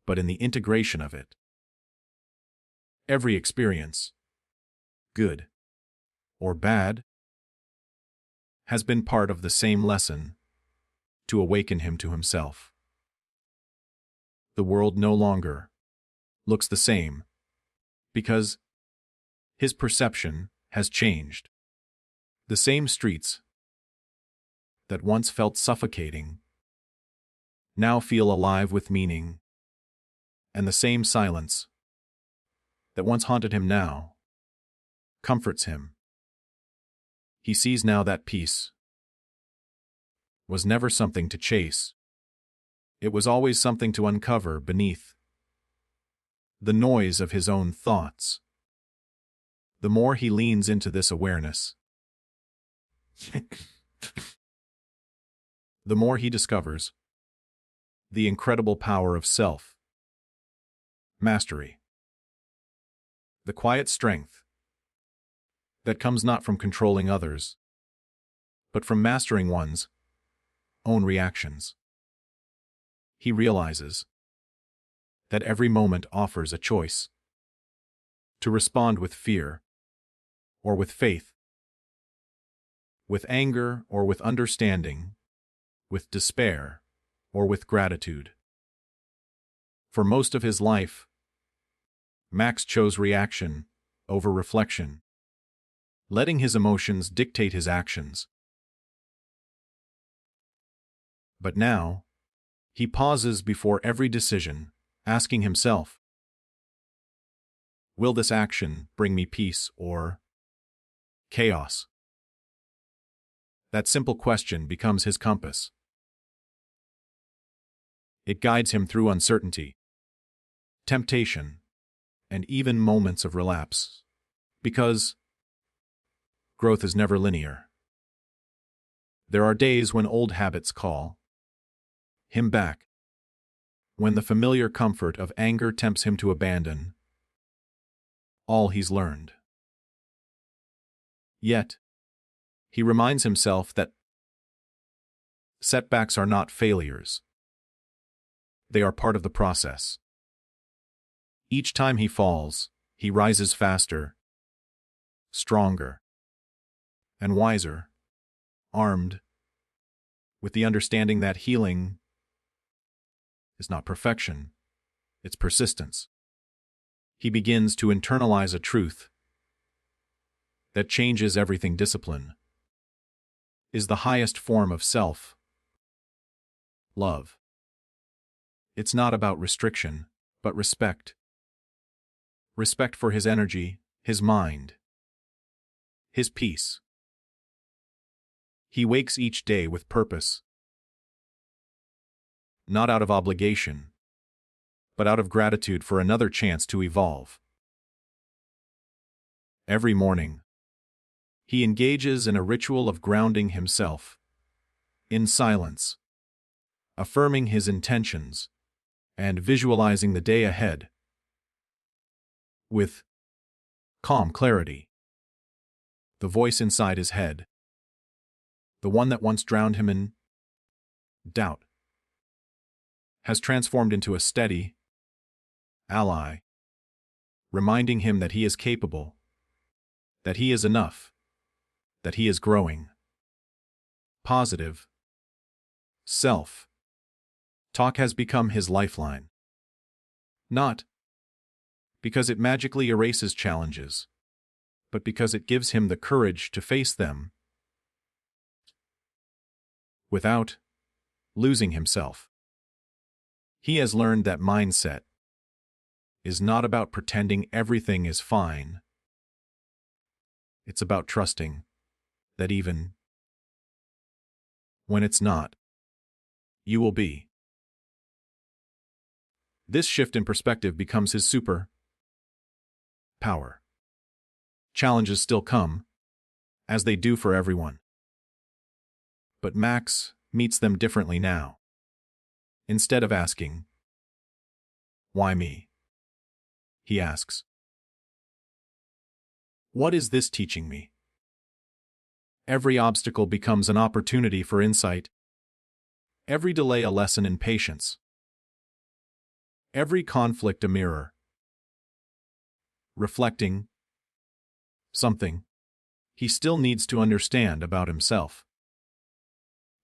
but in the integration of it. Every experience, good or bad, has been part of the same lesson to awaken him to himself. The world no longer looks the same because his perception has changed. The same streets that once felt suffocating now feel alive with meaning, and the same silence that once haunted him now comforts him. He sees now that peace was never something to chase. It was always something to uncover beneath the noise of his own thoughts. The more he leans into this awareness, the more he discovers the incredible power of self-mastery. The quiet strength that comes not from controlling others, but from mastering one's own reactions. He realizes that every moment offers a choice to respond with fear or with faith, with anger or with understanding, with despair or with gratitude. For most of his life, Max chose reaction over reflection, letting his emotions dictate his actions. But now, he pauses before every decision, asking himself, will this action bring me peace or chaos? That simple question becomes his compass. It guides him through uncertainty, temptation, and even moments of relapse, because growth is never linear. There are days when old habits call him back, when the familiar comfort of anger tempts him to abandon all he's learned. Yet, he reminds himself that setbacks are not failures. They are part of the process. Each time he falls, he rises faster, stronger, and wiser, armed with the understanding that healing is not perfection, it's persistence. He begins to internalize a truth that changes everything. Discipline is the highest form of self-love. It's not about restriction, but respect. Respect for his energy, his mind, his peace. He wakes each day with purpose, not out of obligation, but out of gratitude for another chance to evolve. Every morning, he engages in a ritual of grounding himself in silence, affirming his intentions, and visualizing the day ahead with calm clarity. The voice inside his head, the one that once drowned him in doubt, has transformed into a steady ally, reminding him that he is capable, that he is enough, that he is growing. positive self-talk has become his lifeline. Not because it magically erases challenges, but because it gives him the courage to face them without losing himself. He has learned that mindset is not about pretending everything is fine. It's about trusting that even when it's not, you will be. This shift in perspective becomes his super power. Challenges still come, as they do for everyone. But Max meets them differently now. Instead of asking, "Why me?" he asks, "What is this teaching me?" Every obstacle becomes an opportunity for insight. Every delay a lesson in patience. Every conflict a mirror, reflecting something he still needs to understand about himself.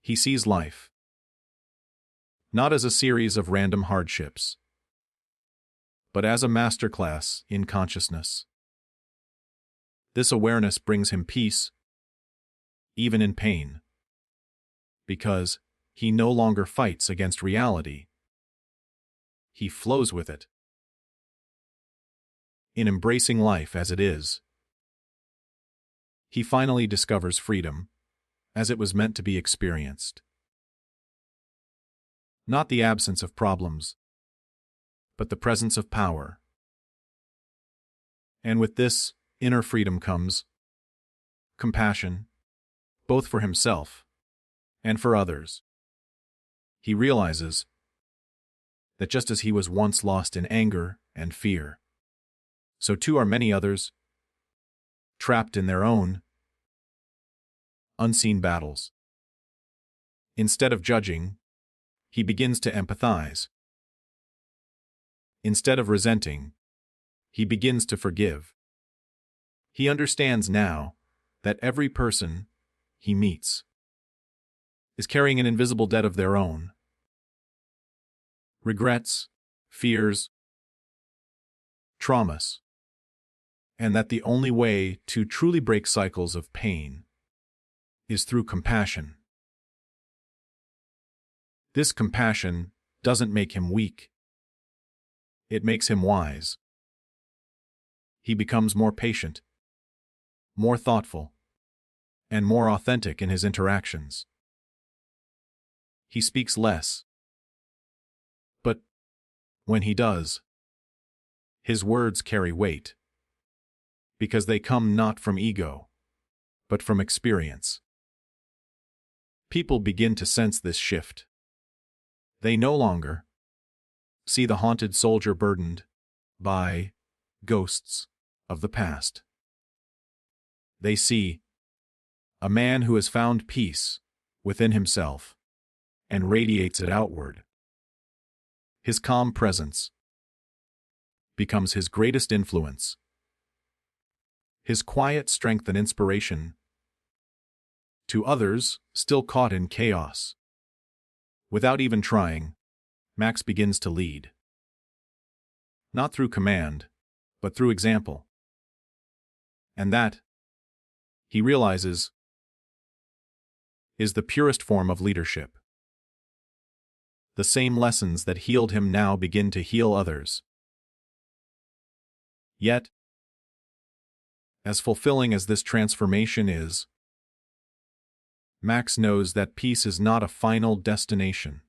He sees life not as a series of random hardships, but as a masterclass in consciousness. This awareness brings him peace, even in pain, because he no longer fights against reality. He flows with it. In embracing life as it is, he finally discovers freedom as it was meant to be experienced. Not the absence of problems, but the presence of power. And with this inner freedom comes compassion, both for himself and for others. He realizes that just as he was once lost in anger and fear, so too are many others, trapped in their own unseen battles. Instead of judging, he begins to empathize. Instead of resenting, he begins to forgive. He understands now that every person he meets is carrying an invisible debt of their own. Regrets, fears, traumas, and that the only way to truly break cycles of pain is through compassion. This compassion doesn't make him weak. It makes him wise. He becomes more patient, more thoughtful, and more authentic in his interactions. He speaks less, but when he does, his words carry weight, because they come not from ego, but from experience. People begin to sense this shift. They no longer see the haunted soldier burdened by ghosts of the past. They see a man who has found peace within himself and radiates it outward. His calm presence becomes his greatest influence. His quiet strength and inspiration to others still caught in chaos. Without even trying, Max begins to lead. Not through command, but through example. And that, he realizes, is the purest form of leadership. The same lessons that healed him now begin to heal others. Yet, as fulfilling as this transformation is, Max knows that peace is not a final destination.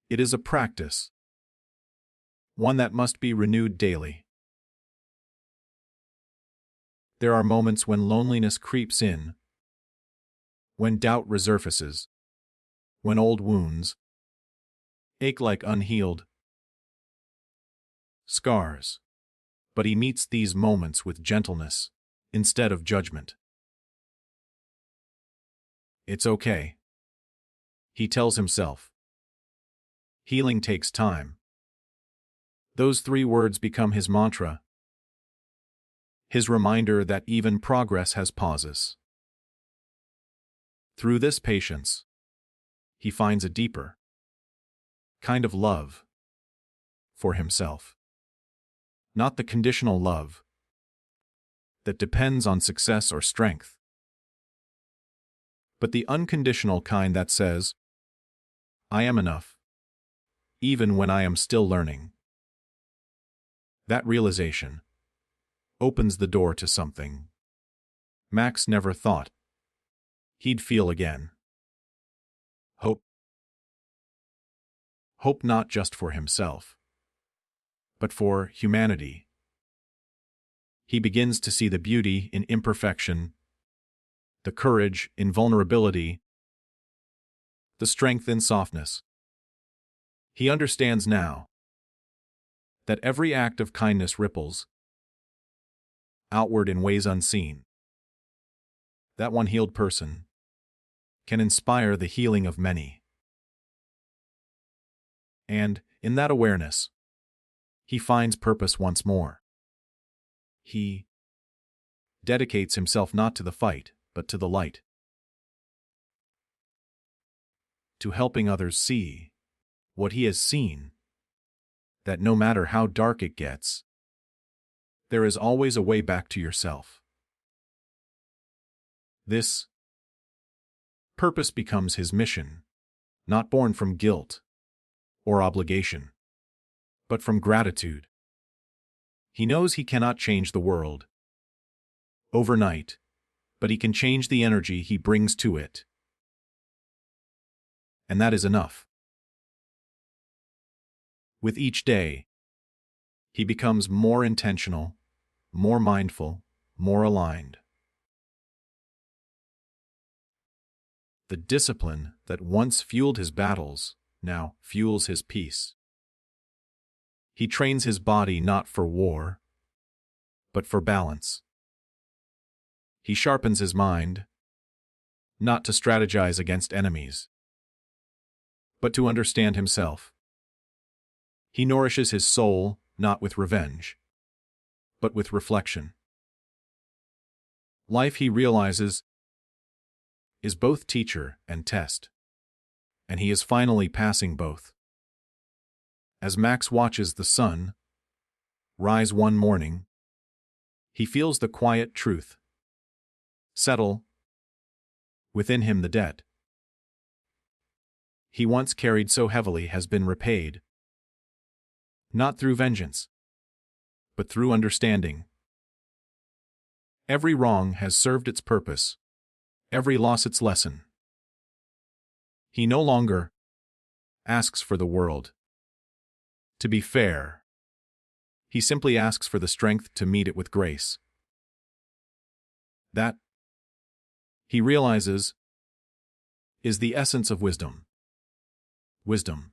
It is a practice, one that must be renewed daily. There are moments when loneliness creeps in, when doubt resurfaces, when old wounds ache like unhealed scars. But he meets these moments with gentleness instead of judgment. It's okay, he tells himself. Healing takes time. Those 3 words become his mantra, his reminder that even progress has pauses. Through this patience, he finds a deeper kind of love for himself. Not the conditional love that depends on success or strength, but the unconditional kind that says, I am enough, even when I am still learning. That realization opens the door to something Max never thought he'd feel again. Hope. Hope not just for himself, but for humanity. He begins to see the beauty in imperfection, the courage in vulnerability, the strength in softness. He understands now that every act of kindness ripples outward in ways unseen. That one healed person can inspire the healing of many. And, in that awareness, he finds purpose once more. He dedicates himself not to the fight, but to the light. To helping others see what he has seen, that no matter how dark it gets, there is always a way back to yourself. This purpose becomes his mission, not born from guilt or obligation, but from gratitude. He knows he cannot change the world overnight, but he can change the energy he brings to it. And that is enough. With each day, he becomes more intentional, more mindful, more aligned. The discipline that once fueled his battles now fuels his peace. He trains his body not for war, but for balance. He sharpens his mind, not to strategize against enemies, but to understand himself. He nourishes his soul not with revenge, but with reflection. Life, he realizes, is both teacher and test, and he is finally passing both. As Max watches the sun rise one morning, he feels the quiet truth settle within him. The debt he once carried so heavily has been repaid, not through vengeance, but through understanding. Every wrong has served its purpose, every loss its lesson. He no longer asks for the world to be fair. He simply asks for the strength to meet it with grace. That, he realizes, is the essence of wisdom. Wisdom,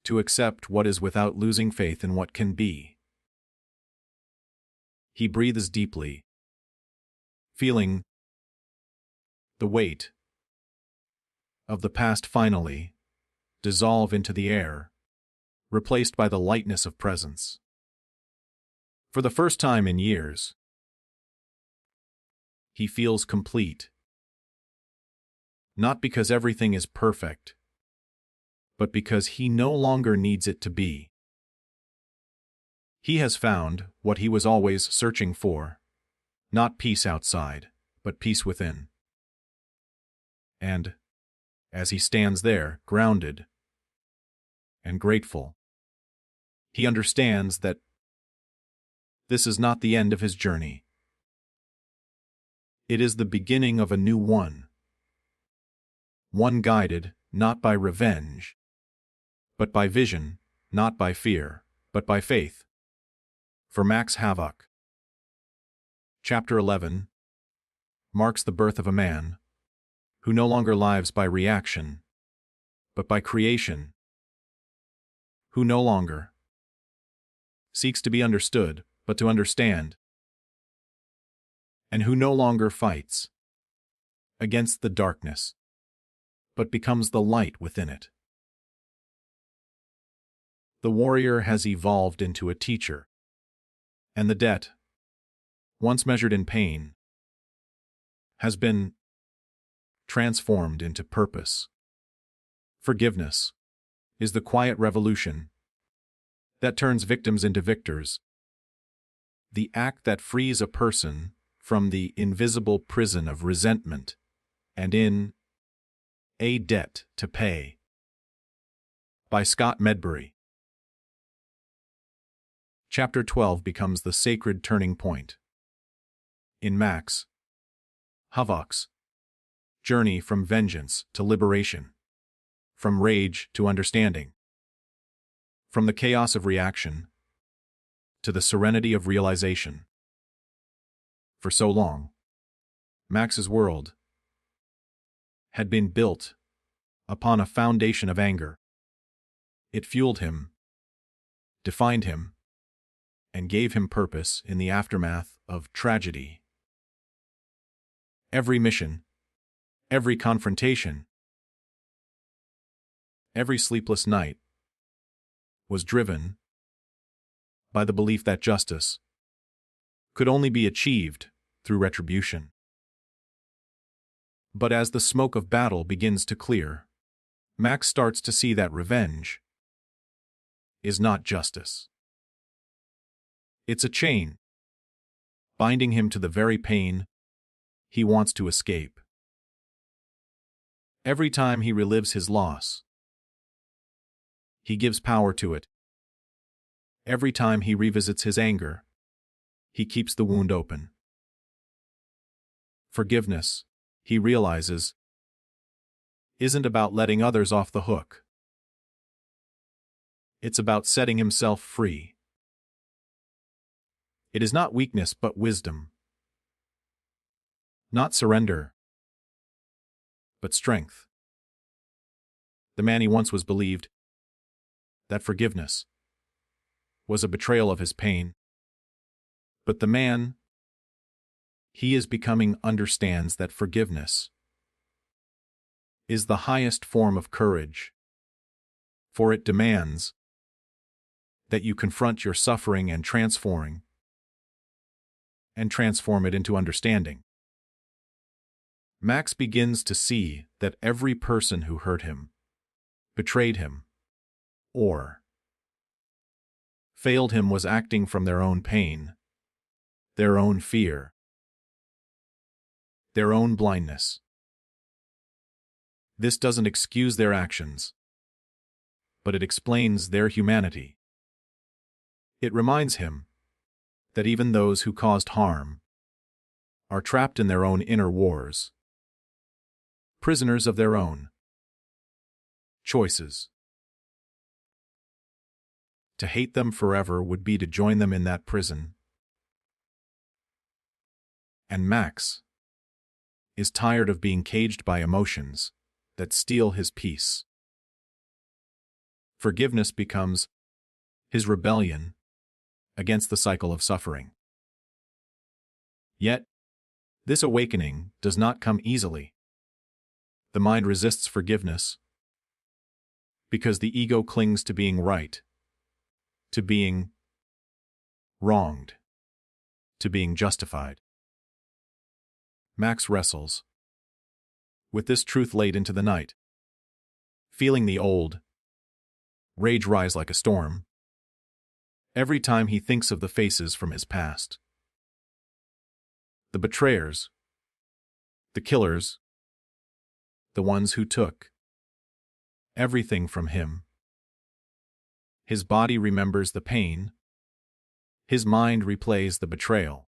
to accept what is without losing faith in what can be. He breathes deeply, feeling the weight of the past finally dissolve into the air, replaced by the lightness of presence. For the first time in years, he feels complete. Not because everything is perfect, but because he no longer needs it to be. He has found what he was always searching for, not peace outside, but peace within. And, as he stands there, grounded and grateful, he understands that this is not the end of his journey. It is the beginning of a new one. One guided, not by revenge, but by vision, not by fear, but by faith. For Max Havok. Chapter 11 marks the birth of a man who no longer lives by reaction, but by creation, who no longer seeks to be understood, but to understand, and who no longer fights against the darkness, but becomes the light within it. The warrior has evolved into a teacher, and the debt, once measured in pain, has been transformed into purpose. Forgiveness is the quiet revolution that turns victims into victors, the act that frees a person from the invisible prison of resentment and in a debt to pay. By Scott Medbury. Chapter 12 becomes the sacred turning point. In Max Havok's journey from vengeance to liberation, from rage to understanding, from the chaos of reaction to the serenity of realization. For so long, Max's world had been built upon a foundation of anger. It fueled him, defined him, and gave him purpose in the aftermath of tragedy. Every mission, every confrontation, every sleepless night was driven by the belief that justice could only be achieved through retribution. But as the smoke of battle begins to clear, Max starts to see that revenge is not justice. It's a chain, binding him to the very pain he wants to escape. Every time he relives his loss, he gives power to it. Every time he revisits his anger, he keeps the wound open. Forgiveness, he realizes, isn't about letting others off the hook. It's about setting himself free. It is not weakness but wisdom. Not surrender, but strength. The man he once was believed that forgiveness was a betrayal of his pain. But the man he is becoming understands that forgiveness is the highest form of courage, for it demands that you confront your suffering and transform it into understanding. Max begins to see that every person who hurt him, betrayed him, or failed him was acting from their own pain, their own fear, their own blindness. This doesn't excuse their actions, but it explains their humanity. It reminds him that even those who caused harm are trapped in their own inner wars, prisoners of their own choices. To hate them forever would be to join them in that prison. And Max is tired of being caged by emotions that steal his peace. Forgiveness becomes his rebellion against the cycle of suffering. Yet, this awakening does not come easily. The mind resists forgiveness because the ego clings to being right, to being wronged, to being justified. Max wrestles with this truth late into the night, feeling the old rage rise like a storm every time he thinks of the faces from his past. The betrayers, the killers, the ones who took everything from him. His body remembers the pain, his mind replays the betrayal,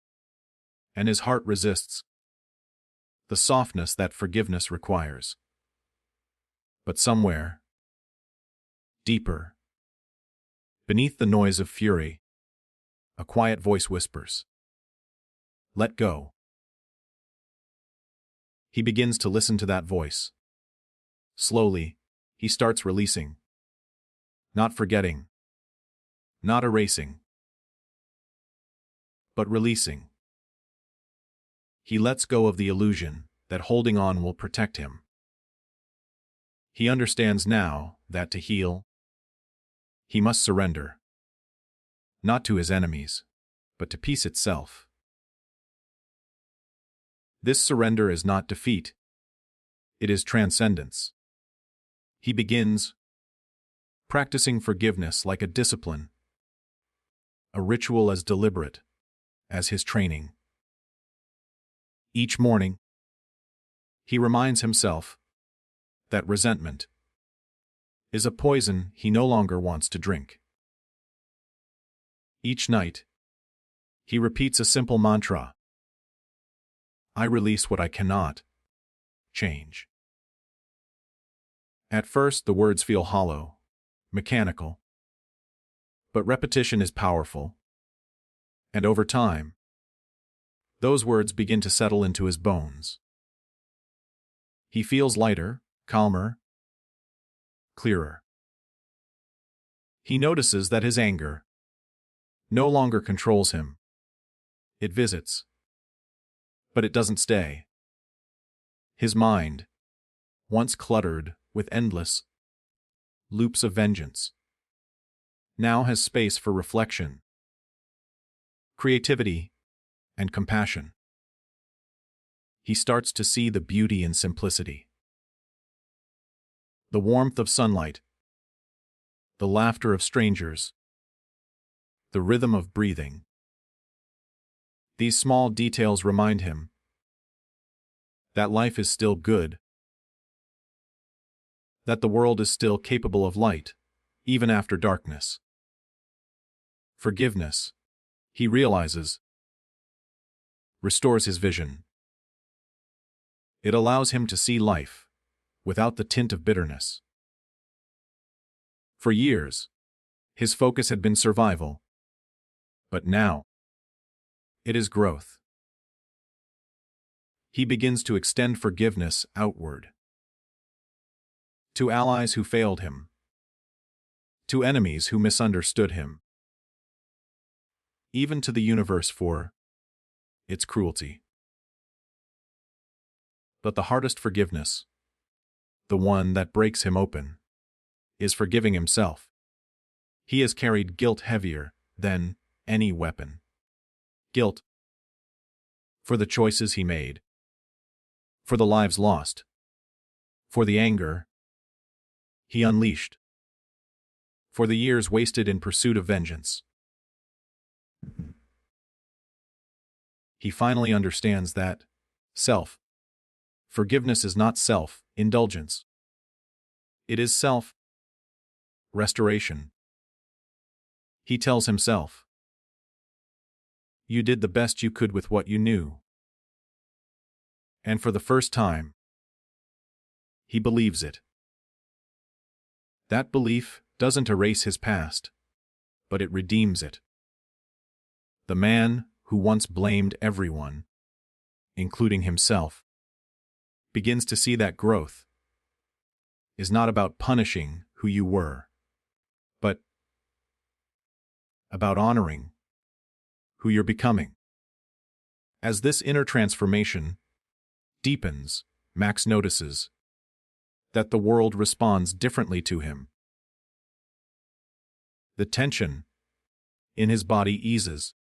and his heart resists the softness that forgiveness requires. But somewhere, deeper, beneath the noise of fury, a quiet voice whispers, "Let go." He begins to listen to that voice. Slowly, he starts releasing. Not forgetting, not erasing, but releasing. He lets go of the illusion that holding on will protect him. He understands now that to heal, he must surrender, not to his enemies, but to peace itself. This surrender is not defeat. It is transcendence. He begins practicing forgiveness like a discipline, a ritual as deliberate as his training. Each morning, he reminds himself that resentment is a poison he no longer wants to drink. Each night, he repeats a simple mantra: I release what I cannot change. At first, the words feel hollow, mechanical, but repetition is powerful, and over time, those words begin to settle into his bones. He feels lighter, calmer, clearer. He notices that his anger no longer controls him. It visits, but it doesn't stay. His mind, once cluttered with endless loops of vengeance, now has space for reflection, creativity, and compassion. He starts to see the beauty in simplicity. The warmth of sunlight, the laughter of strangers, the rhythm of breathing. These small details remind him that life is still good, that the world is still capable of light, even after darkness. Forgiveness, he realizes, restores his vision. It allows him to see life without the tint of bitterness. For years, his focus had been survival, but now it is growth. He begins to extend forgiveness outward, to allies who failed him, to enemies who misunderstood him, even to the universe for its cruelty. But the hardest forgiveness, the one that breaks him open, is forgiving himself. He has carried guilt heavier than any weapon. Guilt for the choices he made, for the lives lost, for the anger he unleashed, for the years wasted in pursuit of vengeance. He finally understands that self-forgiveness is not self-indulgence. It is self-restoration. He tells himself, you did the best you could with what you knew. And for the first time, he believes it. That belief doesn't erase his past, but it redeems it. The man who once blamed everyone, including himself, begins to see that growth is not about punishing who you were, but about honoring who you're becoming. As this inner transformation deepens, Max notices that the world responds differently to him. The tension in his body eases,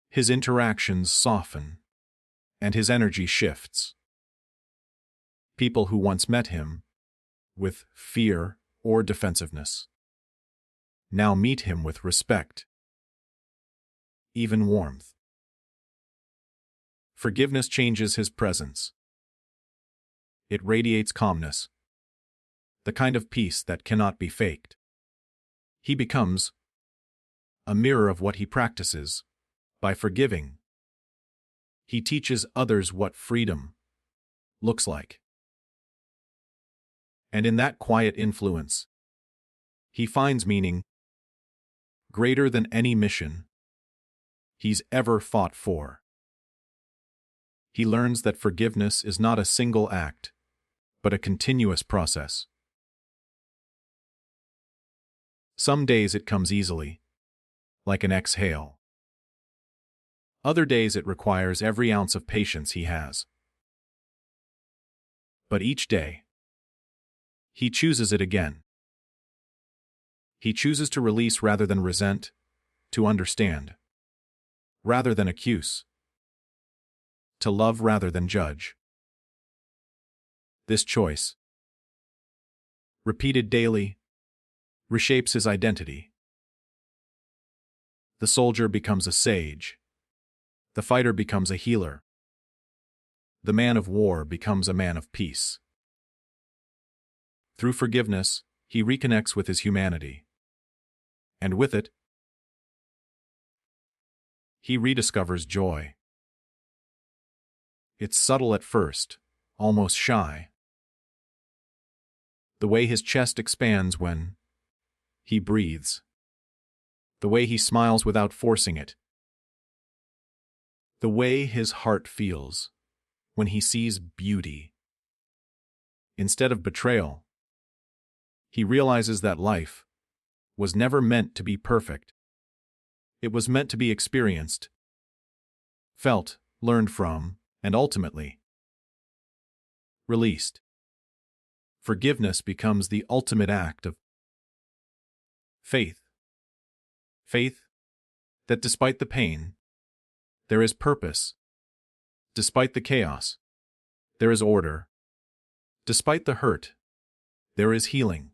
his interactions soften, and his energy shifts. People who once met him with fear or defensiveness now meet him with respect, even warmth. Forgiveness changes his presence. It radiates calmness, the kind of peace that cannot be faked. He becomes a mirror of what he practices. By forgiving, he teaches others what freedom looks like. And in that quiet influence, he finds meaning greater than any mission he's ever fought for. He learns that forgiveness is not a single act, but a continuous process. Some days it comes easily, like an exhale. Other days it requires every ounce of patience he has. But each day, he chooses it again. He chooses to release rather than resent, to understand rather than accuse, to love rather than judge. This choice, repeated daily, reshapes his identity. The soldier becomes a sage. The fighter becomes a healer. The man of war becomes a man of peace. Through forgiveness, he reconnects with his humanity. And with it, he rediscovers joy. It's subtle at first, almost shy. The way his chest expands when he breathes. The way he smiles without forcing it. The way his heart feels when he sees beauty. Instead of betrayal, he realizes that life was never meant to be perfect. It was meant to be experienced, felt, learned from, and ultimately released. Forgiveness becomes the ultimate act of faith. Faith that despite the pain, there is purpose. Despite the chaos, there is order. Despite the hurt, there is healing.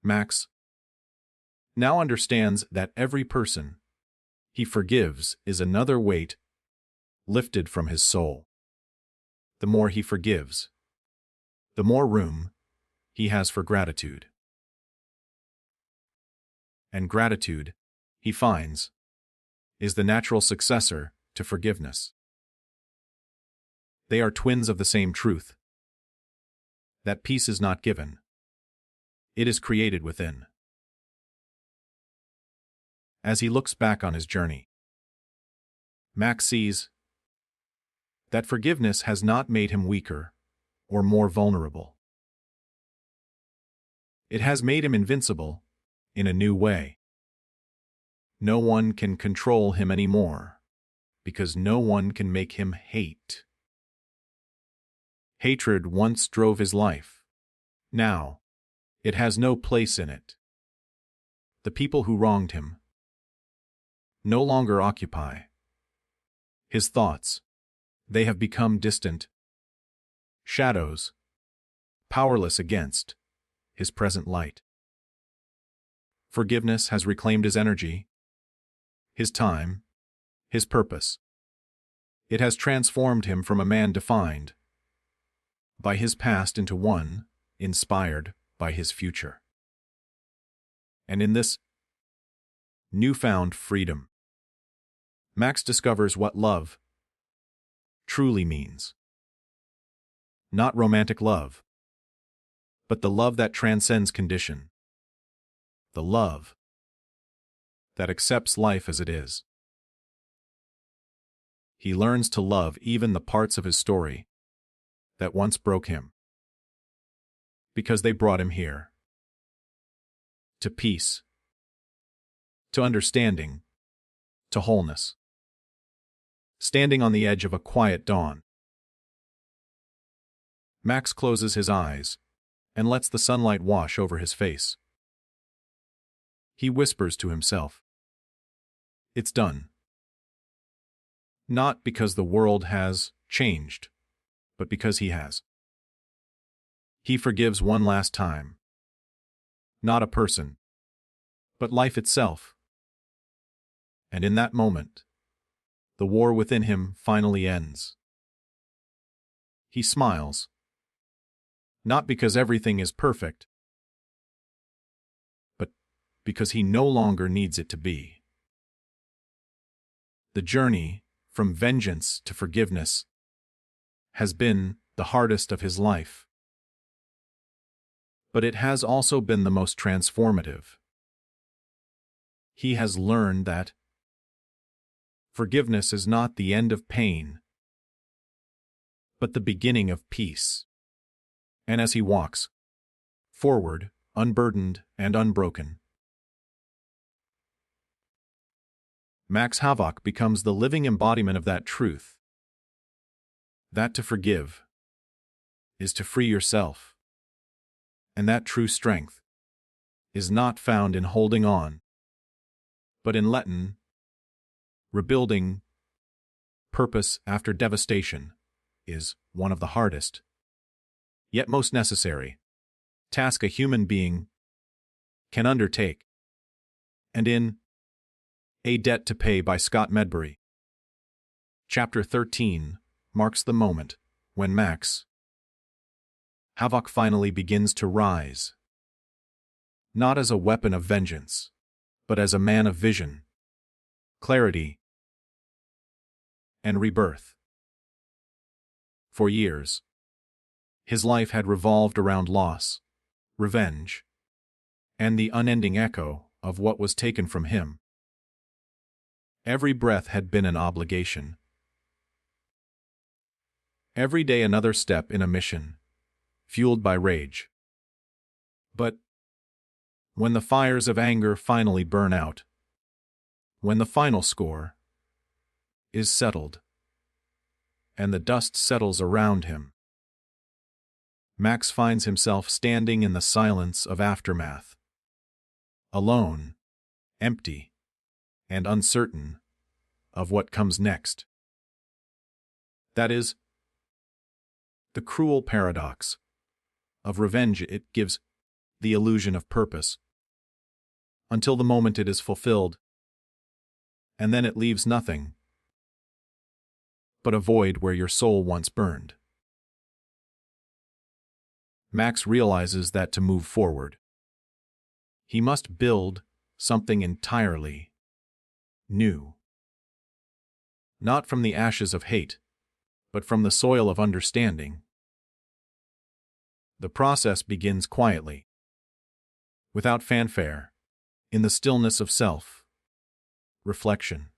Max now understands that every person he forgives is another weight lifted from his soul. The more he forgives, the more room he has for gratitude. And gratitude, he finds, is the natural successor to forgiveness. They are twins of the same truth. That peace is not given. It is created within. As he looks back on his journey, Max sees that forgiveness has not made him weaker or more vulnerable. It has made him invincible in a new way. No one can control him anymore, because no one can make him hate. Hatred once drove his life. Now, it has no place in it. The people who wronged him no longer occupy his thoughts. They have become distant shadows, powerless against his present light. Forgiveness has reclaimed his energy, his time, his purpose. It has transformed him from a man defined by his past into one inspired by his future. And in this newfound freedom, Max discovers what love truly means. Not romantic love, but the love that transcends condition. The love that accepts life as it is. He learns to love even the parts of his story that once broke him, because they brought him here. To peace, to understanding, to wholeness. Standing on the edge of a quiet dawn, Max closes his eyes and lets the sunlight wash over his face. He whispers to himself, "It's done." Not because the world has changed, but because he has. He forgives one last time. Not a person, but life itself. And in that moment, the war within him finally ends. He smiles. Not because everything is perfect, but because he no longer needs it to be. The journey from vengeance to forgiveness has been the hardest of his life. But it has also been the most transformative. He has learned that forgiveness is not the end of pain, but the beginning of peace. And as he walks forward, unburdened and unbroken, Max Havok becomes the living embodiment of that truth. That to forgive is to free yourself. And that true strength is not found in holding on, but in letting, rebuilding, purpose after devastation is one of the hardest, yet most necessary, tasks a human being can undertake. And in A Debt to Pay by Scott Medbury, Chapter 13 marks the moment when Max Havok finally begins to rise, not as a weapon of vengeance, but as a man of vision, clarity, and rebirth. For years, his life had revolved around loss, revenge, and the unending echo of what was taken from him. Every breath had been an obligation. Every day another step in a mission, fueled by rage. But when the fires of anger finally burn out, when the final score is settled, and the dust settles around him, Max finds himself standing in the silence of aftermath, alone, empty, and uncertain of what comes next. That is the cruel paradox of revenge. It gives the illusion of purpose until the moment it is fulfilled, and then it leaves nothing but a void where your soul once burned. Max realizes that to move forward, he must build something entirely new. Not from the ashes of hate, but from the soil of understanding. The process begins quietly, without fanfare, in the stillness of self-reflection.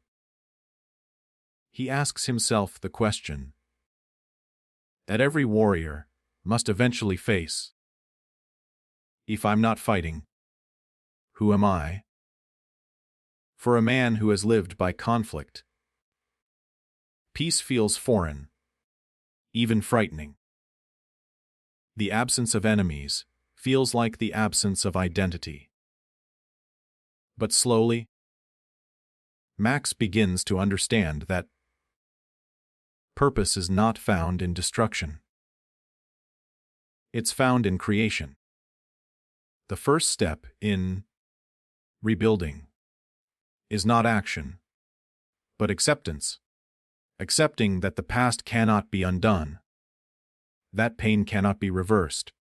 He asks himself the question that every warrior must eventually face. If I'm not fighting, who am I? For a man who has lived by conflict, peace feels foreign, even frightening. The absence of enemies feels like the absence of identity. But slowly, Max begins to understand that purpose is not found in destruction. It's found in creation. The first step in rebuilding is not action, but acceptance. Accepting that the past cannot be undone, that pain cannot be reversed,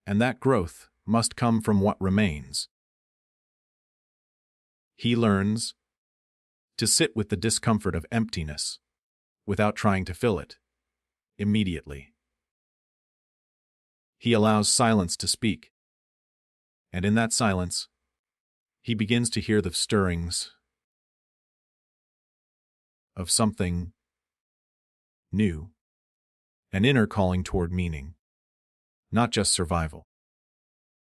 and that growth must come from what remains. He learns to sit with the discomfort of emptiness without trying to fill it immediately. He allows silence to speak, and in that silence, he begins to hear the stirrings of something new, an inner calling toward meaning, not just survival.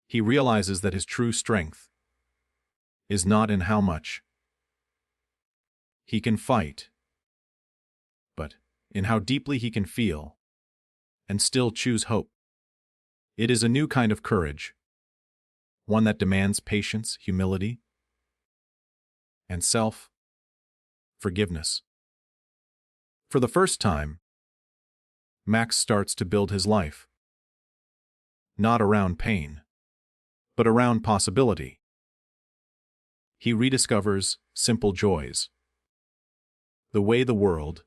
He realizes that his true strength is not in how much he can fight, but in how deeply he can feel and still choose hope. It is a new kind of courage, one that demands patience, humility, and self-forgiveness. For the first time, Max starts to build his life, not around pain, but around possibility. He rediscovers simple joys, the way the world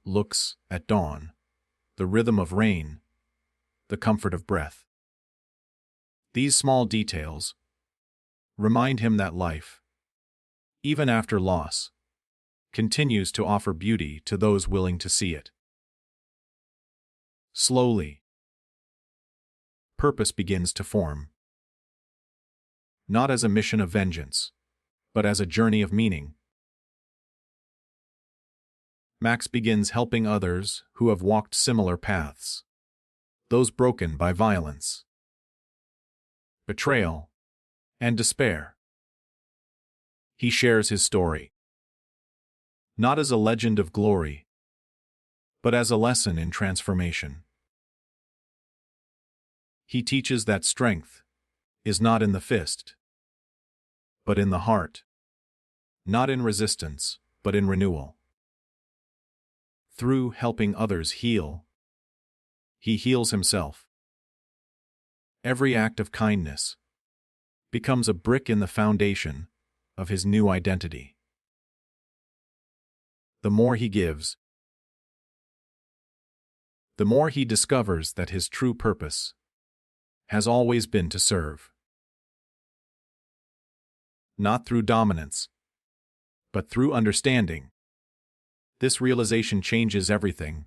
looks at dawn, the rhythm of rain, the comfort of breath. These small details remind him that life, even after loss, continues to offer beauty to those willing to see it. Slowly, purpose begins to form, not as a mission of vengeance, but as a journey of meaning. Max begins helping others who have walked similar paths, those broken by violence, betrayal, and despair. He shares his story, not as a legend of glory, but as a lesson in transformation. He teaches that strength is not in the fist, but in the heart, not in resistance, but in renewal. Through helping others heal, he heals himself. Every act of kindness becomes a brick in the foundation of his new identity. The more he gives, the more he discovers that his true purpose has always been to serve. Not through dominance, but through understanding. This realization changes everything.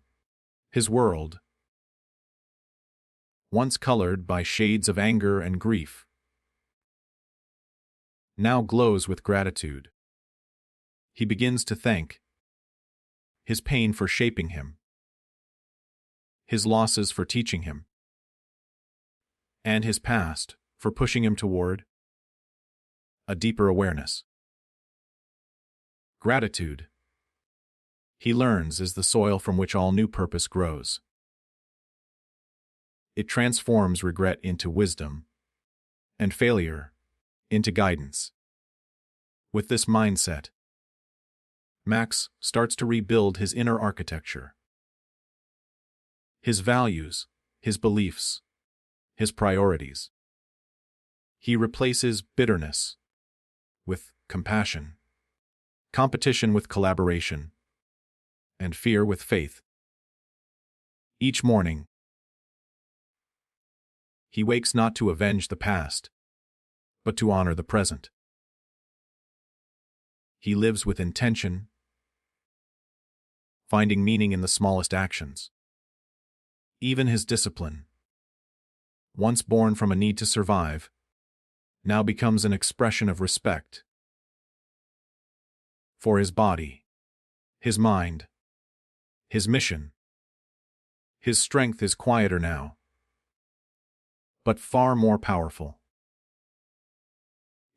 His world, once colored by shades of anger and grief, now glows with gratitude. He begins to thank his pain for shaping him, his losses for teaching him, and his past for pushing him toward a deeper awareness. Gratitude, he learns, is the soil from which all new purpose grows. It transforms regret into wisdom, and failure into guidance. With this mindset, Max starts to rebuild his inner architecture. His values, his beliefs, his priorities. He replaces bitterness with compassion, competition with collaboration, and fear with faith. Each morning, he wakes not to avenge the past, but to honor the present. He lives with intention, finding meaning in the smallest actions. Even his discipline, once born from a need to survive, now becomes an expression of respect for his body, his mind, his mission. His strength is quieter now, but far more powerful.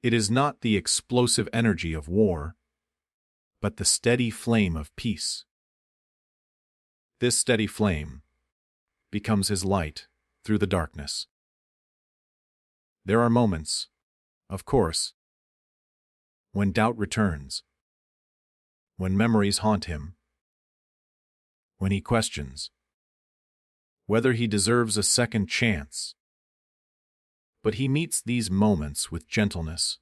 It is not the explosive energy of war, but the steady flame of peace. This steady flame becomes his light through the darkness. There are moments, of course, when doubt returns, when memories haunt him, when he questions whether he deserves a second chance. But he meets these moments with gentleness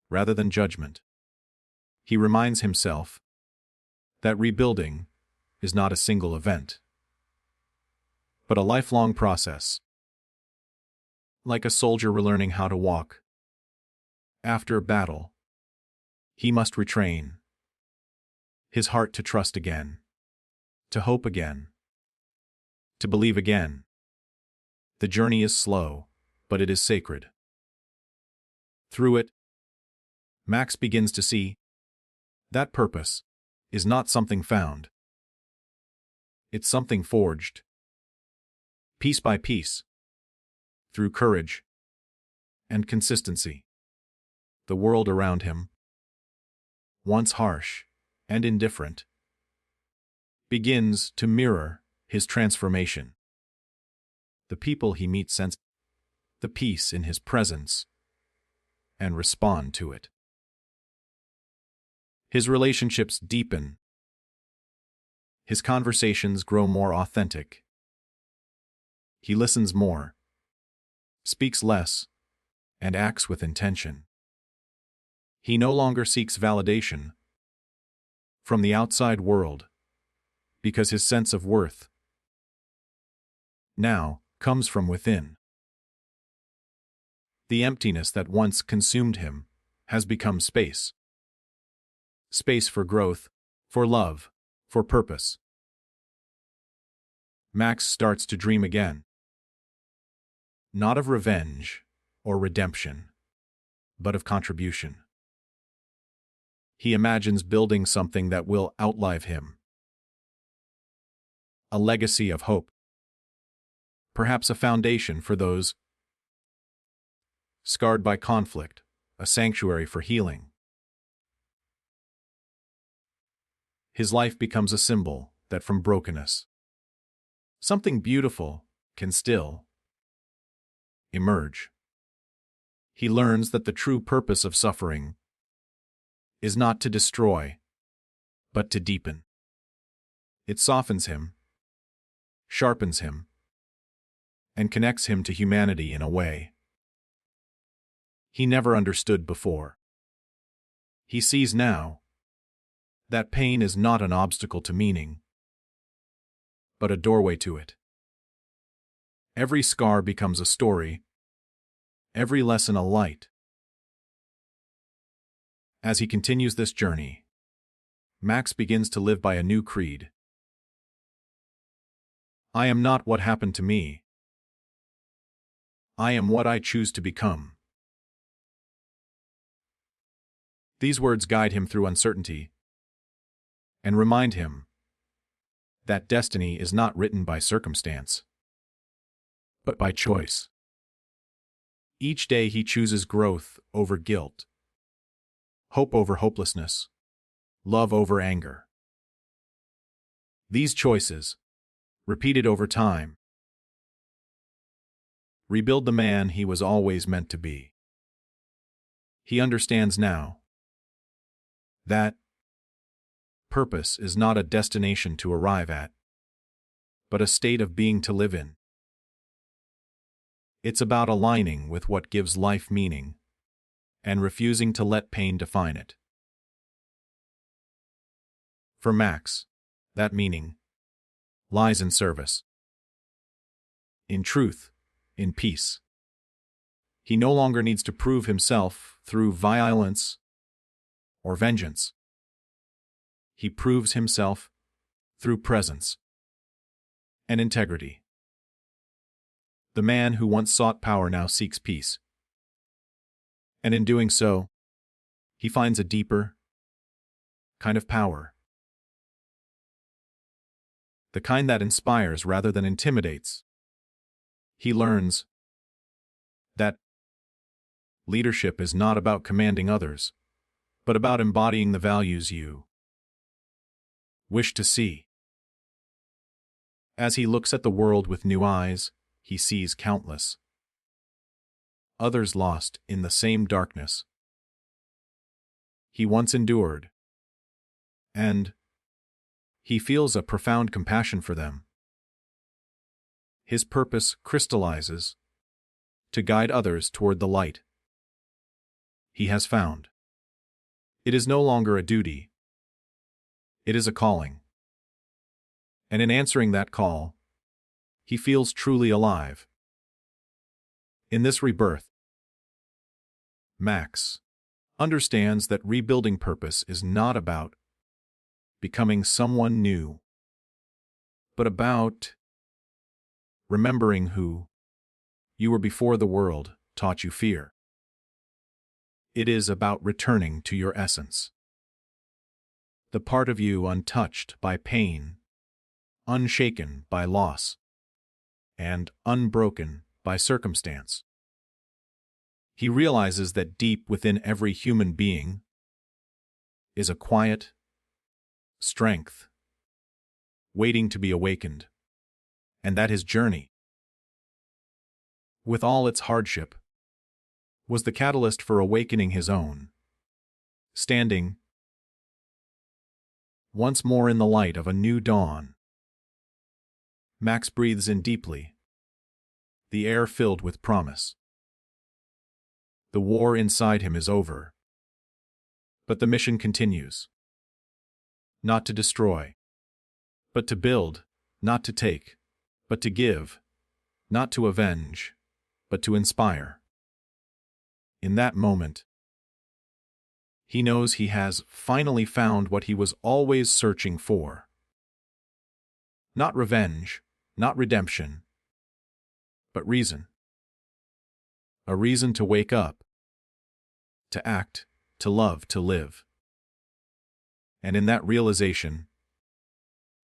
rather than judgment. He reminds himself that rebuilding is not a single event, but a lifelong process. Like a soldier relearning how to walk. After a battle, he must retrain his heart to trust again, to hope again, to believe again. The journey is slow, but it is sacred. Through it, Max begins to see that purpose is not something found. It's something forged, piece by piece, through courage and consistency. The world around him, once harsh and indifferent, begins to mirror his transformation. The people he meets sense the peace in his presence and respond to it. His relationships deepen. His conversations grow more authentic. He listens more, speaks less, and acts with intention. He no longer seeks validation from the outside world, because his sense of worth now comes from within. The emptiness that once consumed him has become space. Space for growth, for love, for purpose. Max starts to dream again. Not of revenge or redemption, but of contribution. He imagines building something that will outlive him. A legacy of hope. Perhaps a foundation for those scarred by conflict, a sanctuary for healing. His life becomes a symbol that from brokenness, something beautiful can still emerge. He learns that the true purpose of suffering is not to destroy, but to deepen. It softens him, sharpens him, and connects him to humanity in a way he never understood before. He sees now that pain is not an obstacle to meaning, but a doorway to it. Every scar becomes a story, every lesson a light. As he continues this journey, Max begins to live by a new creed. I am not what happened to me. I am what I choose to become. These words guide him through uncertainty and remind him that destiny is not written by circumstance, but by choice. Each day he chooses growth over guilt, hope over hopelessness, love over anger. These choices, repeated over time, rebuild the man he was always meant to be. He understands now that purpose is not a destination to arrive at, but a state of being to live in. It's about aligning with what gives life meaning and refusing to let pain define it. For Max, that meaning lies in service, in truth, in peace. He no longer needs to prove himself through violence or vengeance. He proves himself through presence and integrity. The man who once sought power now seeks peace. And in doing so, he finds a deeper kind of power. The kind that inspires rather than intimidates. He learns that leadership is not about commanding others, but about embodying the values you wish to see. As he looks at the world with new eyes, he sees countless others lost in the same darkness he once endured, and he feels a profound compassion for them. His purpose crystallizes to guide others toward the light he has found. It is no longer a duty. It is a calling. And in answering that call, he feels truly alive. In this rebirth, Max understands that rebuilding purpose is not about becoming someone new, but about remembering who you were before the world taught you fear. It is about returning to your essence, the part of you untouched by pain, unshaken by loss, and unbroken by circumstance. He realizes that deep within every human being is a quiet strength waiting to be awakened, and that his journey, with all its hardship, was the catalyst for awakening his own, standing once more in the light of a new dawn. Max breathes in deeply, the air filled with promise. The war inside him is over, but the mission continues. Not to destroy, but to build, not to take, but to give, not to avenge, but to inspire. In that moment, he knows he has finally found what he was always searching for. Not revenge, not redemption, but reason. A reason to wake up, to act, to love, to live. And in that realization,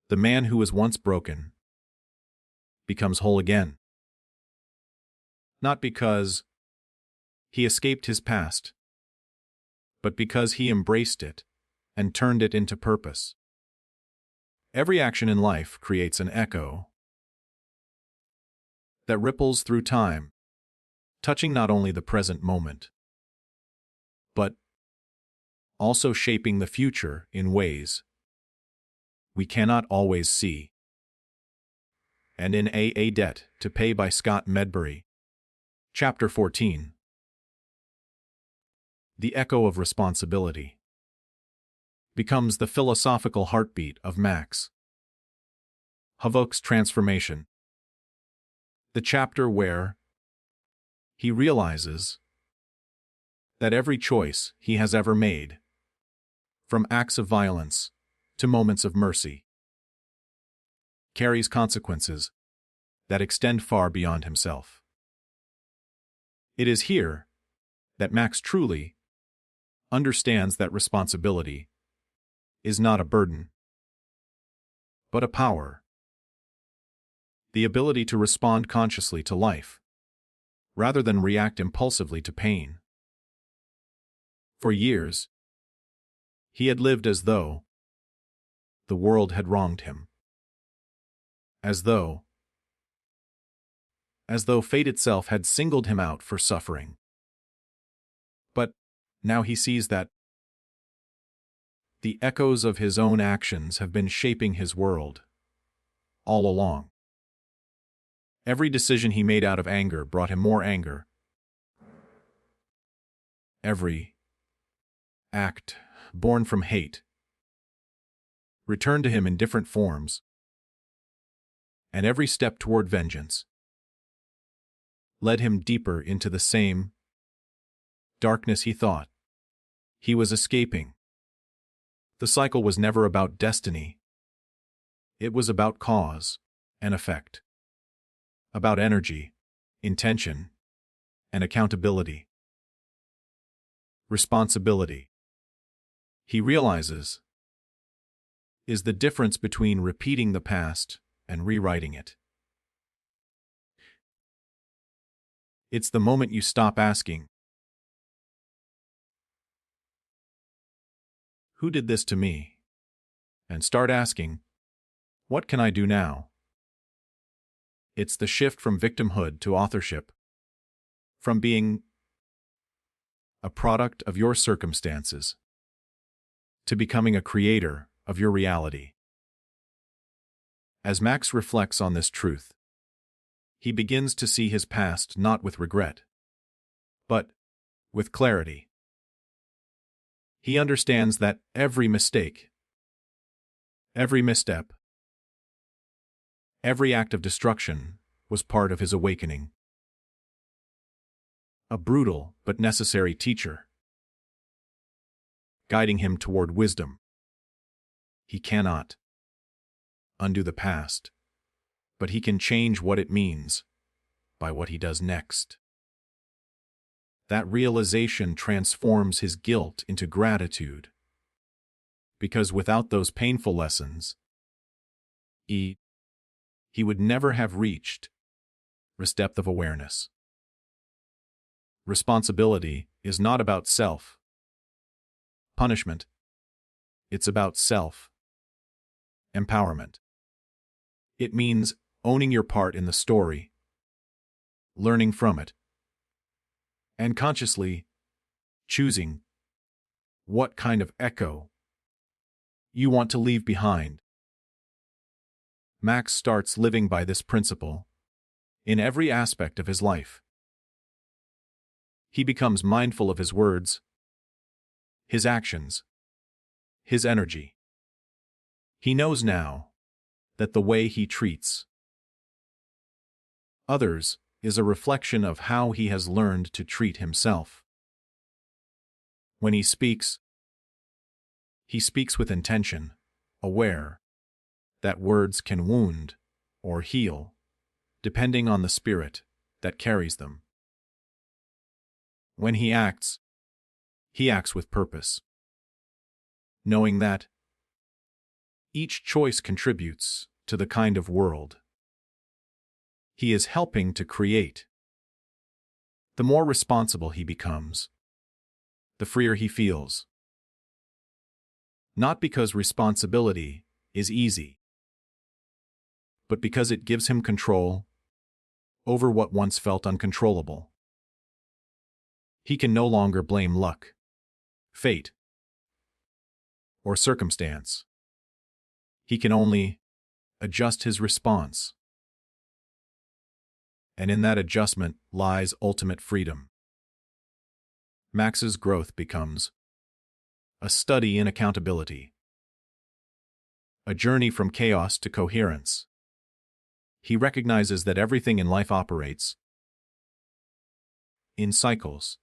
the man who was once broken becomes whole again. Not because he escaped his past, but because he embraced it and turned it into purpose. Every action in life creates an echo that ripples through time, touching not only the present moment, but also shaping the future in ways we cannot always see. And in A Debt to Pay by Scott Medbury. Chapter 14. The Echo of Responsibility becomes the philosophical heartbeat of Max Havok's transformation. The chapter where he realizes that every choice he has ever made, from acts of violence to moments of mercy, carries consequences that extend far beyond himself. It is here that Max truly understands that responsibility is not a burden, but a power. The ability to respond consciously to life, rather than react impulsively to pain. For years, he had lived as though the world had wronged him. As though fate itself had singled him out for suffering. But now he sees that the echoes of his own actions have been shaping his world all along. Every decision he made out of anger brought him more anger. Every act born from hate returned to him in different forms, and every step toward vengeance led him deeper into the same darkness he thought he was escaping. The cycle was never about destiny. It was about cause and effect, about energy, intention, and accountability. Responsibility, he realizes, is the difference between repeating the past and rewriting it. It's the moment you stop asking, "Who did this to me?" and start asking, "What can I do now?" It's the shift from victimhood to authorship, from being a product of your circumstances to becoming a creator of your reality. As Max reflects on this truth, he begins to see his past not with regret, but with clarity. He understands that every mistake, every misstep, every act of destruction was part of his awakening. A brutal but necessary teacher, guiding him toward wisdom. He cannot undo the past, but he can change what it means by what he does next. That realization transforms his guilt into gratitude, because without those painful lessons, he would never have reached this depth of awareness. Responsibility is not about self-punishment. It's about self-empowerment. It means owning your part in the story, learning from it, and consciously choosing what kind of echo you want to leave behind. Max starts living by this principle in every aspect of his life. He becomes mindful of his words, his actions, his energy. He knows now that the way he treats others is a reflection of how he has learned to treat himself. When he speaks with intention, aware that words can wound or heal, depending on the spirit that carries them. When he acts with purpose, knowing that each choice contributes to the kind of world he is helping to create. The more responsible he becomes, the freer he feels. Not because responsibility is easy, but because it gives him control over what once felt uncontrollable. He can no longer blame luck, fate, or circumstance. He can only adjust his response. And in that adjustment lies ultimate freedom. Max's growth becomes a study in accountability, a journey from chaos to coherence. He recognizes that everything in life operates in cycles.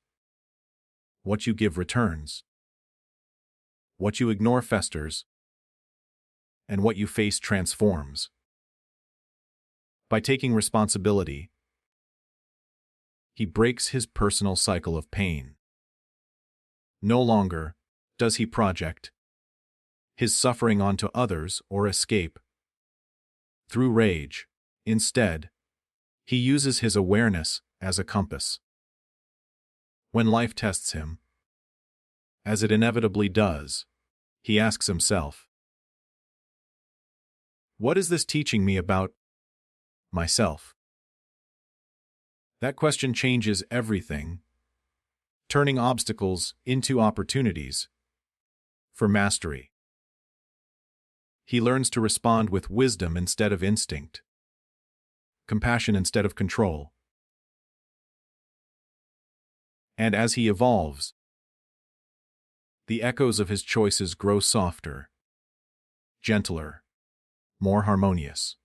What you give returns. What you ignore festers. And what you face transforms. By taking responsibility, he breaks his personal cycle of pain. No longer does he project his suffering onto others or escape through rage. Instead, he uses his awareness as a compass. When life tests him, as it inevitably does, he asks himself, "What is this teaching me about myself?" That question changes everything, turning obstacles into opportunities for mastery. He learns to respond with wisdom instead of instinct, compassion instead of control. And as he evolves, the echoes of his choices grow softer, gentler, more harmonious.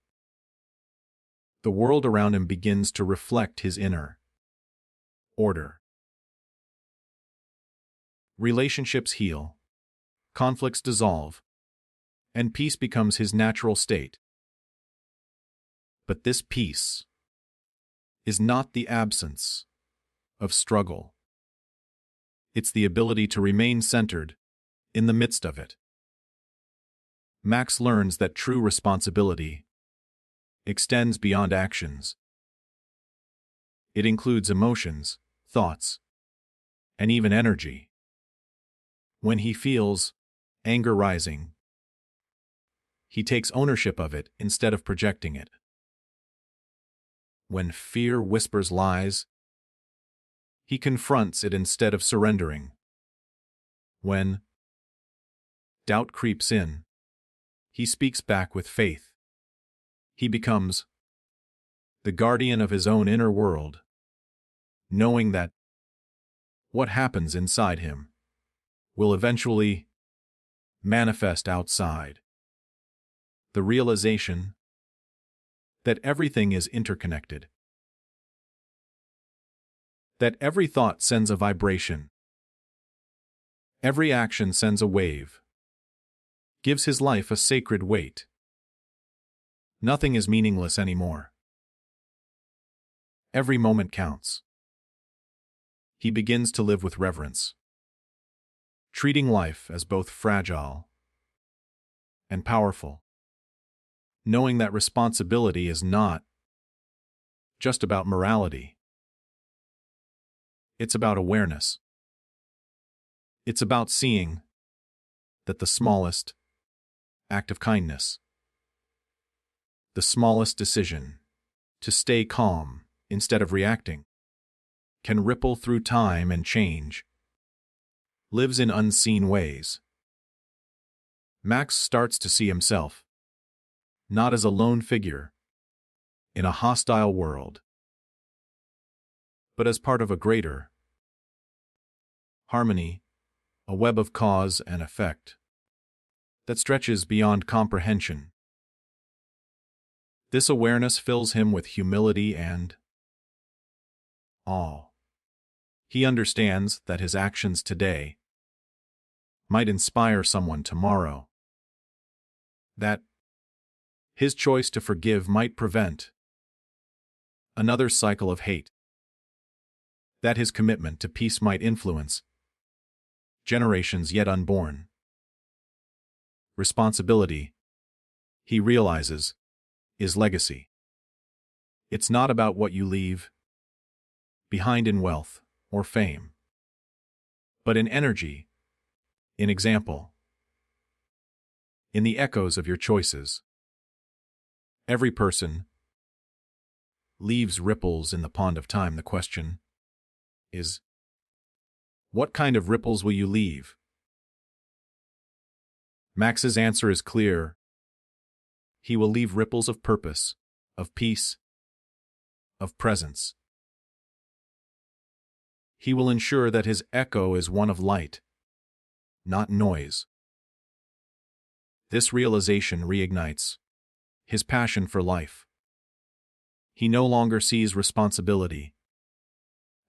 The world around him begins to reflect his inner order. Relationships heal, conflicts dissolve, and peace becomes his natural state. But this peace is not the absence of struggle. It's the ability to remain centered in the midst of it. Max learns that true responsibility extends beyond actions. It includes emotions, thoughts, and even energy. When he feels anger rising, he takes ownership of it instead of projecting it. When fear whispers lies, he confronts it instead of surrendering. When doubt creeps in, he speaks back with faith. He becomes the guardian of his own inner world, knowing that what happens inside him will eventually manifest outside. The realization that everything is interconnected, that every thought sends a vibration, every action sends a wave, gives his life a sacred weight. Nothing is meaningless anymore. Every moment counts. He begins to live with reverence, treating life as both fragile and powerful, knowing that responsibility is not just about morality. It's about awareness. It's about seeing that the smallest act of kindness, the smallest decision to stay calm instead of reacting, can ripple through time and change, lives in unseen ways. Max starts to see himself not as a lone figure in a hostile world, but as part of a greater harmony, a web of cause and effect that stretches beyond comprehension. This awareness fills him with humility and awe. He understands that his actions today might inspire someone tomorrow, that his choice to forgive might prevent another cycle of hate, that his commitment to peace might influence generations yet unborn. Responsibility, he realizes, is legacy. It's not about what you leave behind in wealth or fame, but in energy, in example, in the echoes of your choices. Every person leaves ripples in the pond of time. The question is, what kind of ripples will you leave? Max's answer is clear. He will leave ripples of purpose, of peace, of presence. He will ensure that his echo is one of light, not noise. This realization reignites his passion for life. He no longer sees responsibility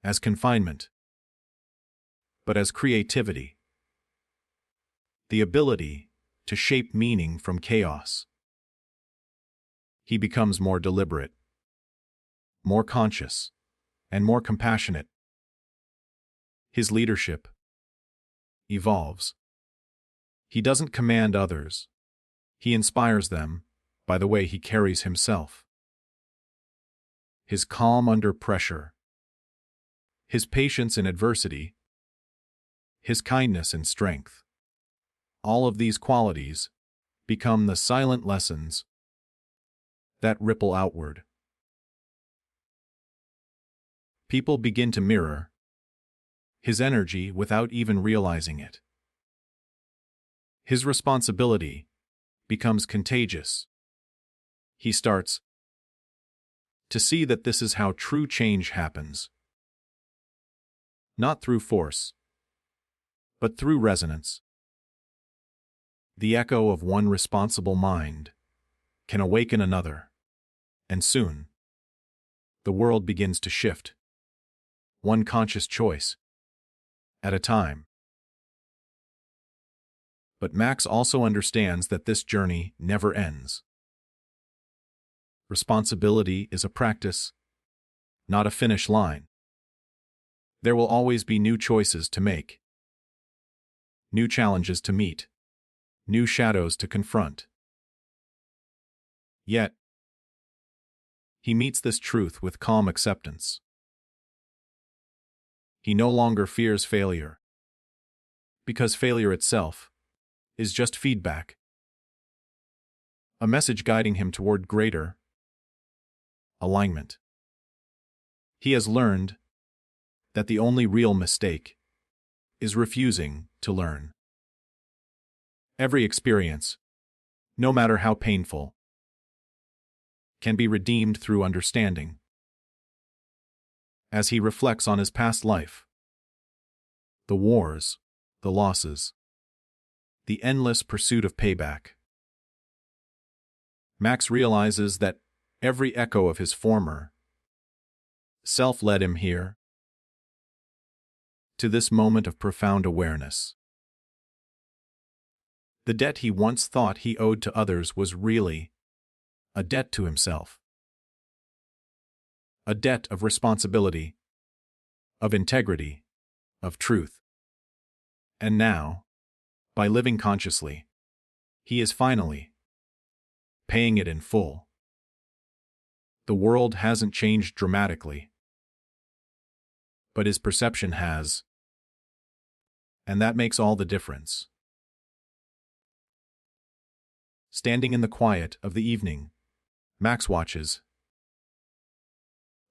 as confinement, but as creativity, the ability to shape meaning from chaos. He becomes more deliberate, more conscious, and more compassionate. His leadership evolves. He doesn't command others. He inspires them by the way he carries himself. His calm under pressure, his patience in adversity, his kindness in strength. All of these qualities become the silent lessons that ripple outward. People begin to mirror his energy without even realizing it. His responsibility becomes contagious. He starts to see that this is how true change happens. Not through force, but through resonance. The echo of one responsible mind can awaken another, and soon, the world begins to shift, one conscious choice at a time. But Max also understands that this journey never ends. Responsibility is a practice, not a finish line. There will always be new choices to make, new challenges to meet, new shadows to confront. Yet, he meets this truth with calm acceptance. He no longer fears failure, because failure itself is just feedback, a message guiding him toward greater alignment. He has learned that the only real mistake is refusing to learn. Every experience, no matter how painful, can be redeemed through understanding. As he reflects on his past life, the wars, the losses, the endless pursuit of payback, Max realizes that every echo of his former self led him here, to this moment of profound awareness. The debt he once thought he owed to others was really a debt to himself. A debt of responsibility, of integrity, of truth. And now, by living consciously, he is finally paying it in full. The world hasn't changed dramatically, but his perception has, and that makes all the difference. Standing in the quiet of the evening, Max watches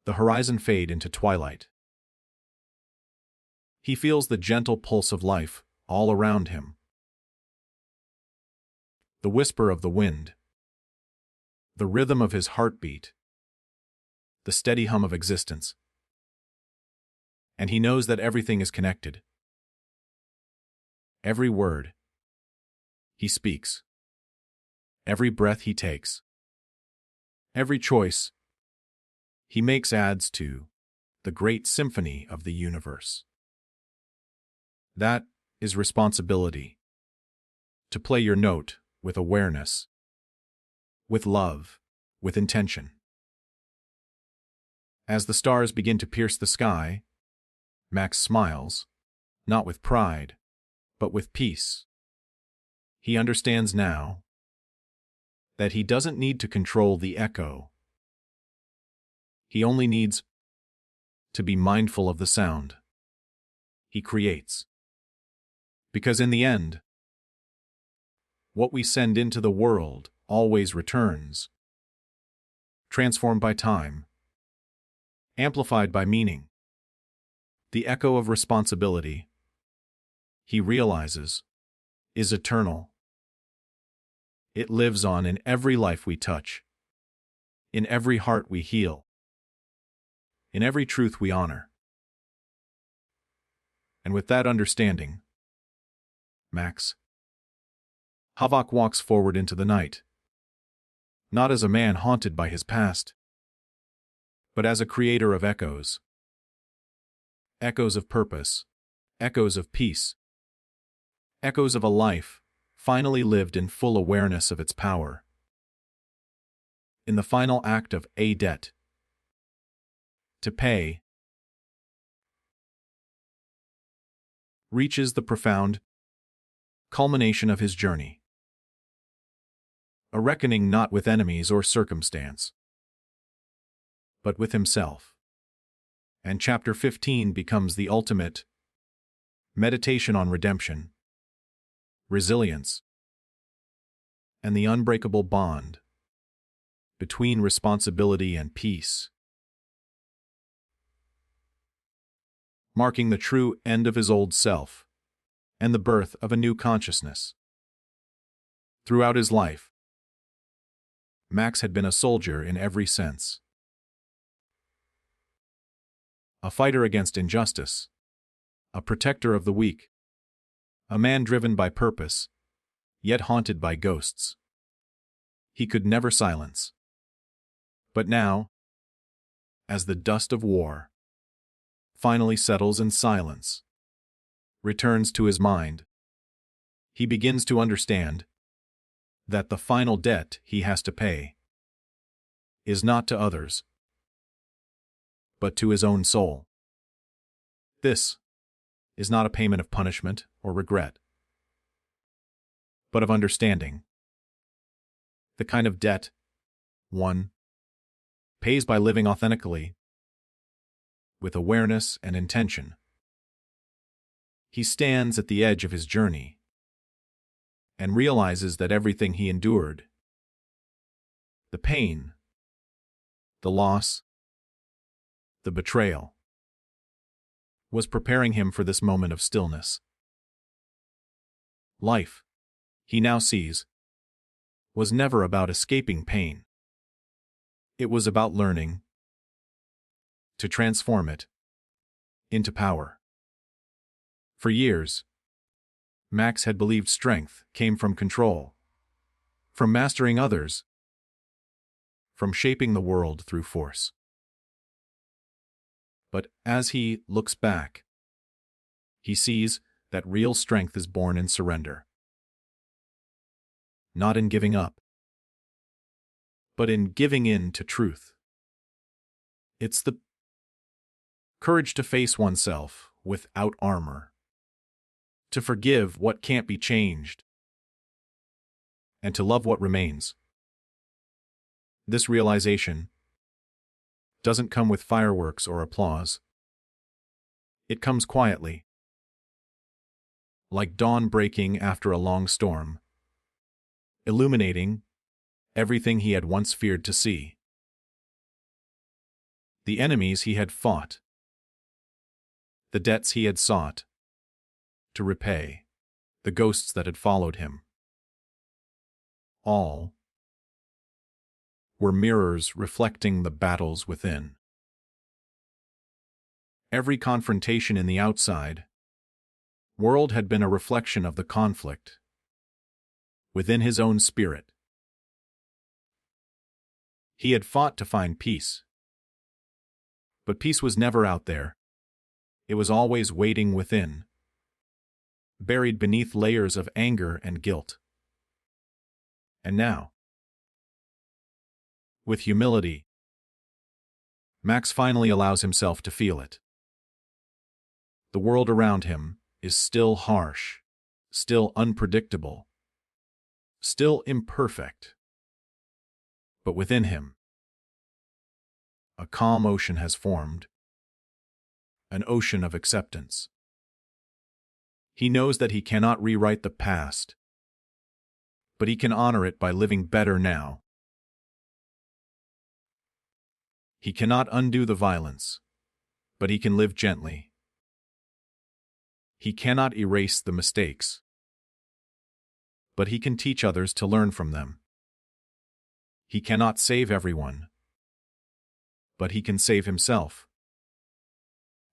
the horizon fade into twilight. He feels the gentle pulse of life all around him. The whisper of the wind, the rhythm of his heartbeat, the steady hum of existence. And he knows that everything is connected. Every word he speaks, every breath he takes, every choice he makes adds to the great symphony of the universe. That is responsibility. To play your note with awareness, with love, with intention. As the stars begin to pierce the sky, Max smiles, not with pride, but with peace. He understands now that he doesn't need to control the echo. He only needs to be mindful of the sound he creates. Because in the end, what we send into the world always returns, transformed by time, amplified by meaning. The echo of responsibility, he realizes, is eternal. It lives on in every life we touch, in every heart we heal, in every truth we honor. And with that understanding, Max Havok walks forward into the night, not as a man haunted by his past, but as a creator of echoes. Echoes of purpose, echoes of peace, echoes of a life finally lived in full awareness of its power. In the final act of a debt to pay, reaches the profound culmination of his journey. A reckoning not with enemies or circumstance, but with himself. And chapter 15 becomes the ultimate meditation on redemption, resilience, and the unbreakable bond between responsibility and peace, marking the true end of his old self and the birth of a new consciousness. Throughout his life, Max had been a soldier in every sense. A fighter against injustice, a protector of the weak, a man driven by purpose, yet haunted by ghosts he could never silence. But now, as the dust of war finally settles in silence, returns to his mind, he begins to understand that the final debt he has to pay is not to others, but to his own soul. This is not a payment of punishment or regret, but of understanding. The kind of debt one pays by living authentically, with awareness and intention. He stands at the edge of his journey and realizes that everything he endured, the pain, the loss, the betrayal, was preparing him for this moment of stillness. Life, he now sees, was never about escaping pain. It was about learning to transform it into power. For years, Max had believed strength came from control, from mastering others, from shaping the world through force. But as he looks back, he sees that real strength is born in surrender. Not in giving up, but in giving in to truth. It's the courage to face oneself without armor, to forgive what can't be changed, and to love what remains. This realization doesn't come with fireworks or applause. It comes quietly, like dawn breaking after a long storm, illuminating everything he had once feared to see. The enemies he had fought, the debts he had sought to repay, the ghosts that had followed him. All were mirrors reflecting the battles within. Every confrontation in the outside world had been a reflection of the conflict within his own spirit. He had fought to find peace, but peace was never out there. It was always waiting within, buried beneath layers of anger and guilt. And now, with humility, Max finally allows himself to feel it. The world around him is still harsh, still unpredictable, still imperfect. But within him, a calm ocean has formed, an ocean of acceptance. He knows that he cannot rewrite the past, but he can honor it by living better now. He cannot undo the violence, but he can live gently. He cannot erase the mistakes, but he can teach others to learn from them. He cannot save everyone, but he can save himself.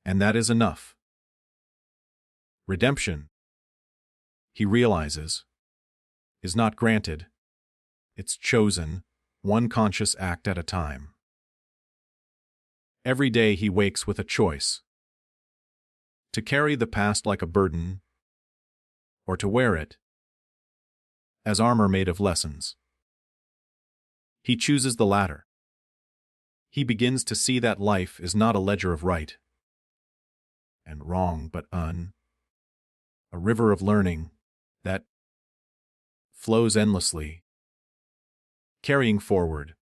And that is enough. Redemption, he realizes, is not granted. It's chosen, one conscious act at a time. Every day he wakes with a choice: to carry the past like a burden, or to wear it as armor made of lessons. He chooses the latter. He begins to see that life is not a ledger of right and wrong, but a river of learning that flows endlessly, carrying forward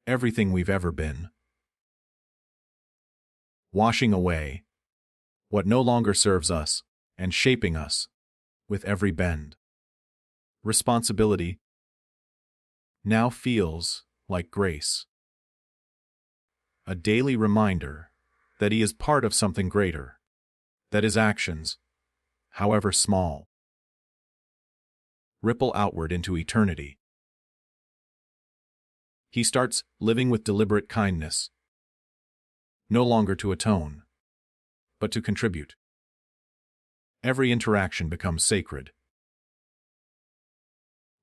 everything we've ever been, washing away what no longer serves us and shaping us with every bend. Responsibility now feels like grace, a daily reminder that he is part of something greater, that his actions, however small, ripple outward into eternity. He starts living with deliberate kindness, no longer to atone, but to contribute. Every interaction becomes sacred.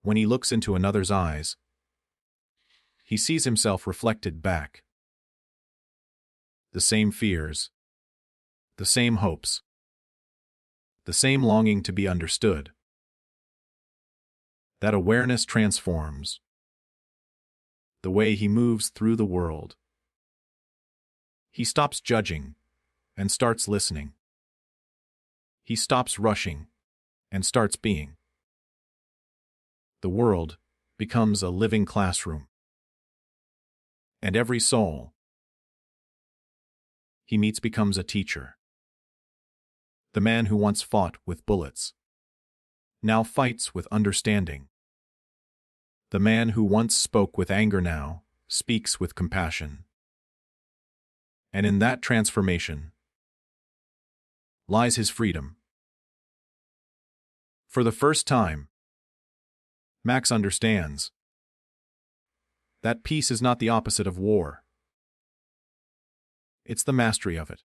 When he looks into another's eyes, he sees himself reflected back. The same fears, the same hopes, the same longing to be understood. That awareness transforms the way he moves through the world. He stops judging and starts listening. He stops rushing and starts being. The world becomes a living classroom. And every soul he meets becomes a teacher. The man who once fought with bullets now fights with understanding. The man who once spoke with anger now speaks with compassion. And in that transformation lies his freedom. For the first time, Max understands that peace is not the opposite of war. It's the mastery of it.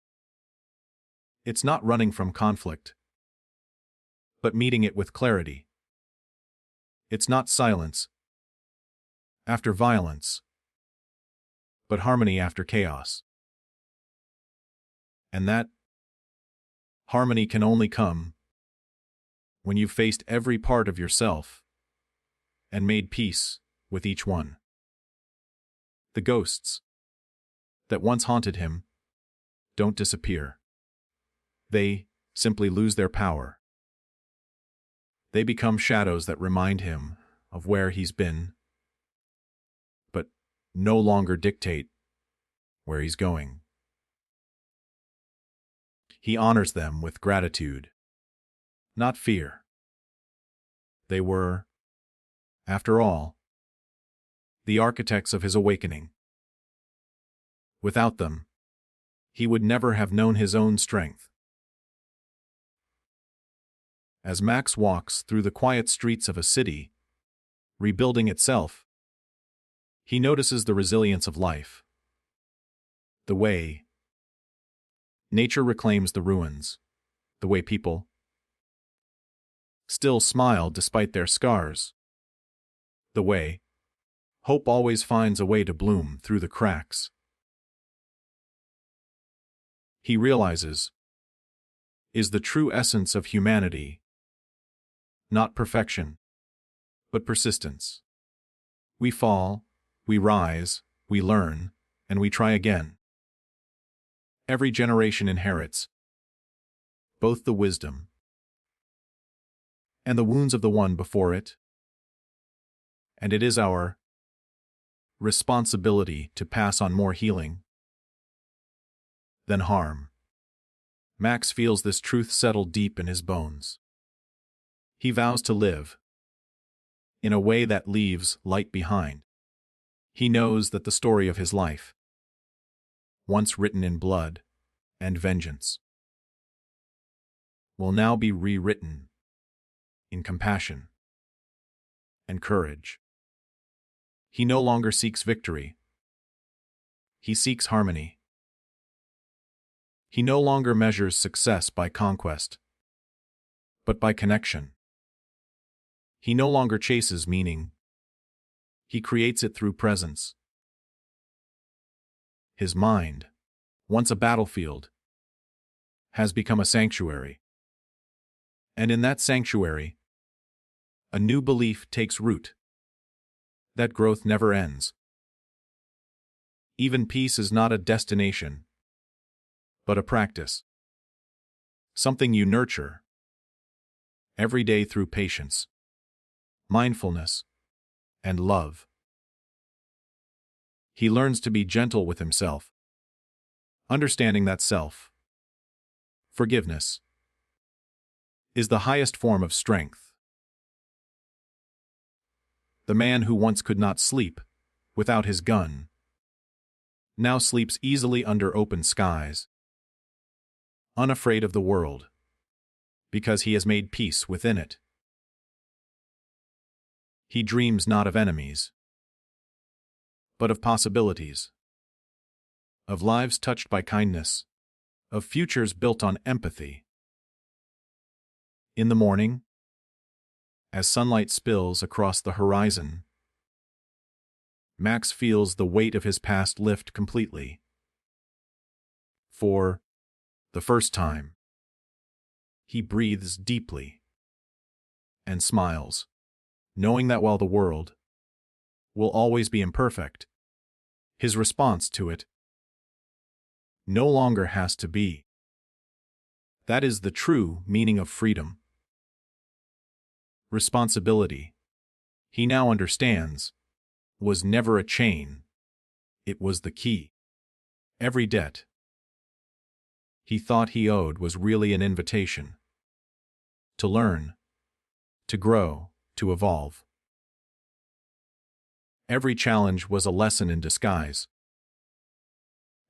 It's not running from conflict, but meeting it with clarity. It's not silence after violence, but harmony after chaos. And that harmony can only come when you've faced every part of yourself and made peace with each one. The ghosts that once haunted him don't disappear. They simply lose their power. They become shadows that remind him of where he's been, but no longer dictate where he's going. He honors them with gratitude, not fear. They were, after all, the architects of his awakening. Without them, he would never have known his own strength. As Max walks through the quiet streets of a city, rebuilding itself, he notices the resilience of life. The way nature reclaims the ruins, the way people still smile despite their scars, the way hope always finds a way to bloom through the cracks. He realizes is the true essence of humanity, not perfection, but persistence. We fall, we rise, we learn, and we try again. Every generation inherits both the wisdom and the wounds of the one before it, and it is our responsibility to pass on more healing than harm. Max feels this truth settle deep in his bones. He vows to live in a way that leaves light behind. He knows that the story of his life, once written in blood and vengeance, will now be rewritten in compassion and courage. He no longer seeks victory. He seeks harmony. He no longer measures success by conquest, but by connection. He no longer chases meaning. He creates it through presence. His mind, once a battlefield, has become a sanctuary. And in that sanctuary, a new belief takes root. That growth never ends. Even peace is not a destination, but a practice. Something you nurture every day through patience, mindfulness, and love. He learns to be gentle with himself, understanding that forgiveness is the highest form of strength. The man who once could not sleep without his gun now sleeps easily under open skies, unafraid of the world, because he has made peace within it. He dreams not of enemies, but of possibilities, of lives touched by kindness, of futures built on empathy. In the morning, as sunlight spills across the horizon, Max feels the weight of his past lift completely. For the first time, he breathes deeply and smiles, knowing that while the world will always be imperfect, his response to it no longer has to be. That is the true meaning of freedom. Responsibility, he now understands, was never a chain. It was the key. Every debt he thought he owed was really an invitation to learn, to grow, to evolve. Every challenge was a lesson in disguise.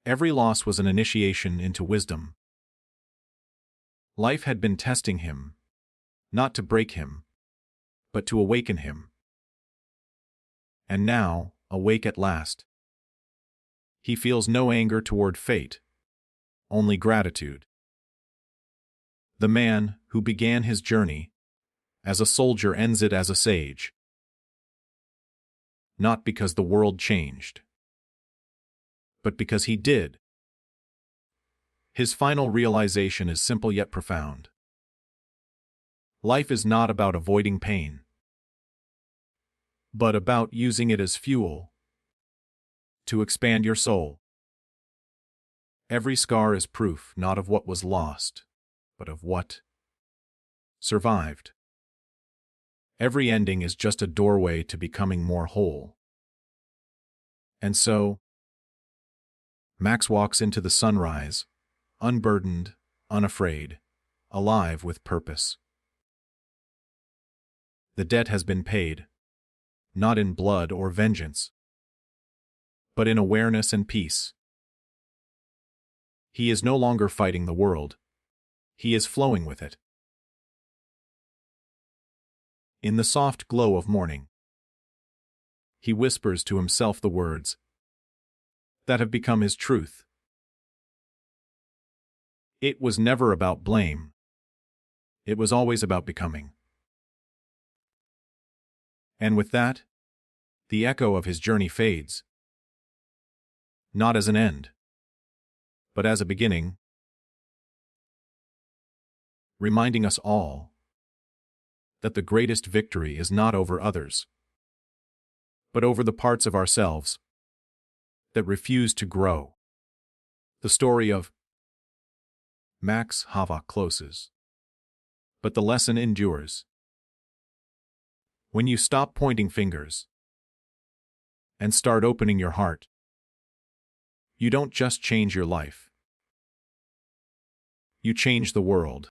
Every loss was an initiation into wisdom. Life had been testing him, not to break him, but to awaken him. And now, awake at last, he feels no anger toward fate, only gratitude. The man who began his journey as a soldier ends it as a sage. Not because the world changed, but because he did. His final realization is simple yet profound. Life is not about avoiding pain, but about using it as fuel to expand your soul. Every scar is proof not of what was lost, but of what survived. Every ending is just a doorway to becoming more whole. And so, Max walks into the sunrise, unburdened, unafraid, alive with purpose. The debt has been paid, not in blood or vengeance, but in awareness and peace. He is no longer fighting the world. He is flowing with it. In the soft glow of morning, he whispers to himself the words that have become his truth. It was never about blame. It was always about becoming. And with that, the echo of his journey fades, not as an end, but as a beginning, reminding us all that the greatest victory is not over others, but over the parts of ourselves that refuse to grow. The story of Max Havok closes, but the lesson endures. When you stop pointing fingers and start opening your heart, you don't just change your life. You change the world.